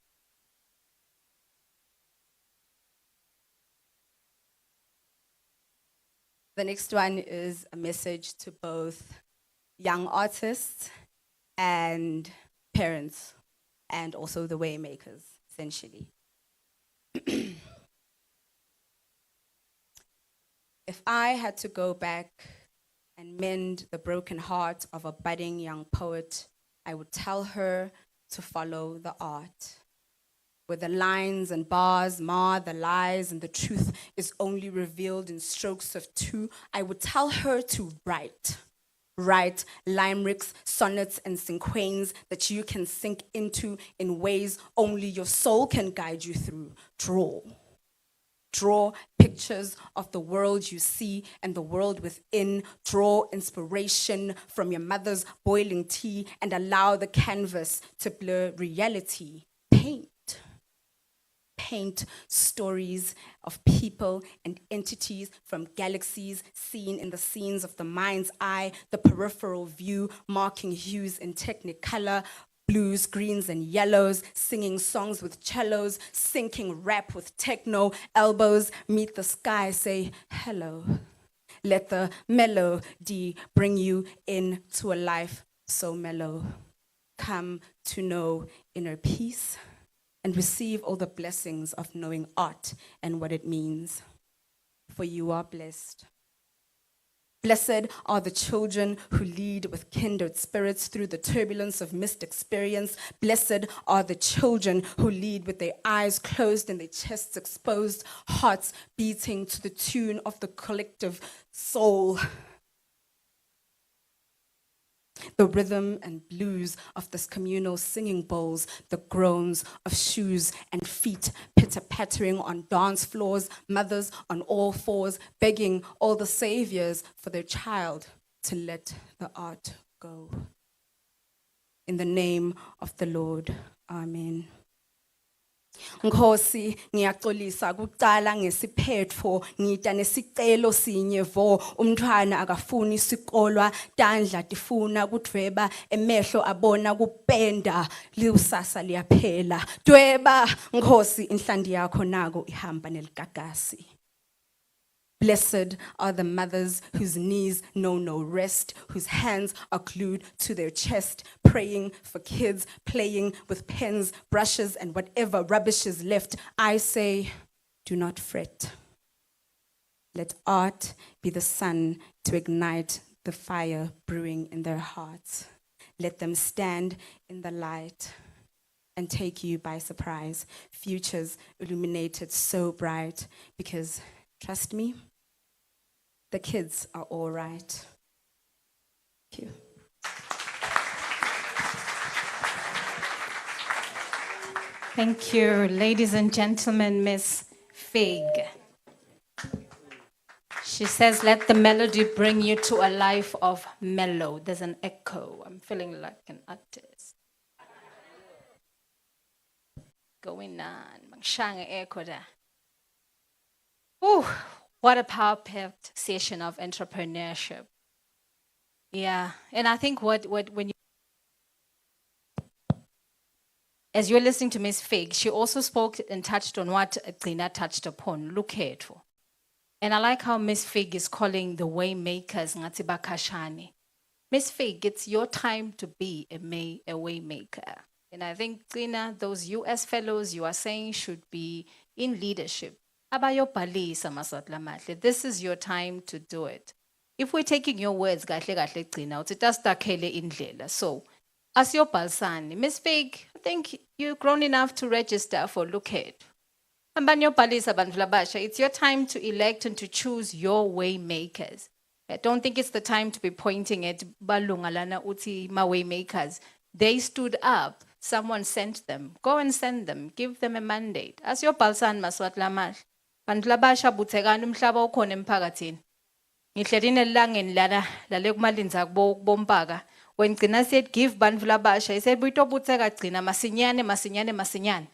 The next one is a message to both young artists and parents, and also the waymakers, essentially. If I had to go back and mend the broken heart of a budding young poet, I would tell her to follow the art. Where the lines and bars mar the lies and the truth is only revealed in strokes of two, I would tell her to write. Write limericks, sonnets, and cinquains that you can sink into in ways only your soul can guide you through. Draw. Draw pictures of the world you see and the world within. Draw inspiration from your mother's boiling tea and allow the canvas to blur reality. Paint. Paint stories of people and entities from galaxies seen in the scenes of the mind's eye, the peripheral view, marking hues in technicolor, blues, greens, and yellows, singing songs with cellos, syncing rap with techno, elbows meet the sky, say hello. Let the melody bring you into a life so mellow. Come to know inner peace and receive all the blessings of knowing art and what it means. For you are blessed. Blessed are the children who lead with kindred spirits through the turbulence of missed experience. Blessed are the children who lead with their eyes closed and their chests exposed, hearts beating to the tune of the collective soul. The rhythm and blues of this communal singing bowls, the groans of shoes and feet pitter-pattering on dance floors, mothers on all fours, begging all the saviors for their child to let the art go. In the name of the Lord, amen. Nkosi ngiyaxolisa kuqala ngesiphetho ngita nesicelo sinye vo umntwana akafuni isikolwa tandla tifuna kudweba emehlo abona kupenda liusasa liyaphela dweba Nkosi inhlandi yakho nako ihamba neligagasi. Blessed are the mothers whose knees know no rest, whose hands are glued to their chest, praying for kids, playing with pens, brushes, and whatever rubbish is left. I say, do not fret. Let art be the sun to ignite the fire brewing in their hearts. Let them stand in the light and take you by surprise. Futures illuminated so bright because, trust me, the kids are all right. Thank you. Thank you, ladies and gentlemen, Miss Fig. She says, let the melody bring you to a life of mellow. There's an echo. I'm feeling like an artist. Going on. Mangshanga echo da. Ooh, What a power-packed session of entrepreneurship. Yeah, and I think when you, as you're listening to Miss Fig, she also spoke and touched on what Tina touched upon. Look at. And I like how Miss Fig is calling the way makers ngathi bakashane. Miss Fig, it's your time to be a way maker. And I think, Tina, those US fellows you are saying should be in leadership. Abayobhalisa maswati lamahle. This is your time to do it. If we're taking your words, kahle kahle Tina, uthi tasitakhele indlela. So, asiyobhalisani. Miss Fig, I think you're grown enough to register for Look At. It's your time to elect and to choose your way makers. I don't think it's the time to be pointing at balungalana uti ma way makers. They stood up. Someone sent them. Go and send them. Give them a mandate. As your balsan maswat lamal. Bantlabasha butegan umhlaba ukhona emphakathini. Ngihlerine elangeni lana lale kumalinza bompaga. When Gcina said give bantlabasha, he said buito buteka Gcina masinyane.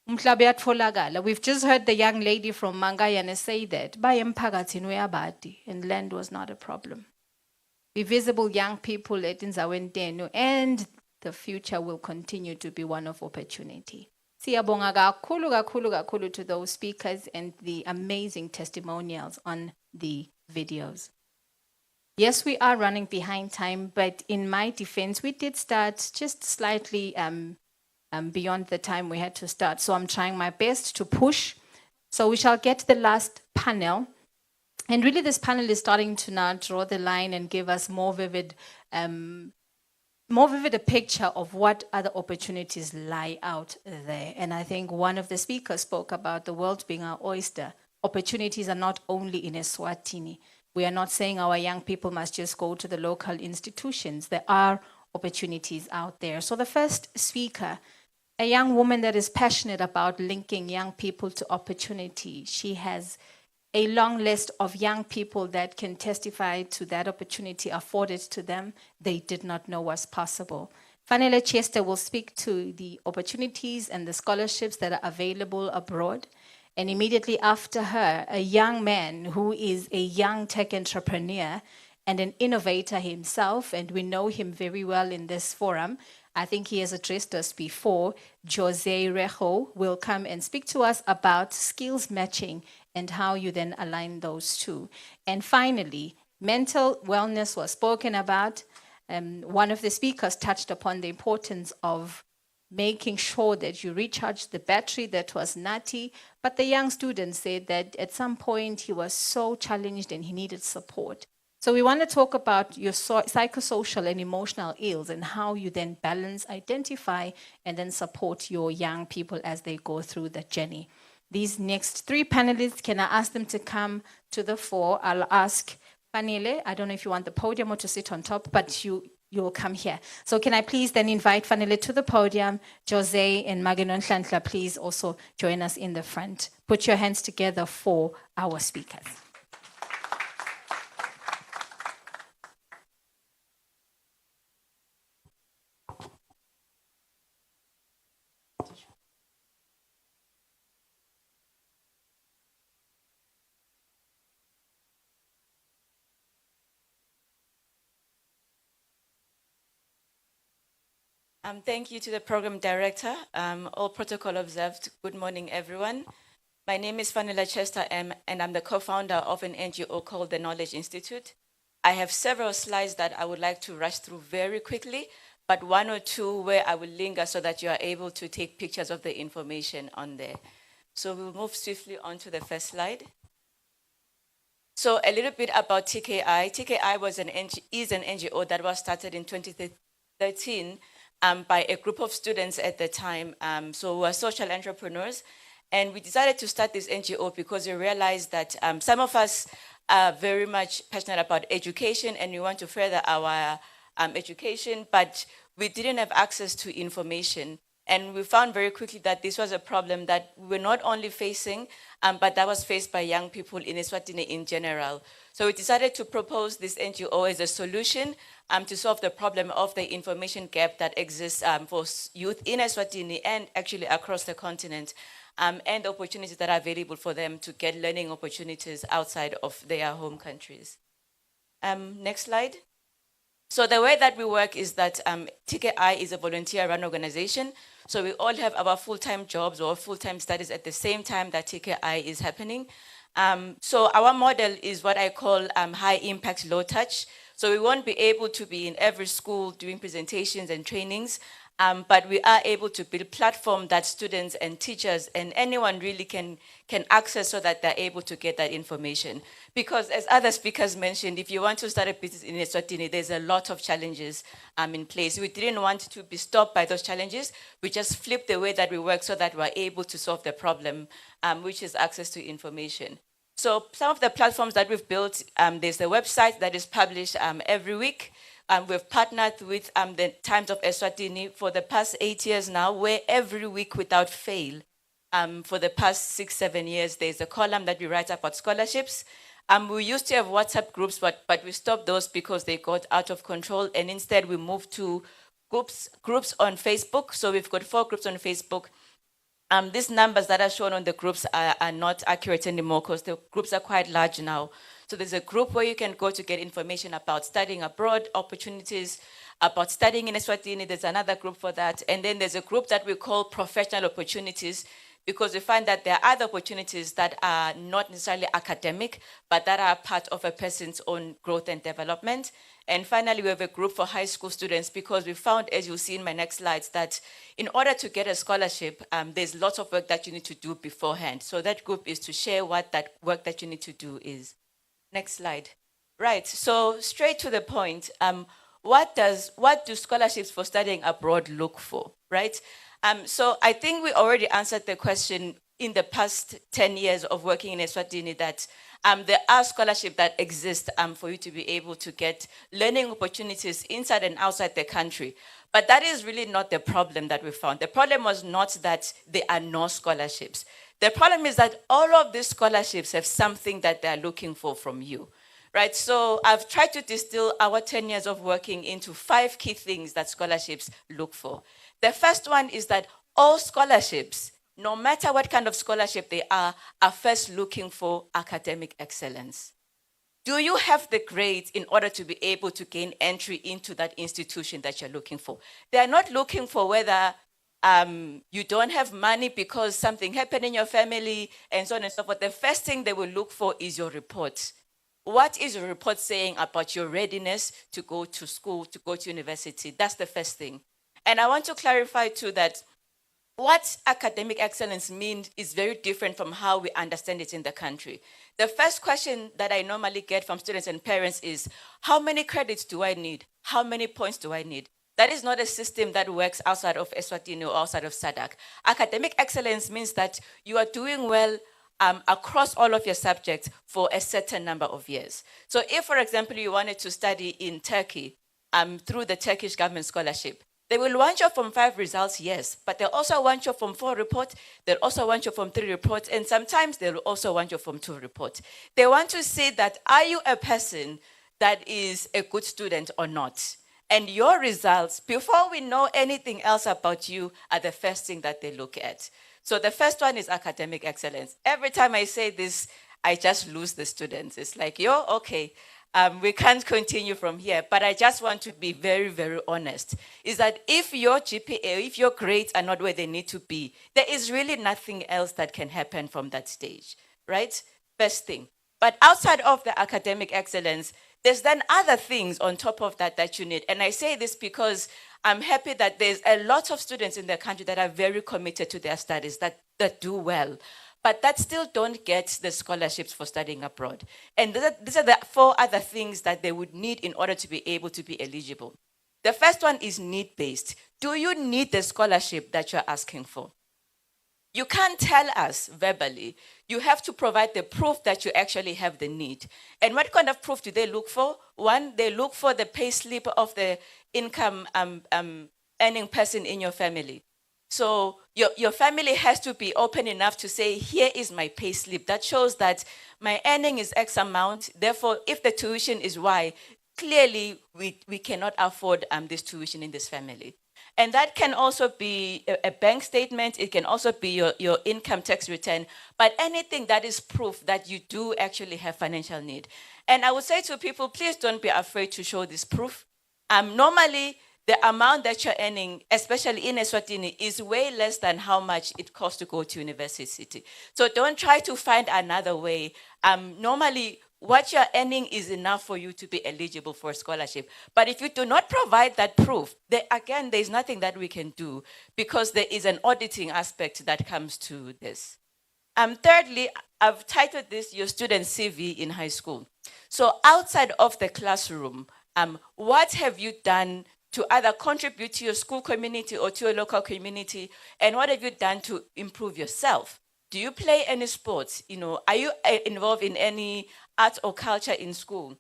We've just heard the young lady from Mangayane say that by emphakathini uyabadi and land was not a problem. Be visible young people at Inzawentenu and the future will continue to be one of opportunity. Siyabonga kakhulu to those speakers and the amazing testimonials on the videos. Yes, we are running behind time, but in my defense, we did start just slightly beyond the time we had to start. So I'm trying my best to push. So we shall get the last panel. And really this panel is starting to now draw the line and give us more vivid a picture of what other opportunities lie out there. And I think one of the speakers spoke about the world being our oyster. Opportunities are not only in Eswatini. We are not saying our young people must just go to the local institutions. There are opportunities out there. So the first speaker, a young woman that is passionate about linking young people to opportunity. She has a long list of young people that can testify to that opportunity afforded to them they did not know was possible. Fanele Chester will speak to the opportunities and the scholarships that are available abroad. And immediately after her, a young man who is a young tech entrepreneur and an innovator himself, and we know him very well in this forum. I think he has addressed us before. Jose Rejo will come and speak to us about skills matching and how you then align those two. And finally, mental wellness was spoken about. One of the speakers touched upon the importance of making sure that you recharge the battery that was nutty. But the young student said that at some point he was so challenged and he needed support. So we want to talk about your psychosocial and emotional ills and how you then balance, identify, and then support your young people as they go through the journey. These next three panelists, can I ask them to come to the fore? I'll ask Fanele, I don't know if you want the podium or to sit on top, but you'll come here. So can I please then invite Fanele to the podium? Jose and Magenon Hlantla, please also join us in the front. Put your hands together for our speakers. Thank you to the program director. All protocol observed. Good morning, everyone. My name is Fanela Chester and I'm the co-founder of an NGO called the Knowledge Institute. I have several slides that I would like to rush through very quickly, but one or two where I will linger so that you are able to take pictures of the information on there. So we'll move swiftly on to the first slide. So a little bit about TKI. TKI is an NGO that was started in 2013 by a group of students at the time. So we were social entrepreneurs. And we decided to start this NGO because we realized that some of us are very much passionate about education and we want to further our education, but we didn't have access to information. And we found very quickly that this was a problem that we were not only facing, but that was faced by young people in Eswatini in general. So we decided to propose this NGO as a solution to solve the problem of the information gap that exists for youth in Eswatini and actually across the continent. and the opportunities that are available for them to get learning opportunities outside of their home countries. Next slide. So the way that we work is that TKI is a volunteer-run organization. So we all have our full-time jobs or full-time studies at the same time that TKI is happening. So our model is what I call high impact, low touch. So we won't be able to be in every school doing presentations and trainings, but we are able to build a platform that students and teachers and anyone really can access so that they're able to get that information. Because as other speakers mentioned, if you want to start a business in Eswatini, there's a lot of challenges in place. We didn't want to be stopped by those challenges. We just flipped the way that we work so that we're able to solve the problem, which is access to information. So some of the platforms that we've built, there's a website that is published every week. We've partnered with the Times of Eswatini for the past 8 years now, where every week without fail, for the past 6-7 years, there's a column that we write about scholarships. We used to have WhatsApp groups, but we stopped those because they got out of control, and instead we moved to groups on Facebook. So we've got 4 groups on Facebook. These numbers that are shown on the groups are not accurate anymore because the groups are quite large now. So there's a group where you can go to get information about studying abroad, opportunities, about studying in Eswatini. There's another group for that. And then there's a group that we call professional opportunities, because we find that there are other opportunities that are not necessarily academic, but that are part of a person's own growth and development. And finally, we have a group for high school students, because we found, as you'll see in my next slides, that in order to get a scholarship, there's lots of work that you need to do beforehand. So that group is to share what that work that you need to do is. Next slide. Right, so straight to the point, what do scholarships for studying abroad look for, right? So I think we already answered the question in the past 10 years of working in Eswatini that there are scholarships that exist for you to be able to get learning opportunities inside and outside the country. But that is really not the problem that we found. The problem was not that there are no scholarships. The problem is that all of these scholarships have something that they're looking for from you. Right, so I've tried to distill our 10 years of working into 5 key things that scholarships look for. The first one is that all scholarships, no matter what kind of scholarship they are first looking for academic excellence. Do you have the grades in order to be able to gain entry into that institution that you're looking for? They're not looking for whether you don't have money because something happened in your family and so on and so forth. The first thing they will look for is your report. What is your report saying about your readiness to go to school, to go to university? That's the first thing. And I want to clarify too that what academic excellence means is very different from how we understand it in the country. The first question that I normally get from students and parents is, how many credits do I need? How many points do I need? That is not a system that works outside of Eswatini or outside of SADC. Academic excellence means that you are doing well across all of your subjects for a certain number of years. So if, for example, you wanted to study in Turkey through the Turkish government scholarship, they will want your Form 5 results, yes, but they'll also want your Form 4 report, they'll also want your Form 3 report, and sometimes they'll also want your Form 2 report. They want to see that, are you a person that is a good student or not? And your results, before we know anything else about you, are the first thing that they look at. So the first one is academic excellence. Every time I say this, I just lose the students. It's like, okay, we can't continue from here. But I just want to be very, very honest, is that if your GPA, if your grades are not where they need to be, there is really nothing else that can happen from that stage, right? First thing. But outside of the academic excellence, there's then other things on top of that that you need. And I say this because I'm happy that there's a lot of students in the country that are very committed to their studies, that do well, but that still don't get the scholarships for studying abroad. And these are the 4 other things that they would need in order to be able to be eligible. The first one is need-based. Do you need the scholarship that you're asking for? You can't tell us verbally. You have to provide the proof that you actually have the need. And what kind of proof do they look for? One, they look for the pay slip of the income earning person in your family. So your family has to be open enough to say, here is my pay slip. That shows that my earning is X amount. Therefore, if the tuition is Y, clearly we cannot afford this tuition in this family. And that can also be a bank statement. It can also be your income tax return, but anything that is proof that you do actually have financial need. And I would say to people, please don't be afraid to show this proof. Normally, the amount that you're earning, especially in Eswatini, is way less than how much it costs to go to university. So don't try to find another way. Normally, what you're earning is enough for you to be eligible for a scholarship. But if you do not provide that proof, again, there's nothing that we can do because there is an auditing aspect that comes to this. Thirdly, I've titled this Your Student CV in High School. So outside of the classroom, what have you done to either contribute to your school community or to your local community? And what have you done to improve yourself? Do you play any sports? Are you involved in any art or culture in school?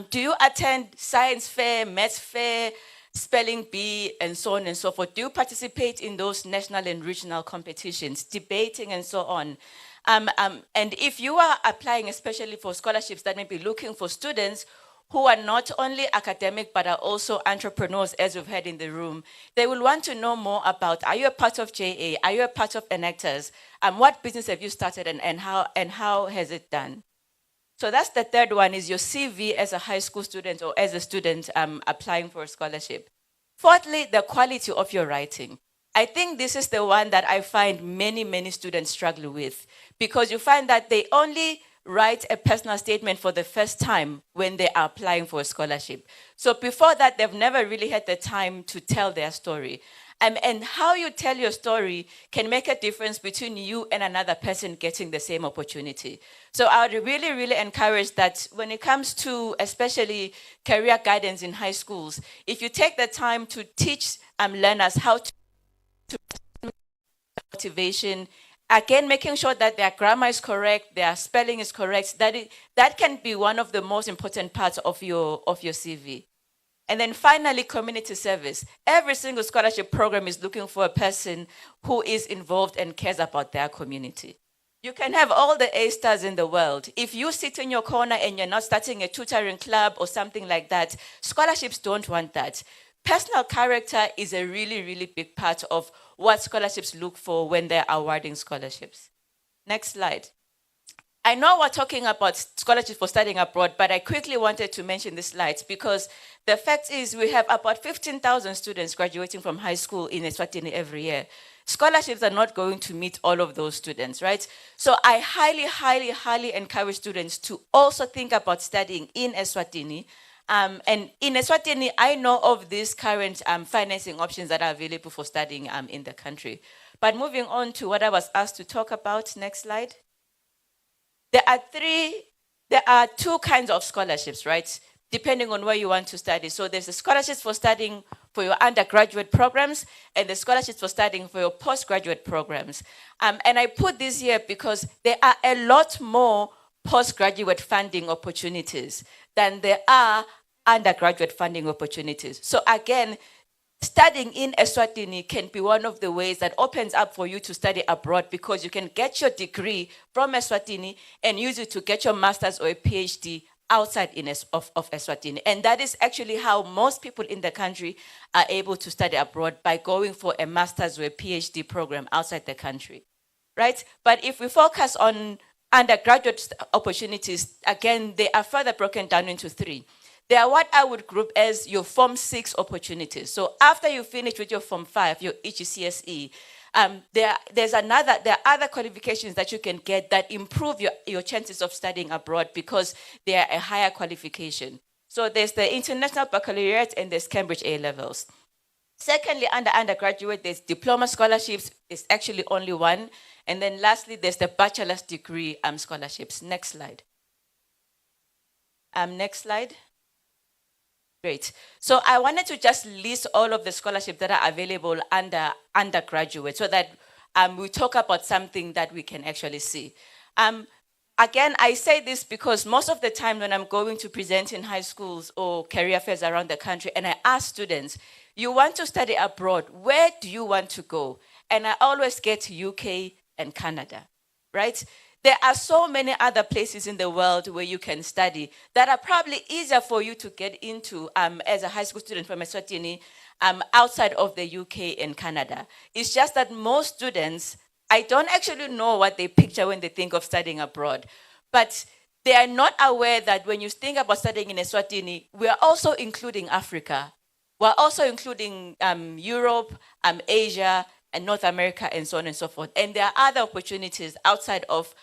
Do you attend science fair, maths fair, spelling bee, and so on and so forth? Do you participate in those national and regional competitions, debating and so on? And if you are applying especially for scholarships that may be looking for students who are not only academic but are also entrepreneurs, as we've heard in the room, they will want to know more about, are you a part of JA? Are you a part of Enactors? What business have you started and how has it done? So that's the third one, is your CV as a high school student or as a student applying for a scholarship. Fourthly, the quality of your writing. I think this is the one that I find many students struggle with, because you find that they only write a personal statement for the first time when they are applying for a scholarship. So before that, they've never really had the time to tell their story. And how you tell your story can make a difference between you and another person getting the same opportunity. So I would really encourage that when it comes to especially career guidance in high schools, if you take the time to teach learners how to motivation, again, making sure that their grammar is correct, their spelling is correct, that can be one of the most important parts of your CV. And then finally, community service. Every single scholarship program is looking for a person who is involved and cares about their community. You can have all the A stars in the world. If you sit in your corner and you're not starting a tutoring club or something like that, scholarships don't want that. Personal character is a really big part of what scholarships look for when they're awarding scholarships. Next slide. I know we're talking about scholarships for studying abroad, but I quickly wanted to mention these slides because the fact is we have about 15,000 students graduating from high school in Eswatini every year. Scholarships are not going to meet all of those students, right? So I highly encourage students to also think about studying in Eswatini. And in Eswatini, I know of these current financing options that are available for studying in the country. But moving on to what I was asked to talk about, next slide. There are two kinds of scholarships, right? Depending on where you want to study. So there's the scholarships for studying for your undergraduate programs and the scholarships for studying for your postgraduate programs. And I put this here because there are a lot more postgraduate funding opportunities than there are undergraduate funding opportunities. So again, studying in Eswatini can be one of the ways that opens up for you to study abroad, because you can get your degree from Eswatini and use it to get your master's or a PhD outside of Eswatini. And that is actually how most people in the country are able to study abroad, by going for a master's or a PhD program outside the country, right? But if we focus on undergraduate opportunities, again, they are further broken down into three. They are what I would group as your Form 6 opportunities. So after you finish with your Form 5, your HGCSE, there are other qualifications that you can get that improve your chances of studying abroad, because they are a higher qualification. So there's the International Baccalaureate and there's Cambridge A-levels. Secondly, undergraduate, there's diploma scholarships. It's actually only one. And then lastly, there's the bachelor's degree scholarships. Next slide. Next slide. Great. So I wanted to just list all of the scholarships that are available under undergraduate, so that we talk about something that we can actually see. Again, I say this because most of the time when I'm going to present in high schools or career fairs around the country, and I ask students, you want to study abroad, where do you want to go? And I always get UK and Canada, right? there are so many other places in the world where you can study that are probably easier for you to get into as a high school student from Eswatini outside of the UK and Canada. It's just that most students, I don't actually know what they picture when they think of studying abroad, but they are not aware that when you think about studying in Eswatini, we are also including Africa. We're also including Europe, Asia, and North America, and so on and so forth. And there are other opportunities outside of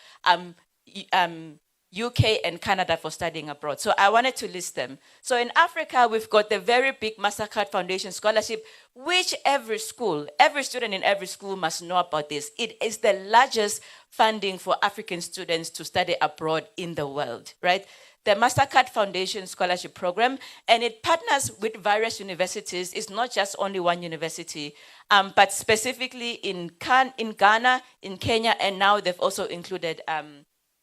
UK and Canada for studying abroad. So I wanted to list them. So in Africa, we've got the very big MasterCard Foundation Scholarship, which every school, every student in every school must know about this. It is the largest funding for African students to study abroad in the world, right? The MasterCard Foundation Scholarship Program, and it partners with various universities. It's not just only one university, but specifically in Ghana, in Kenya, and now they've also included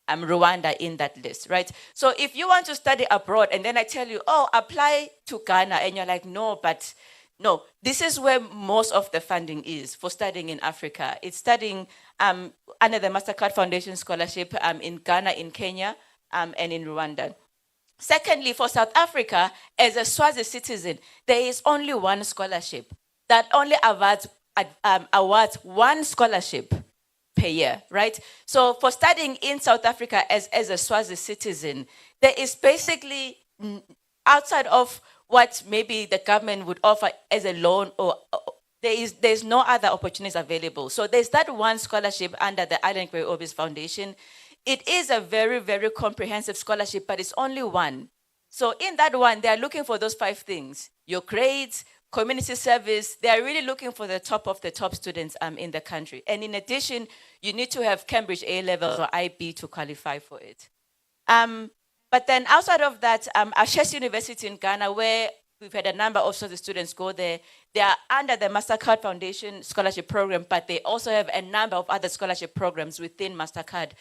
Rwanda in that list, right? So if you want to study abroad and then I tell you, oh, apply to Ghana, and you're like, no, but no, this is where most of the funding is for studying in Africa. It's studying under the MasterCard Foundation Scholarship in Ghana, in Kenya, and in Rwanda. Secondly, for South Africa, as a Swazi citizen, there is only one scholarship that only awards one scholarship per year, right? So for studying in South Africa as a Swazi citizen, there is basically, outside of what maybe the government would offer as a loan, or there's no other opportunities available. So there's that one scholarship under the Island Grey Orbis Foundation. It is a very, very comprehensive scholarship, but it's only one. So in that one, they are looking for those 5 things: your grades, community service. They are really looking for the top of the top students in the country. And in addition, you need to have Cambridge A-levels or IB to qualify for it. But then outside of that, Ashesi University in Ghana, where we've had a number of students go there, they are under the MasterCard Foundation Scholarship Program, but they also have a number of other scholarship programs within MasterCard.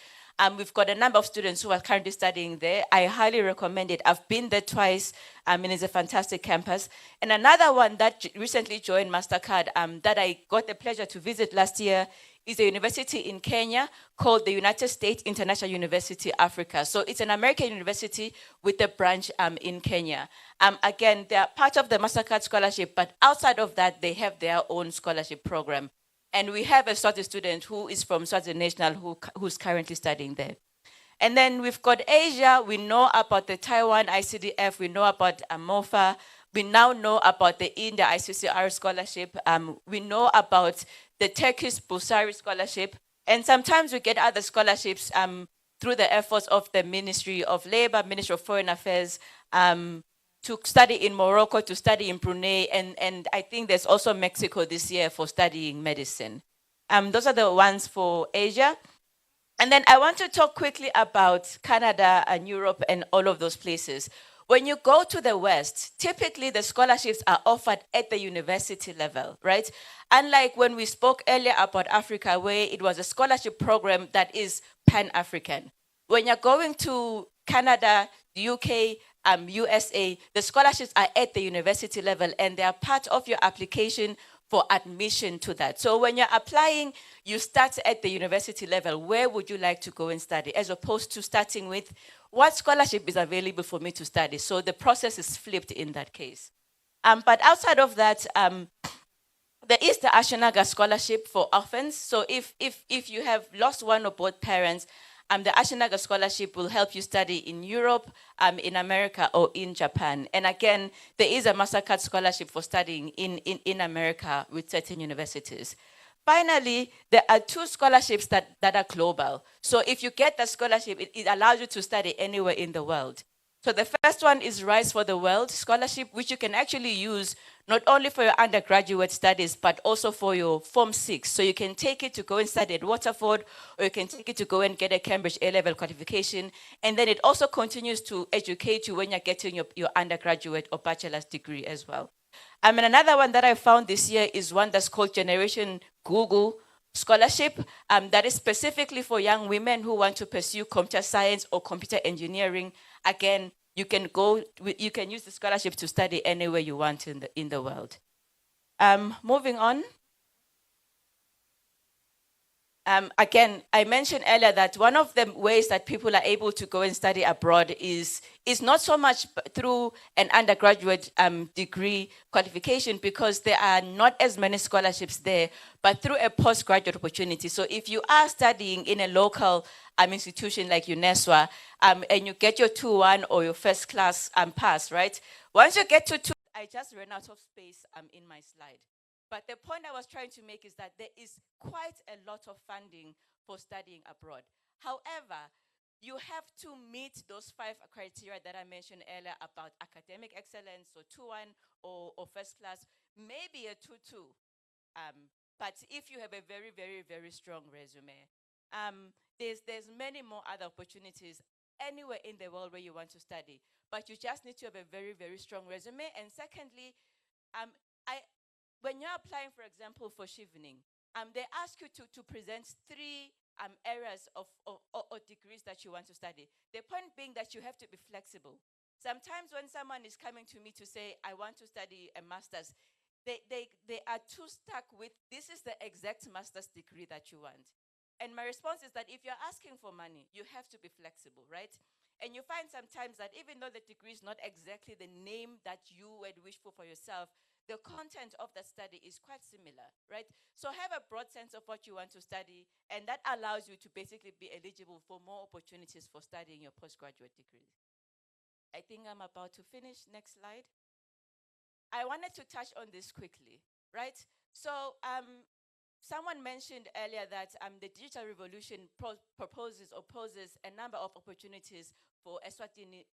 We've got a number of students who are currently studying there. I highly recommend it. I've been there twice, and it's a fantastic campus. And another one that recently joined MasterCard that I got the pleasure to visit last year is a university in Kenya called the United States International University Africa. So it's an American university with a branch in Kenya. Again, they are part of the MasterCard Scholarship, but outside of that, they have their own scholarship program. And we have a Swazi student who is from Swazi National who's currently studying there. And then we've got Asia. We know about the Taiwan ICDF. We know about MOFA. We now know about the India ICCR scholarship. We know about the Turkish Busari scholarship. And sometimes we get other scholarships through the efforts of the Ministry of Labor, Ministry of Foreign Affairs, to study in Morocco, to study in Brunei, and I think there's also Mexico this year for studying medicine. Those are the ones for Asia. And then I want to talk quickly about Canada and Europe and all of those places. When you go to the West, typically the scholarships are offered at the university level, right? Unlike when we spoke earlier about Africa, where it was a scholarship program that is Pan-African. When you're going to Canada, the UK, USA, the scholarships are at the university level and they are part of your application for admission to that. So when you're applying, you start at the university level. Where would you like to go and study? As opposed to starting with, what scholarship is available for me to study? So the process is flipped in that case. But outside of that, there is the Ashinaga Scholarship for orphans. So if you have lost one or both parents, the Ashinaga Scholarship will help you study in Europe, in America, or in Japan. And again, there is a MasterCard Scholarship for studying in America with certain universities. Finally, there are 2 scholarships that are global. So if you get the scholarship, it allows you to study anywhere in the world. So the first one is Rise for the World Scholarship, which you can actually use not only for your undergraduate studies, but also for your Form 6. So you can take it to go and study at Waterford, or you can take it to go and get a Cambridge A-level qualification. And then it also continues to educate you when you're getting your undergraduate or bachelor's degree as well. And another one that I found this year is one that's called Generation Google Scholarship, that is specifically for young women who want to pursue computer science or computer engineering. Again, you can use the scholarship to study anywhere you want in the world. Moving on. Again, I mentioned earlier that one of the ways that people are able to go and study abroad is not so much through an undergraduate degree qualification, because there are not as many scholarships there, but through a postgraduate opportunity. So if you are studying in a local institution like UNESCO, and you get your 2-1 or your first class pass, right? Once you get to 2, I just ran out of space in my slide. But the point I was trying to make is that there is quite a lot of funding for studying abroad. However, you have to meet those 5 criteria that I mentioned earlier about academic excellence, so 2-1 or first class, maybe a 2-2. But if you have a very, very, very strong resume, there's many more other opportunities anywhere in the world where you want to study. But you just need to have a very, very strong resume. And secondly, when you're applying, for example, for Shivening, they ask you to present 3 areas of degrees that you want to study. The point being that you have to be flexible. Sometimes when someone is coming to me to say, I want to study a master's, they are too stuck with, this is the exact master's degree that you want. And my response is that if you're asking for money, you have to be flexible, right? And you find sometimes that even though the degree is not exactly the name that you would wish for yourself, the content of the study is quite similar, right? So have a broad sense of what you want to study, and that allows you to basically be eligible for more opportunities for studying your postgraduate degree. I think I'm about to finish. Next slide. I wanted to touch on this quickly, right? So someone mentioned earlier that the digital revolution proposes or poses a number of opportunities for Eswatini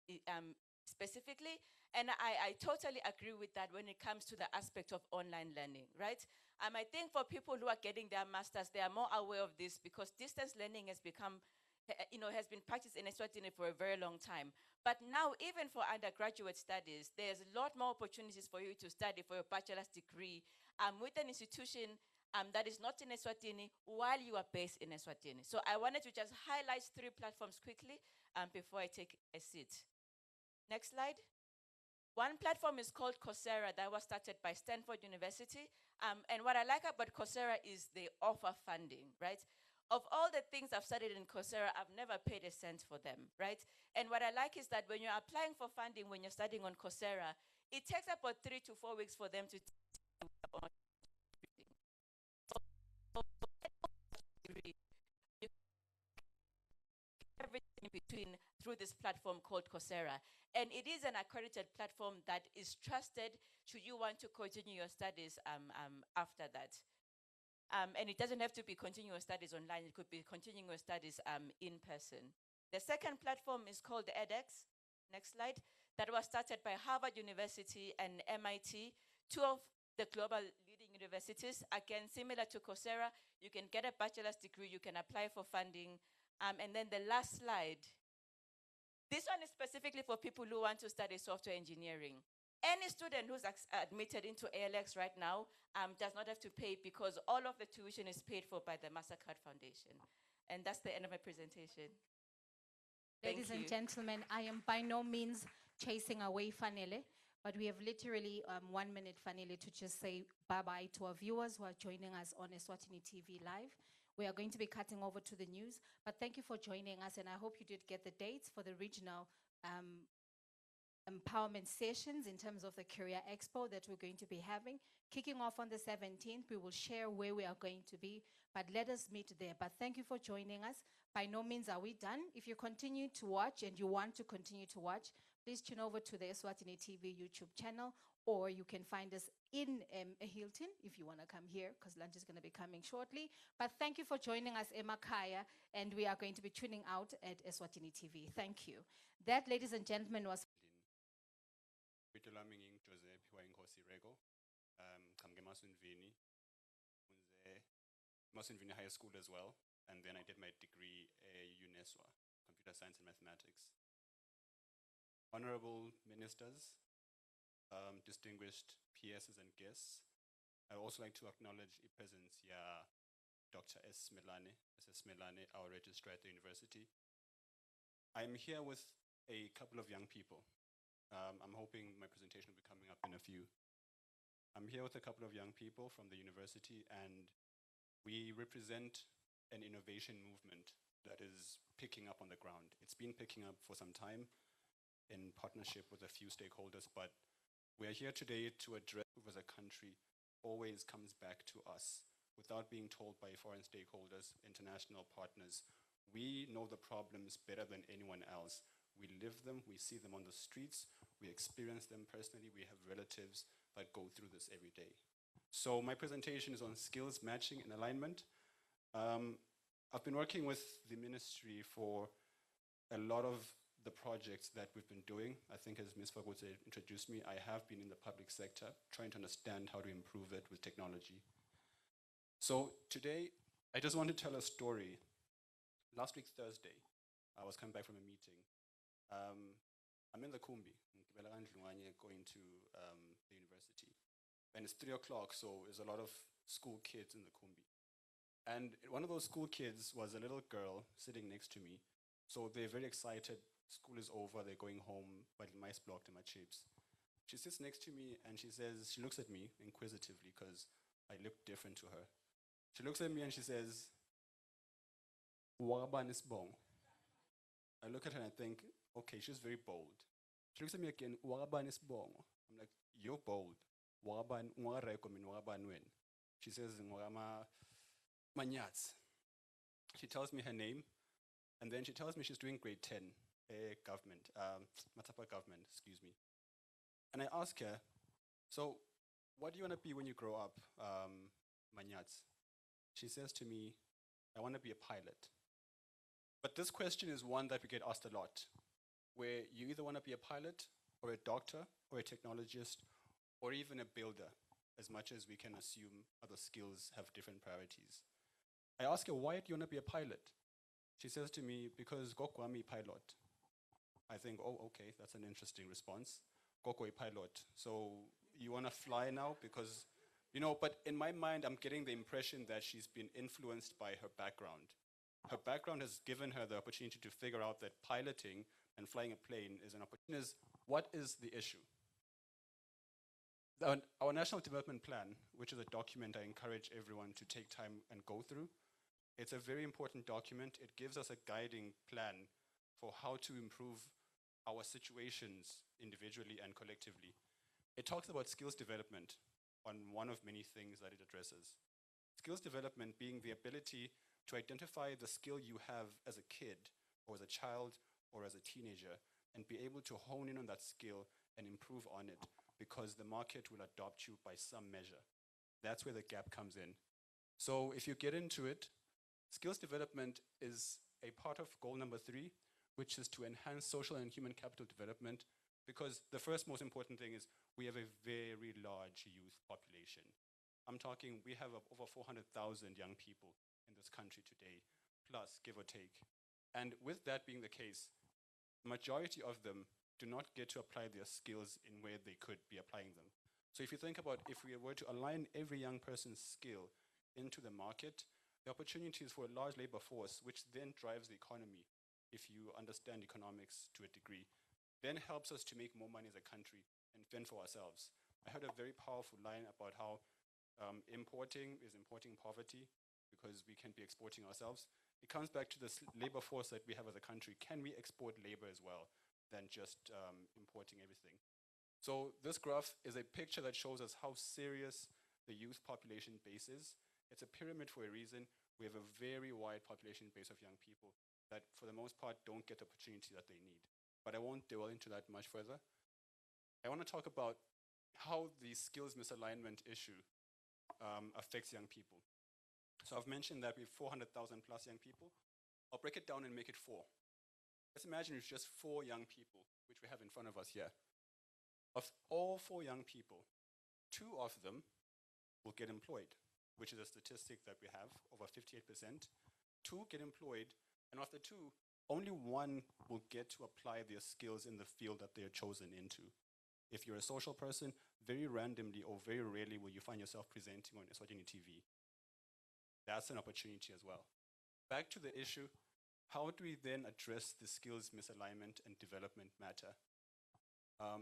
specifically. And I totally agree with that when it comes to the aspect of online learning, right? I think for people who are getting their masters, they are more aware of this because distance learning has become, has been practiced in Eswatini for a very long time. But now, even for undergraduate studies, there's a lot more opportunities for you to study for your bachelor's degree with an institution that is not in Eswatini while you are based in Eswatini. So I wanted to just highlight 3 platforms quickly before I take a seat. Next slide. One platform is called Coursera that was started by Stanford University. And what I like about Coursera is they offer funding, right? Of all the things I've studied in Coursera, I've never paid a cent for them, right? And what I like is that when you're applying for funding, when you're studying on Coursera, it takes about 3 to 4 weeks for them to everything in between through this platform called Coursera. And it is an accredited platform that is trusted should you want to continue your studies after that. And it doesn't have to be continuing your studies online. It could be continuing your studies in person. The second platform is called edX. Next slide. That was started by Harvard University and MIT, 2 of the global leading universities. Again, similar to Coursera, you can get a bachelor's degree, you can apply for funding. And then the last slide. This one is specifically for people who want to study software engineering. Any student who's admitted into ALX right now does not have to pay because all of the tuition is paid for by the MasterCard Foundation. And that's the end of my presentation. Ladies and gentlemen, I am by no means chasing away Fanele, but we have literally 1 minute, Fanele, to just say bye-bye to our viewers who are joining us on Eswatini TV Live. We are going to be cutting over to the news, but thank you for joining us, and I hope you did get the dates for the regional empowerment sessions in terms of the Career Expo that we're going to be having. Kicking off on the 17th, we will share where we are going to be, but let us meet there. But thank you for joining us. By no means are we done. If you continue to watch and you want to continue to watch, please tune over to the Eswatini TV YouTube channel, or you can find us in Hilton if you want to come here, because lunch is going to be coming shortly. But thank you for joining us, Emakaya, and we are going to be tuning out at Eswatini TV. Thank you. That, ladies and gentlemen, was... Masundvini High School as well, and then I did my degree at UNESCO, Computer Science and Mathematics. Honorable ministers, distinguished PSs and guests, I would also like to acknowledge the presence here, Dr. S. Milane, Mrs. Milane, our registrar at the university. I'm here with a couple of young people. I'm hoping my presentation will be coming up in a few. I'm here with a couple of young people from the university, and we represent an innovation movement that is picking up on the ground. It's been picking up for some time in partnership with a few stakeholders, but we are here today to address as a country always comes back to us without being told by foreign stakeholders, international partners. We know the problems better than anyone else. We live them, we see them on the streets, we experience them personally, we have relatives that go through this every day. So my presentation is on skills matching and alignment. I've been working with the ministry for a lot of the projects that we've been doing. I think as Ms. Fagutse introduced me, I have been in the public sector trying to understand how to improve it with technology. So today, I just want to tell a story. Last week, Thursday, I was coming back from a meeting. I'm in the Kumbi, going to the university. And it's 3 o'clock, so there's a lot of school kids in the Kumbi. And one of those school kids was a little girl sitting next to me. So they're very excited. School is over, they're going home, but my blocked in my chips. She sits next to me and she says, she looks at me inquisitively because I look different to her. She looks at me and she says, "Wakaban is bong." I look at her and I think, okay, she's very bold. She looks at me again, "Wakaban is bong." I'm like, you're bold. Wakaban, wakaban when? She says, "Wakama manyats." She tells me her name, and then she tells me she's doing grade 10, government, Matapa government, excuse me. And I ask her, so what do you want to be when you grow up, Manyats? She says to me, I want to be a pilot. But this question is one that we get asked a lot, where you either want to be a pilot or a doctor or a technologist or even a builder, as much as we can assume other skills have different priorities. I ask her, why do you want to be a pilot? She says to me, because Gokwami pilot. I think, oh, okay, that's an interesting response. Gokwe pilot. So you want to fly now? Because, but in my mind, I'm getting the impression that she's been influenced by her background. Her background has given her the opportunity to figure out that piloting and flying a plane is an opportunity. What is the issue? Our National Development Plan, which is a document I encourage everyone to take time and go through, it's a very important document. It gives us a guiding plan for how to improve our situations individually and collectively. It talks about skills development on one of many things that it addresses. Skills development being the ability to identify the skill you have as a kid or as a child or as a teenager and be able to hone in on that skill and improve on it because the market will adopt you by some measure. That's where the gap comes in. So if you get into it, skills development is a part of goal number 3, which is to enhance social and human capital development, because the first most important thing is we have a very large youth population. I'm talking, we have over 400,000 young people in this country today, plus, give or take. And with that being the case, the majority of them do not get to apply their skills in where they could be applying them. So if you think about if we were to align every young person's skill into the market, the opportunities for a large labor force, which then drives the economy, if you understand economics to a degree, then helps us to make more money as a country and fend for ourselves. I heard a very powerful line about how importing is importing poverty because we can be exporting ourselves. It comes back to this labor force that we have as a country. Can we export labor as well than just importing everything? So this graph is a picture that shows us how serious the youth population base is. It's a pyramid for a reason. We have a very wide population base of young people that, for the most part, don't get the opportunity that they need. But I won't dwell into that much further. I want to talk about how the skills misalignment issue affects young people. So I've mentioned that we have 400,000 plus young people. I'll break it down and make it 4. Let's imagine it's just 4 young people, which we have in front of us here. Of all 4 young people, 2 of them will get employed, which is a statistic that we have, over 58%. 2 get employed, and of the 2, only 1 will get to apply their skills in the field that they are chosen into. If you're a social person, very randomly or very rarely will you find yourself presenting on Eswatini TV. That's an opportunity as well. Back to the issue, how do we then address the skills misalignment and development matter?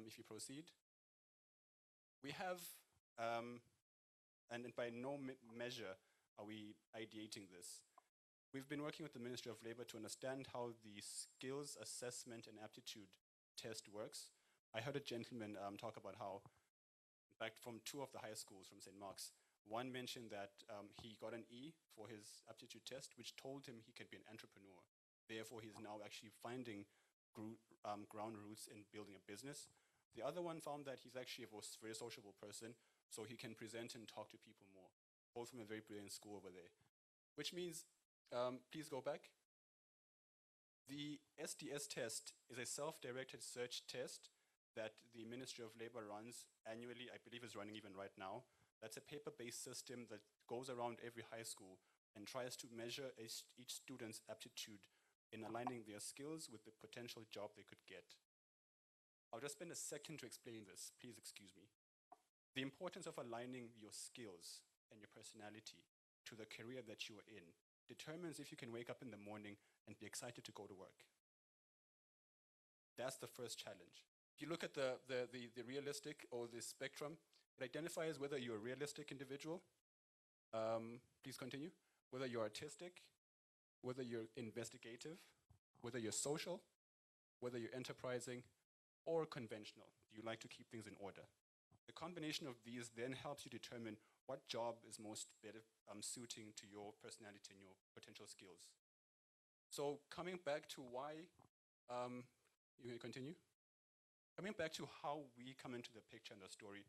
If you proceed, we have, and by no measure are we ideating this, We've been working with the Ministry of Labor to understand how the skills assessment and aptitude test works. I heard a gentleman talk about how, in fact, from two of the high schools from St. Mark's, one mentioned that he got an E for his aptitude test, which told him he could be an entrepreneur. Therefore, he's now actually finding ground roots in building a business. The other one found that he's actually a very sociable person, so he can present and talk to people more, both from a very brilliant school over there. Which means, please go back. The SDS test is a self-directed search test that the Ministry of Labor runs annually. I believe is running even right now. That's a paper-based system that goes around every high school and tries to measure each student's aptitude in aligning their skills with the potential job they could get. I'll just spend a second to explain this. Please excuse me. The importance of aligning your skills and your personality to the career that you are in determines if you can wake up in the morning and be excited to go to work. That's the first challenge. If you look at the realistic or the spectrum, it identifies whether you're a realistic individual, please continue, whether you're artistic, whether you're investigative, whether you're social, whether you're enterprising, or conventional. You like to keep things in order. The combination of these then helps you determine what job is most better suiting to your personality and your potential skills. So coming back to why, you may continue? Coming back to how we come into the picture and the story,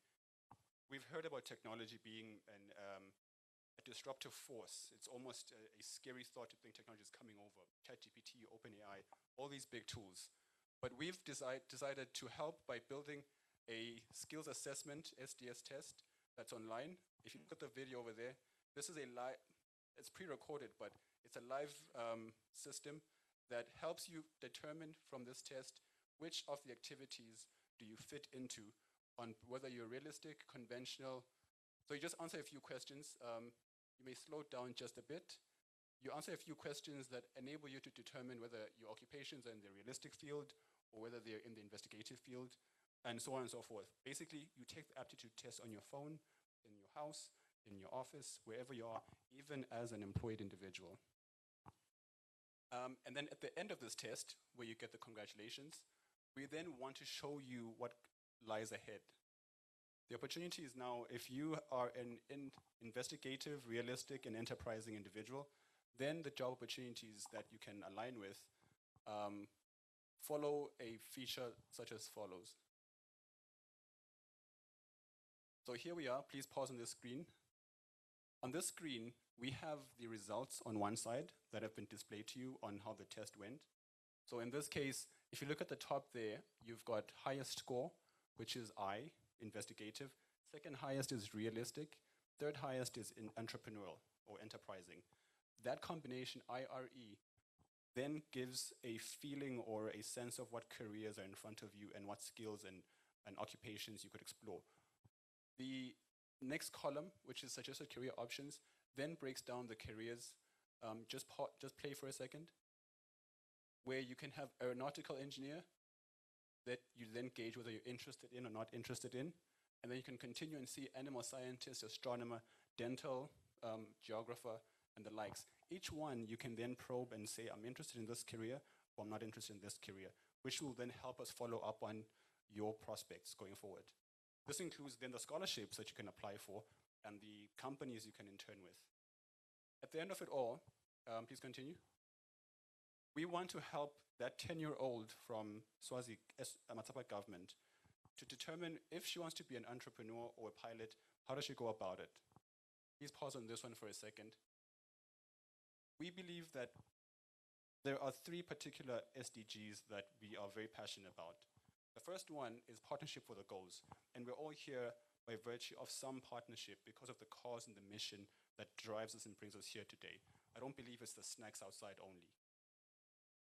we've heard about technology being a disruptive force. It's almost a scary thought to think technology is coming over. ChatGPT, OpenAI, all these big tools. But we've decided to help by building a skills assessment SDS test that's online. If you look at the video over there, this is it's pre-recorded, but it's a live system that helps you determine from this test which of the activities do you fit into on whether you're realistic, conventional. So you just answer a few questions. You may slow down just a bit. You answer a few questions that enable you to determine whether your occupations are in the realistic field or whether they're in the investigative field, and so on and so forth. Basically, you take the aptitude test on your phone, in your house, in your office, wherever you are, even as an employed individual. And then at the end of this test, where you get the congratulations, we then want to show you what lies ahead. The opportunity is now, if you are an investigative, realistic, and enterprising individual, then the job opportunities that you can align with follow a feature such as follows. So here we are. Please pause on this screen. On this screen, we have the results on one side that have been displayed to you on how the test went. So in this case, if you look at the top there, you've got highest score, which is I, investigative. Second highest is realistic. Third highest is in entrepreneurial or enterprising. That combination, IRE, then gives a feeling or a sense of what careers are in front of you and what skills and occupations you could explore. The next column, which is suggested career options, then breaks down the careers. Just play for a second. Where you can have aeronautical engineer that you then gauge whether you're interested in or not interested in. And then you can continue and see animal scientist, astronomer, dental, geographer, and the likes. Each one you can then probe and say, I'm interested in this career or I'm not interested in this career, which will then help us follow up on your prospects going forward. This includes then the scholarships that you can apply for and the companies you can intern with. At the end of it all, please continue. We want to help that 10-year-old from Swazi Matsapa government to determine if she wants to be an entrepreneur or a pilot, how does she go about it? Please pause on this one for a second. We believe that there are 3 particular SDGs that we are very passionate about. The first one is partnership for the goals, and we're all here by virtue of some partnership because of the cause and the mission that drives us and brings us here today. I don't believe it's the snacks outside only.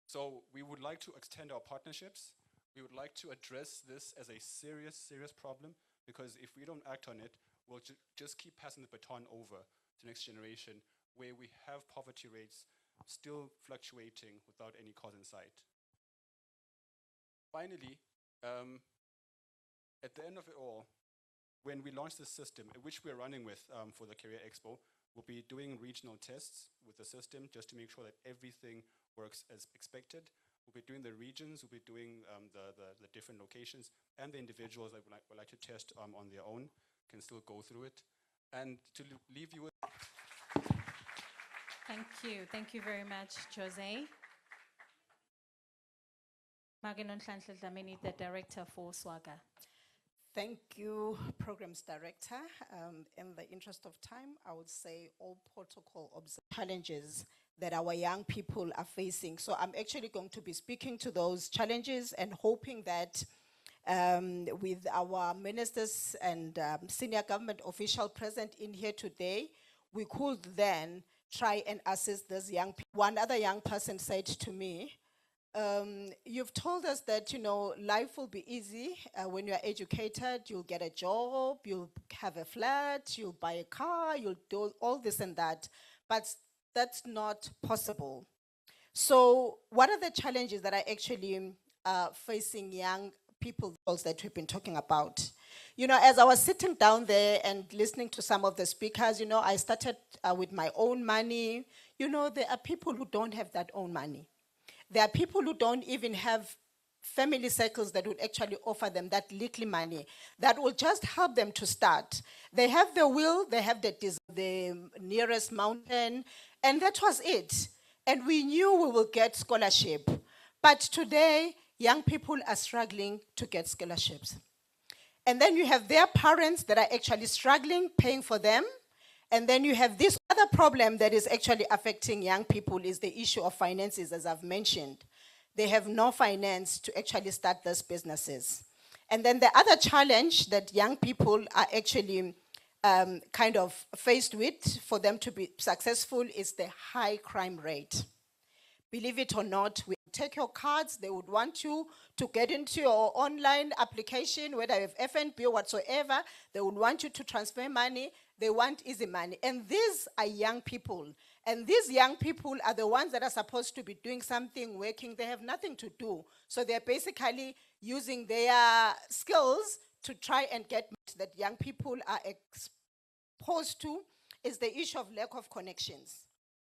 So we would like to extend our partnerships. We would like to address this as a serious, serious problem, because if we don't act on it, we'll just keep passing the baton over to the next generation, where we have poverty rates still fluctuating without any cause in sight. Finally, at the end of it all, when we launch this system, which we're running with for the Career Expo, We'll be doing regional tests with the system just to make sure that everything works as expected. We'll be doing the regions, we'll be doing the different locations, and the individuals that would like to test on their own can still go through it. And to leave you with Thank you very much, Jose. Magenon Hlanhla Dlamini, the director for SWAGA. Thank you, Programs Director. In the interest of time, I would say all protocol challenges that our young people are facing. So I'm actually going to be speaking to those challenges and hoping that with our ministers and senior government official present in here today, we could then try and assist these young people. One other young person said to me, you've told us that, life will be easy when you're educated, you'll get a job, you'll have a flat, you'll buy a car, you'll do all this and that, but that's not possible. So what are the challenges that are actually facing young people that we've been talking about? As I was sitting down there and listening to some of the speakers, I started with my own money. There are people who don't have that own money. There are people who don't even have family circles that would actually offer them that little money that will just help them to start. They have the will, they have the nearest mountain, and that was it. And we knew we will get scholarship. But today, young people are struggling to get scholarships. And then you have their parents that are actually struggling, paying for them. And then you have this other problem that is actually affecting young people is the issue of finances, as I've mentioned. They have no finance to actually start these businesses. And then the other challenge that young people are actually kind of faced with for them to be successful is the high crime rate. Believe it or not, we take your cards, they would want you to get into your online application, whether you have FNB or whatsoever, they would want you to transfer money, they want easy money. And these are young people. And these young people are the ones that are supposed to be doing something, working, they have nothing to do. So they're basically using their skills to try and get that young people are exposed to is the issue of lack of connections.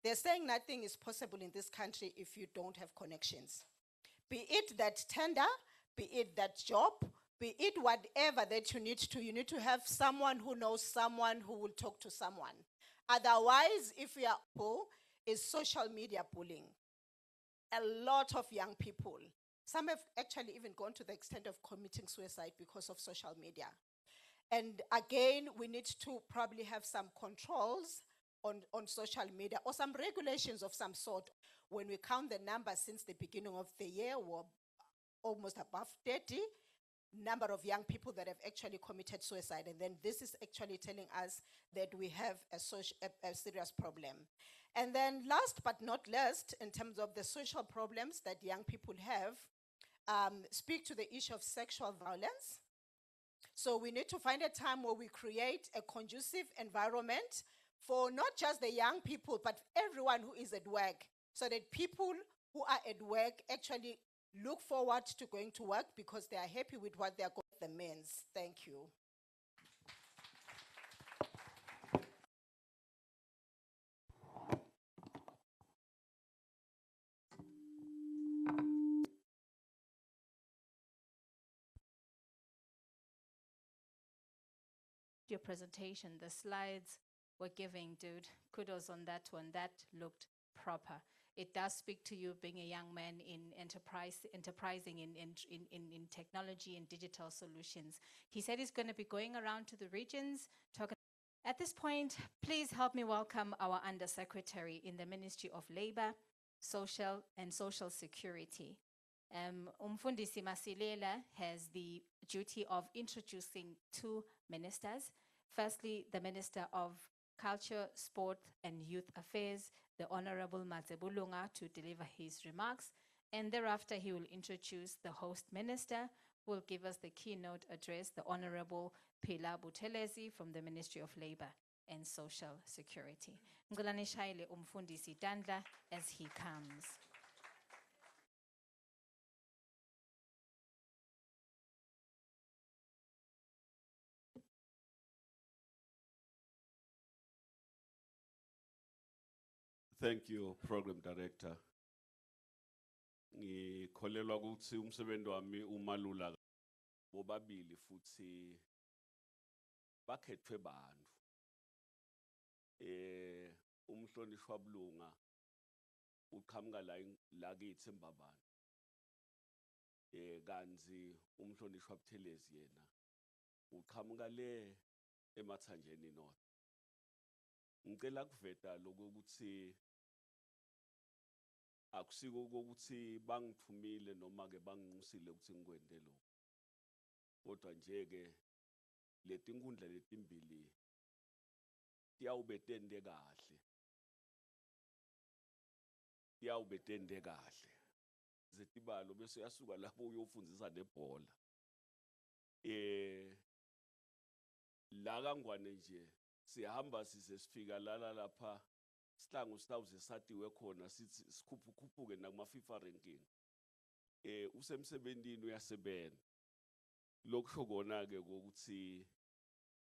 They're saying nothing is possible in this country if you don't have connections. Be it that tender, be it that job, be it whatever that you need to have someone who knows someone who will talk to someone. Otherwise, if we are poor, is social media bullying. A lot of young people, some have actually even gone to the extent of committing suicide because of social media. And again, we need to probably have some controls on social media or some regulations of some sort. When we count the numbers since the beginning of the year, we're almost above 30 number of young people that have actually committed suicide. And then this is actually telling us that we have a serious problem. And then last but not least, in terms of the social problems that young people have, speak to the issue of sexual violence. So we need to find a time where we create a conducive environment for not just the young people, but everyone who is at work, so that people who are at work actually look forward to going to work because they are happy with what they are going to the means. Thank you. Your presentation, the slides were giving, dude. Kudos on that one. That looked proper. It does speak to you being a young man in enterprising in technology and digital solutions. He said he's going to be going around to the regions, talking. At this point, please help me welcome our Undersecretary in the Ministry of Labor, Social and Social Security. Umfundisi Masilela has the duty of introducing two ministers. Firstly, the Minister of Culture, Sport and Youth Affairs, the Honorable Matsebulunga, to deliver his remarks. And thereafter, he will introduce the host minister, who will give us the keynote address, the Honorable Pilar Buthelezi from the Ministry of Labor and Social Security. Ngilani shayile umfundisi Dandla as he comes. Thank you, Program Director. Ngikholelwa ukuthi umsebenzi wami umalula bobabili futhi bakhethwe bantu. Umhlonishwa Bulunga uqhamuka la kithi eMbabane. Kanzi umhlonishwa Buthelezi yena uqhamuka le eMathanjeni North. Ngicela kuveta lokuthi akusiko ukuthi bangithumile noma ke banginqusile ukuthi ngikwende lokho. Kodwa nje ke leti nkundla letimbili tiyawubetende kahle. Tiyawubetende kahle. Zetibalo bese yasuka lapho uyofundzisa nebhola. La kaNgwane nje sihamba sifika lapha sihlangu sitawuze satiwe khona sithi sikhuphuke nakuma FIFA ranking. Usemsebentini uyasebenza. Lokusho kona ke ukuthi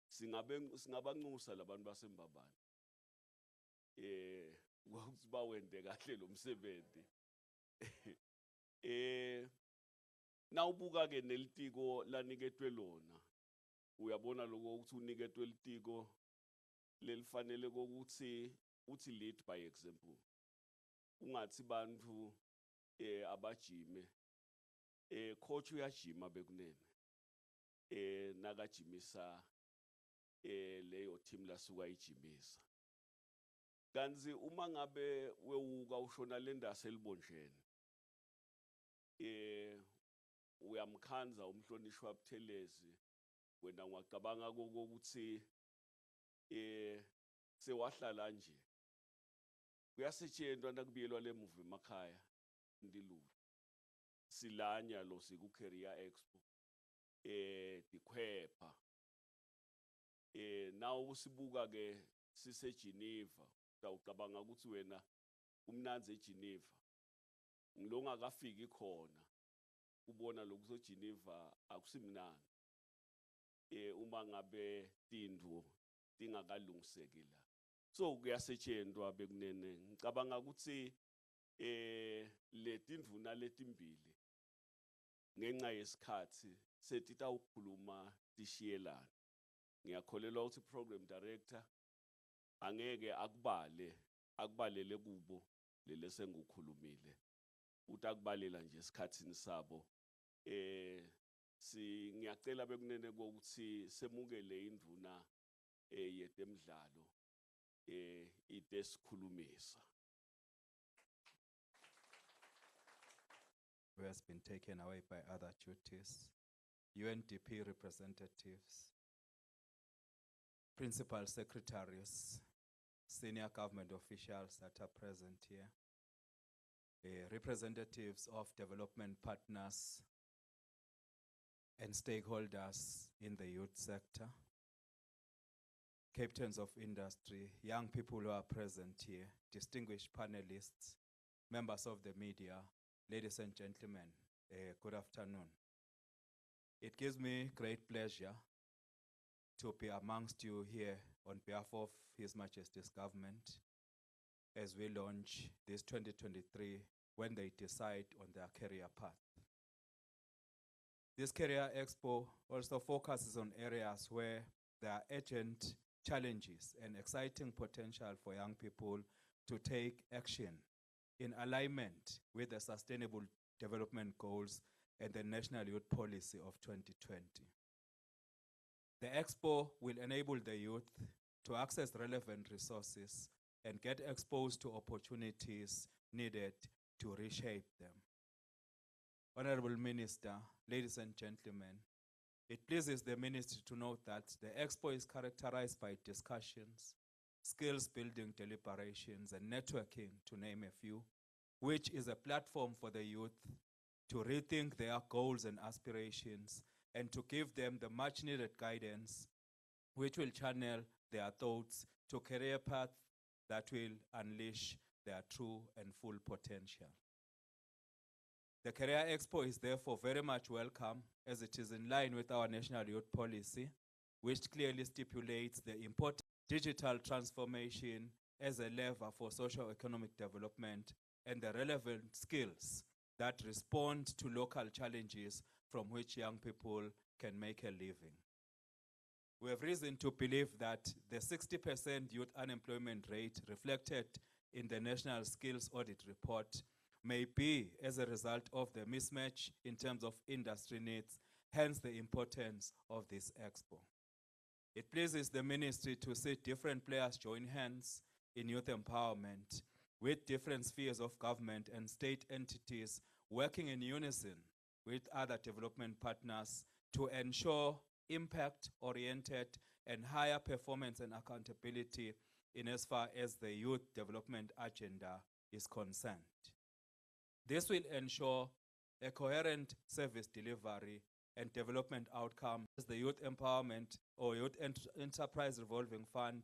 singabanxusa labantu baseMbabane. Ukuthi bawende kahle lo msebenzi. Nawubuka ke nelitiko laniketwe lona. Uyabona lokho ukuthi uniketwe litiko lelifanele ukuthi uthi lead by example. Ungathi bantu abajime. Coach uyajima bekunene. Nakajimisa leyo team lasuka ijimisa. Kanzi uma ngabe wewuka ushona lenda selibonjeni. Uyamkhanza umhlonishwa Buthelezi wena ngwacabanga ukuthi sewahlala nje. Kuyasetshenzwa nakubiyelwa lemuva emakhaya ndilulu. Silanya lo siku Career Expo. Dikhwepha. Nawu sibuka ke sise Geneva. Utawucabanga ukuthi wena umnanzi eGeneva. Ngilonga kafiki khona. Ubona lokho Geneva akusimnandi. Uma ngabe tindwo tingakalungisekile. So kuyasetshenzwa bekunene. Ngicabanga ukuthi letindvuna letimbili ngenxa yesikhathi setita ukukhuluma tishiyelana. Ngiyakholelwa ukuthi Program Director angeke akubalele kubo lele sengukhulumile. Utakubalela nje esikhatsini sabo. Ngiyacela bekunene ukuthi semukele indvuna yetemidlalo ite sikhulumisa. Who has been taken away by other duties, UNDP representatives, principal secretaries, senior government officials that are present here, representatives of development partners and stakeholders in the youth sector, captains of industry, young people who are present here, distinguished panelists, members of the media, ladies and gentlemen, good afternoon. It gives me great pleasure to be amongst you here on behalf of His Majesty's government as we launch this 2023 when they decide on their career path. This Career Expo also focuses on areas where there are urgent challenges and exciting potential for young people to take action in alignment with the Sustainable Development Goals and the National Youth Policy of 2020. The Expo will enable the youth to access relevant resources and get exposed to opportunities needed to reshape them. Honorable Minister, ladies and gentlemen, it pleases the Ministry to note that the Expo is characterized by discussions, skills-building deliberations, and networking, to name a few, which is a platform for the youth to rethink their goals and aspirations and to give them the much-needed guidance which will channel their thoughts to career paths that will unleash their true and full potential. The Career Expo is therefore very much welcome as it is in line with our National Youth Policy, which clearly stipulates the important digital transformation as a lever for socio-economic development and the relevant skills that respond to local challenges from which young people can make a living. We have reason to believe that the 60% youth unemployment rate reflected in the National Skills Audit Report may be as a result of the mismatch in terms of industry needs, hence the importance of this expo. It pleases the ministry to see different players join hands in youth empowerment with different spheres of government and state entities working in unison with other development partners to ensure impact-oriented and higher performance and accountability in as far as the youth development agenda is concerned. This will ensure a coherent service delivery and development outcome as the Youth Empowerment or Youth Enterprise Revolving Fund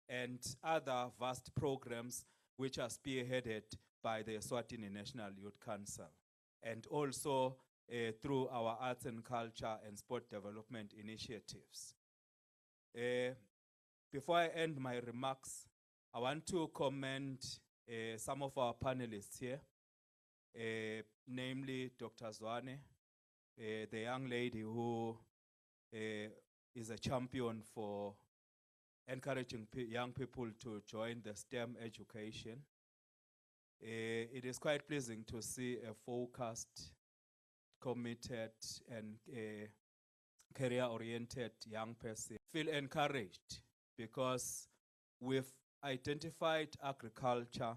and other vast programs which are spearheaded by the Eswatini National Youth Council, and also through our arts and culture and sport development initiatives. Before I end my remarks, I want to commend some of our panelists here, namely Dr. Zwane, the young lady who is a champion for encouraging young people to join the STEM education. It is quite pleasing to see a focused, committed, and career-oriented young person feel encouraged because we've identified agriculture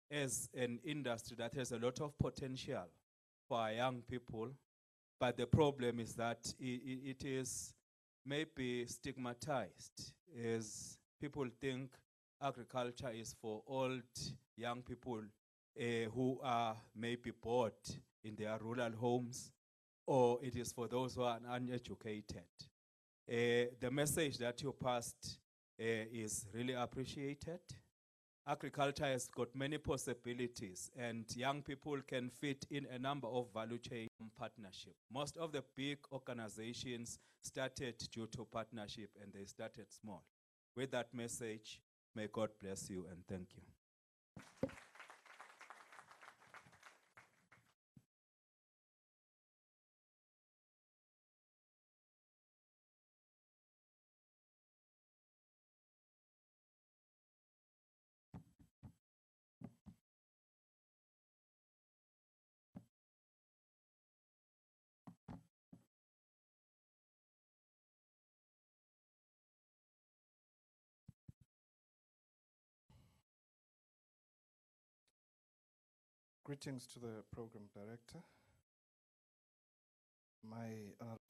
as an industry that has a lot of potential for our young people, but the problem is that it is maybe stigmatized, as people think agriculture is for old young people who are maybe bored in their rural homes, or it is for those who are uneducated. The message that you passed is really appreciated. Agriculture has got many possibilities, and young people can fit in a number of value chain partnership. Most of the big organizations started due to partnership, and they started small. With that message, may God bless you, and thank you. Greetings to the program director, my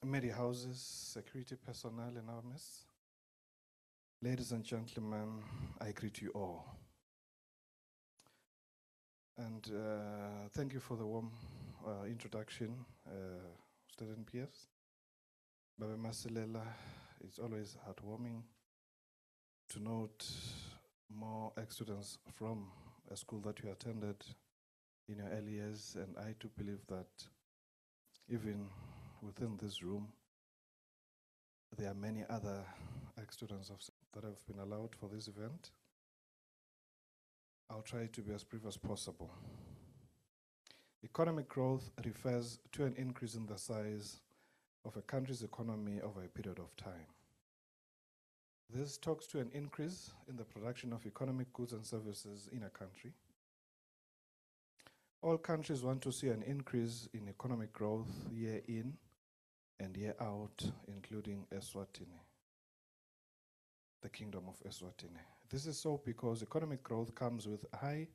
Mary Houses, security personnel in our mess. Ladies and gentlemen, I greet you all. And thank you for the warm introduction, student peers. Baba Masilela, it's always heartwarming to note more ex-students from a school that you attended in your early years, and I do believe that even within this room, there are many other ex-students that have been allowed for this event. I'll try to be as brief as possible. Economic growth refers to an increase in the size of a country's economy over a period of time. This talks to an increase in the production of economic goods and services in a country. All countries want to see an increase in economic growth year in and year out, including Eswatini, the Kingdom of Eswatini. This is so because economic growth comes with high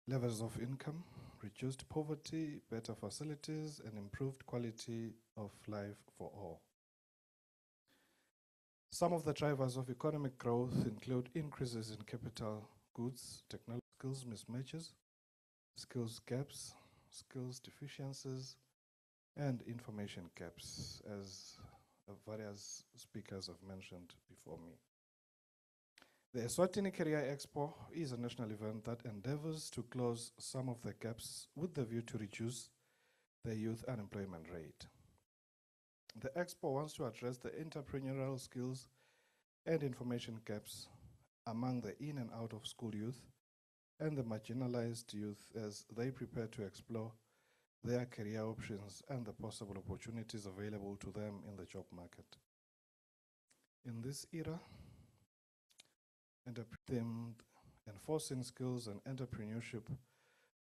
levels of income, reduced poverty, better facilities, and improved quality of life for all. Some of the drivers of economic growth include increases in capital goods, technology, skills mismatches, skills gaps, skills deficiencies, and information gaps, as various speakers have mentioned before me. The Eswatini Career Expo is a national event that endeavors to close some of the gaps with the view to reduce the youth unemployment rate. The Expo wants to address the entrepreneurial skills and information gaps among the in and out of school youth and the marginalized youth as they prepare to explore their career options and the possible opportunities available to them in the job market. In this era, themed enforcing skills and entrepreneurship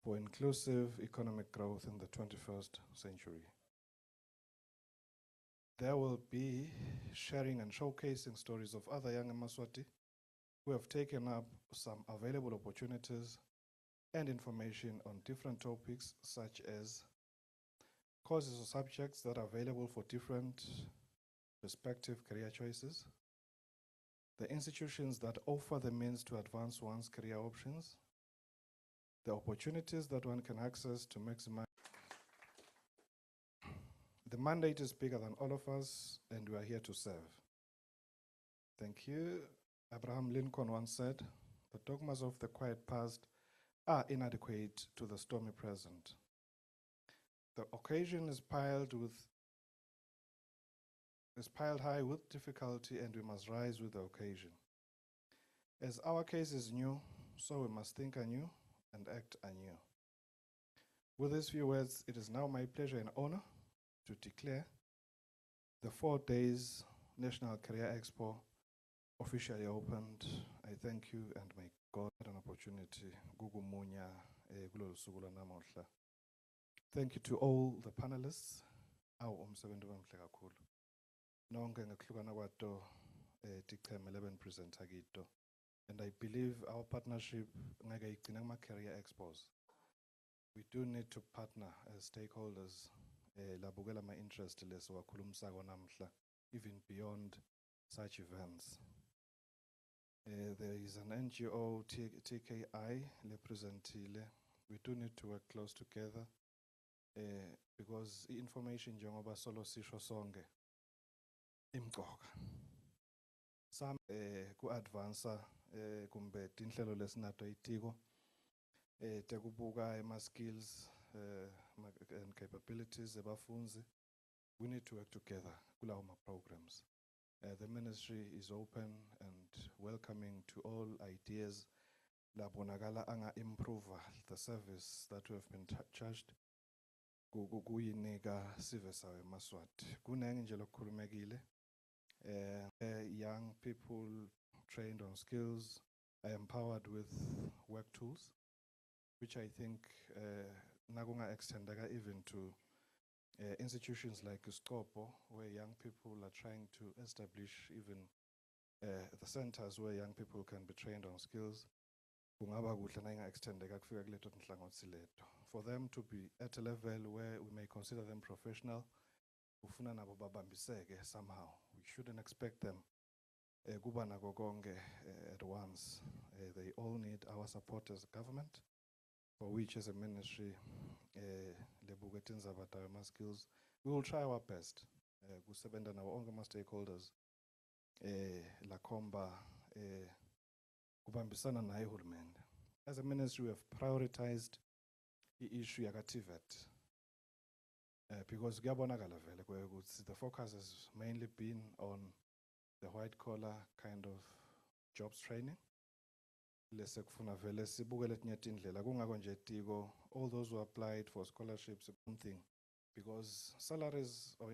for inclusive economic growth in the 21st century. There will be sharing and showcasing stories of other young Maswati who have taken up some available opportunities and information on different topics such as courses or subjects that are available for different respective career choices, the institutions that offer the means to advance one's career options, the opportunities that one can access to maximize. The mandate is bigger than all of us, and we are here to serve. Thank you. Abraham Lincoln once said, "The dogmas of the quiet past are inadequate to the stormy present." The occasion is piled high with difficulty, and we must rise with the occasion. As our case is new, so we must think anew and act anew. With these few words, it is now my pleasure and honor to declare the 4 days National Career Expo officially opened. I thank you and may God had an opportunity. Thank you to all the panelists. And I believe our partnership career expos. We do need to partner as stakeholders. My interest even beyond such events. There is an NGO, TKI, representile. We do need to work close together because information njengoba solo sisho sonke imqoka. Some ku-advansa kumbe tinhlelo lesinato itiko tekubuka ema-skills and capabilities ebafunzi. We need to work together kulawo programs. The ministry is open and welcoming to all ideas labonakala anga improve the service that we have been charged kuyinika sive sawe Maswati. Kunengi nje lokukhulumekile. Young people trained on skills are empowered with work tools, which I think nakunga extendeka even to institutions like Eswatini, where young people are trying to establish even the centers where young people can be trained on skills. For them to be at a level where we may consider them professional, somehow. We shouldn't expect them at once. They all need our support as a government, for which as a ministry, skills, we will try our best. Kusebenta nawo onke ama-stakeholders, lakhomba kubambisana naye uhulumende. As a ministry, we have prioritized the issue yaka-TVET because the focus has mainly been on the white-collar kind of jobs training. All those who applied for scholarships, something, because salaries or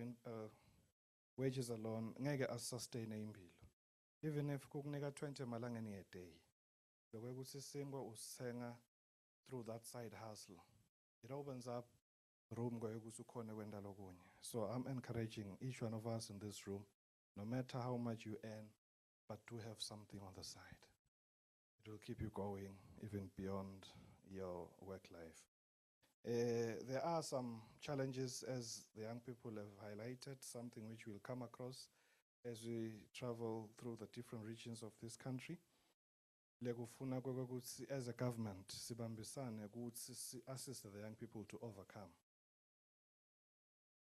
wages alone ngeke sustain impilo. Even if kukunika 20 malangeni a day, through that side hustle, it opens up room. So I'm encouraging each one of us in this room, no matter how much you earn, but to have something on the side. It will keep you going even beyond your work life. There are some challenges, as the young people have highlighted, something which we'll come across as we travel through the different regions of this country. As a government, assist the young people to overcome.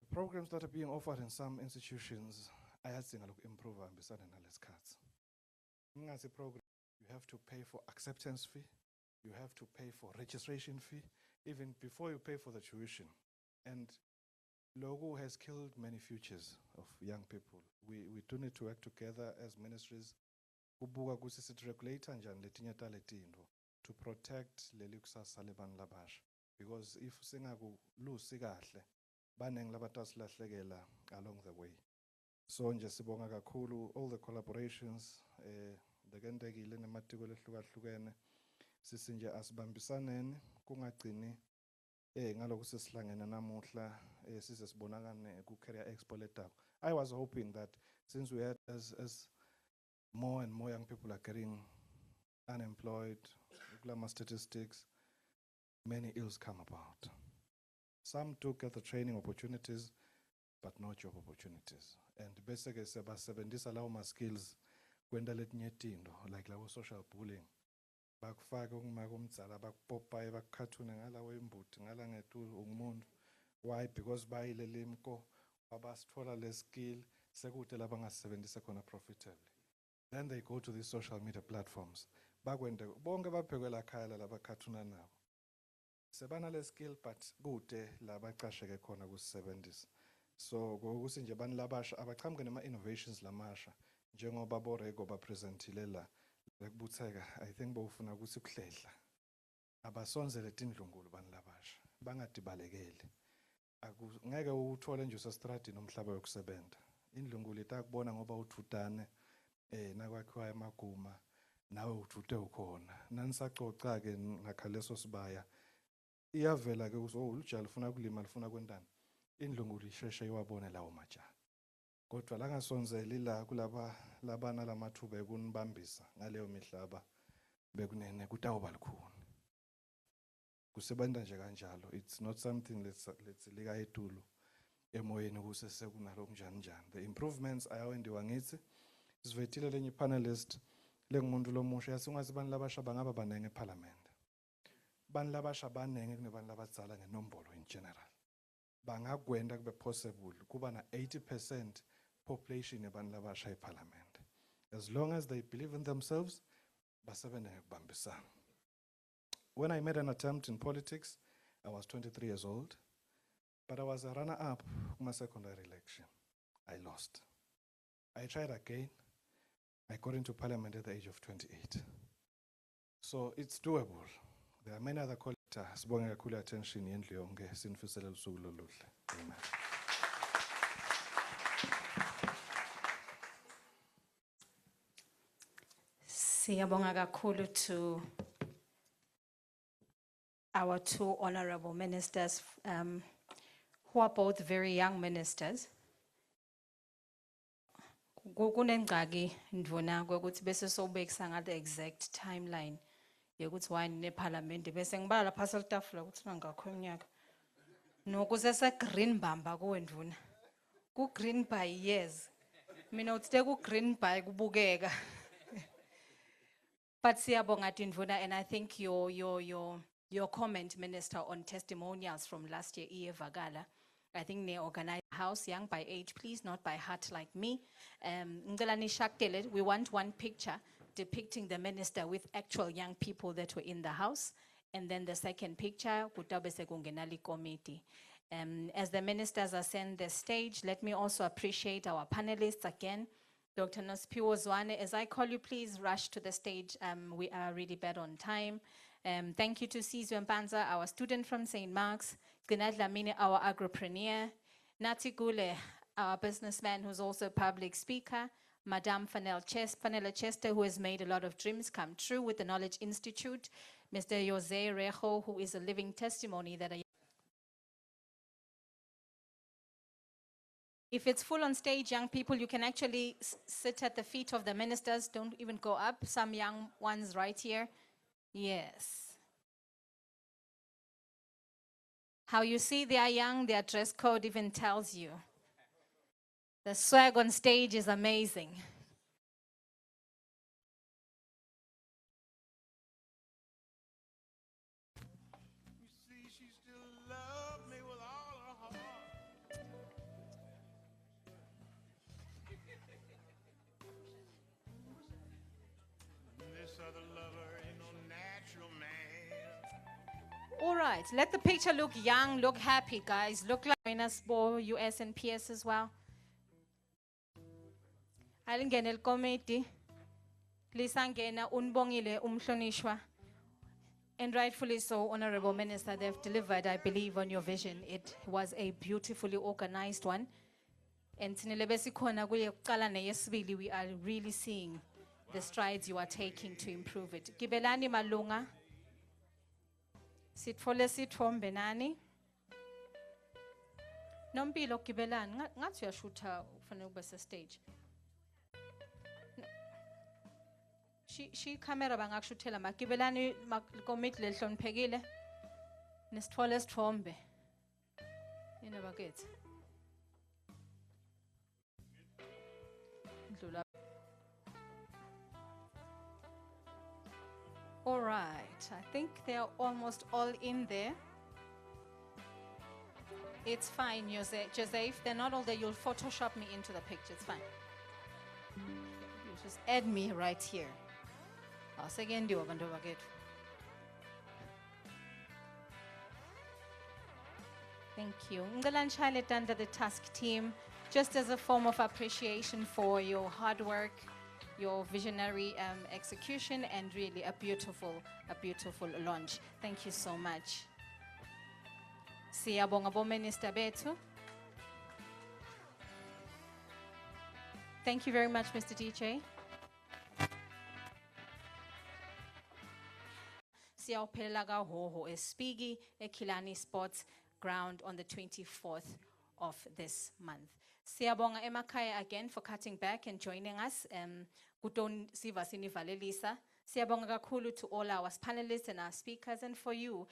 The programs that are being offered in some institutions, I had to improve program. You have to pay for acceptance fee. You have to pay for registration fee, even before you pay for the tuition. And logo has killed many futures of young people. We do need to work together as ministries. kubuka kutsi sit-regulator njani letinye taletinto to protect leli kusasa lebantfu labasha. Because if singakulusi kahle, baneng labatasilahlekela along the way. So nje sibonga kakhulu all the collaborations lekentekile nematiko lehlukahlukene sisinje asibambisaneni kungagcini ngaloku sesihlangene namuhla size sibonakane ku Career Expo letako. I was hoping that since we had as more and more young people are getting unemployed, glamour statistics, many ills come about. Some do get the training opportunities, but no job opportunities. And basically, sebasebenzisa lawo ma skills kwenda letinye tinto like lawo social bullying. Bakufaka ukungimaka umdzala bakupopaye bakukhathune ngalawo imbuti ngala ngetulu ungumuntu. Why? Because bayile limko abasithola le skill sekude labangasebenzisa khona profitably. Then they go to these social media platforms. Bakwende bonke baphekela khaya labakhathuna nabo. Sebana le skill but kude labaqasheke khona kusebenzisa. So ngokuthi nje bani labasha abaqhamuke nema innovations lamasha njengoba borego bapresentile la lekubutheka. I think bofuna ukuthi kuhlehla abasonzele tindlungulu bani labasha bangadibalekeli ngeke uthole nje usestradini umhlaba yokusebenta indlungulu itakubona ngoba uthutane nakwakhiwa emaguma nawe uthute ukhona nanisacoca ke ngakhaleso sibaya iyavela ke ukuthi ujala ufuna kulima lifuna kwendana indlungulu isheshe iwabone lawo majaha kodwa la ngasonzeli la kulaba labana lamathuba ekunibambisa ngaleyo mihlaba bekunene kutawuba likhuni kusebenza nje kanjalo. It's not something let's lika etulu emoyeni kuse sekunalo kunjani njani. The improvements ayawendiwa ngithi sivethile lenye panelist lengumuntu lomusha yasingazi bani labasha bangaba banenge eParliament. Bani labasha banenge kunebantu labadzala ngenombolo in general. Bangakwenda kube possible kuba na 80% population ebantu labasha eParliament. As long as they believe in themselves, basebenza kubambisana. When I made an attempt in politics, I was 23 years old, but I was a runner-up in my secondary election. I lost. I tried again. I got into parliament at the age of 28. So it's doable. There are many other collectors sibonga kakhulu attention yendlu yonke sinifisela usuku loluhle. Amen. Siyabonga kakhulu to our two honorable ministers, who are both very young ministers. Kunengxaki ndvuna ukuthi bese sobekisa ngale exact timeline yokuthi wine neParliament bese ngibala lapha selitafula ukuthi ngakho iminyaka nokusese green bamba kuwendvuna ku green by years mina uthi ku green by kubukeka. But siyabonga tindvuna, and I think your comment, Minister, on testimonials from last year, iyevakala. I think they organized house young by age, please, not by heart like me. We want one picture depicting the minister with actual young people that were in the house. And then the second picture, committee. As the ministers ascend the stage, let me also appreciate our panelists again. Dr. Nospiwo Zwane, as I call you, please rush to the stage. We are really bad on time. Thank you to Sizwe Mpanza, our student from St. Mark's, Gnad Lamine, our agropreneur, Nati Gule, our businessman who's also a public speaker, Madame Fanela Chester, who has made a lot of dreams come true with the Knowledge Institute, Mr. Jose Rejo, who is a living testimony that if it's full on stage, young people, you can actually sit at the feet of the ministers. Don't even go up. Some young ones right here. Yes. How you see they are young, their dress code even tells you. The swag on stage is amazing. You see, she still loves me with all her heart. This other lover ain't no natural man. All right, let the picture look young, look happy, guys. Look like Espo, US and PS as well. Alingene el committee. Lisangena unbongile umhlonishwa. And rightfully so, Honorable Minister, they've delivered, I believe, on your vision. It was a beautifully organized one. And sinelebesikhona kuye kuqala neyesibili, we are really seeing the strides you are taking to improve it. Gibelani malunga. Sitfole sithombe nani. Nompilo gibelani, ngathi uyashutha kufanele ube stage. She camera bangakushuthela magibelani komit lehloniphekile nesithole sithombe. Yini bakithi? Ndlula. All right, I think they are almost all in there. It's fine, Joseph. They're not all there. You'll Photoshop me into the picture. It's fine. You just add me right here. Again, do abantu bakethu. Thank you. Ngicela nishayele under the task team, just as a form of appreciation for your hard work, your visionary execution, and really a beautiful launch. Thank you so much. Siyabonga boMinister bethu. Thank you very much, Mr. DJ. Siyawuphelela kahoho eSpiki eKhilani Sports Ground on the 24th of this month. Siyabonga emakhaya again for cutting back and joining us. Kuton siva sinivalelisa. Siyabonga kakhulu to all our panelists and our speakers, and for you,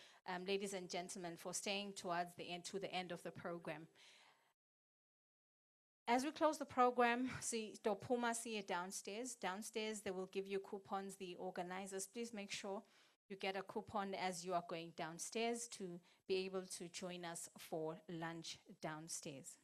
ladies and gentlemen, for staying towards the end of the program. As we close the program, see it downstairs. Downstairs, they will give you coupons. The organizers, please make sure you get a coupon as you are going downstairs to be able to join us for lunch downstairs.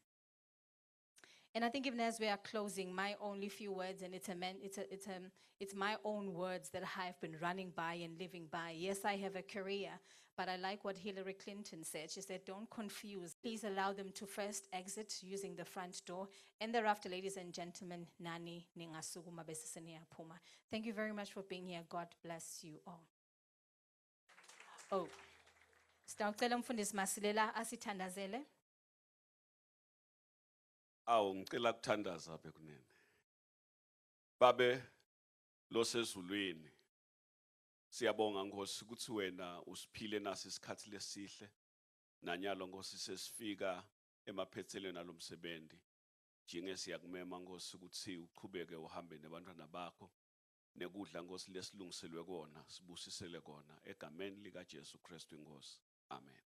And I think even as we are closing, my only few words, and it's my own words that I've been running by and living by. Yes, I have a career, but I like what Hillary Clinton said. She said, don't confuse. Please allow them to first exit using the front door. And thereafter, ladies and gentlemen, nani ningasukuma besisenia puma. Thank you very much for being here. God bless you all. Oh, sitawucela umfundisi Masilela asithandazele. Awu ngicela kuthandaza apha kunene. Babe losezulwini. Siyabonga Nkosi ukuthi wena usiphile nasi isikhathi lesihle. Nanyalo Nkosi sesifika emaphethelweni nalomsebenzi. Jinge siyakumema Nkosi ukuthi uqhubeke uhambe nabantwana bakho. Nekudla Nkosi lesilungiselwe kona, sibusisele kona egameni lika Jesu Kristu Nkosi. Amen.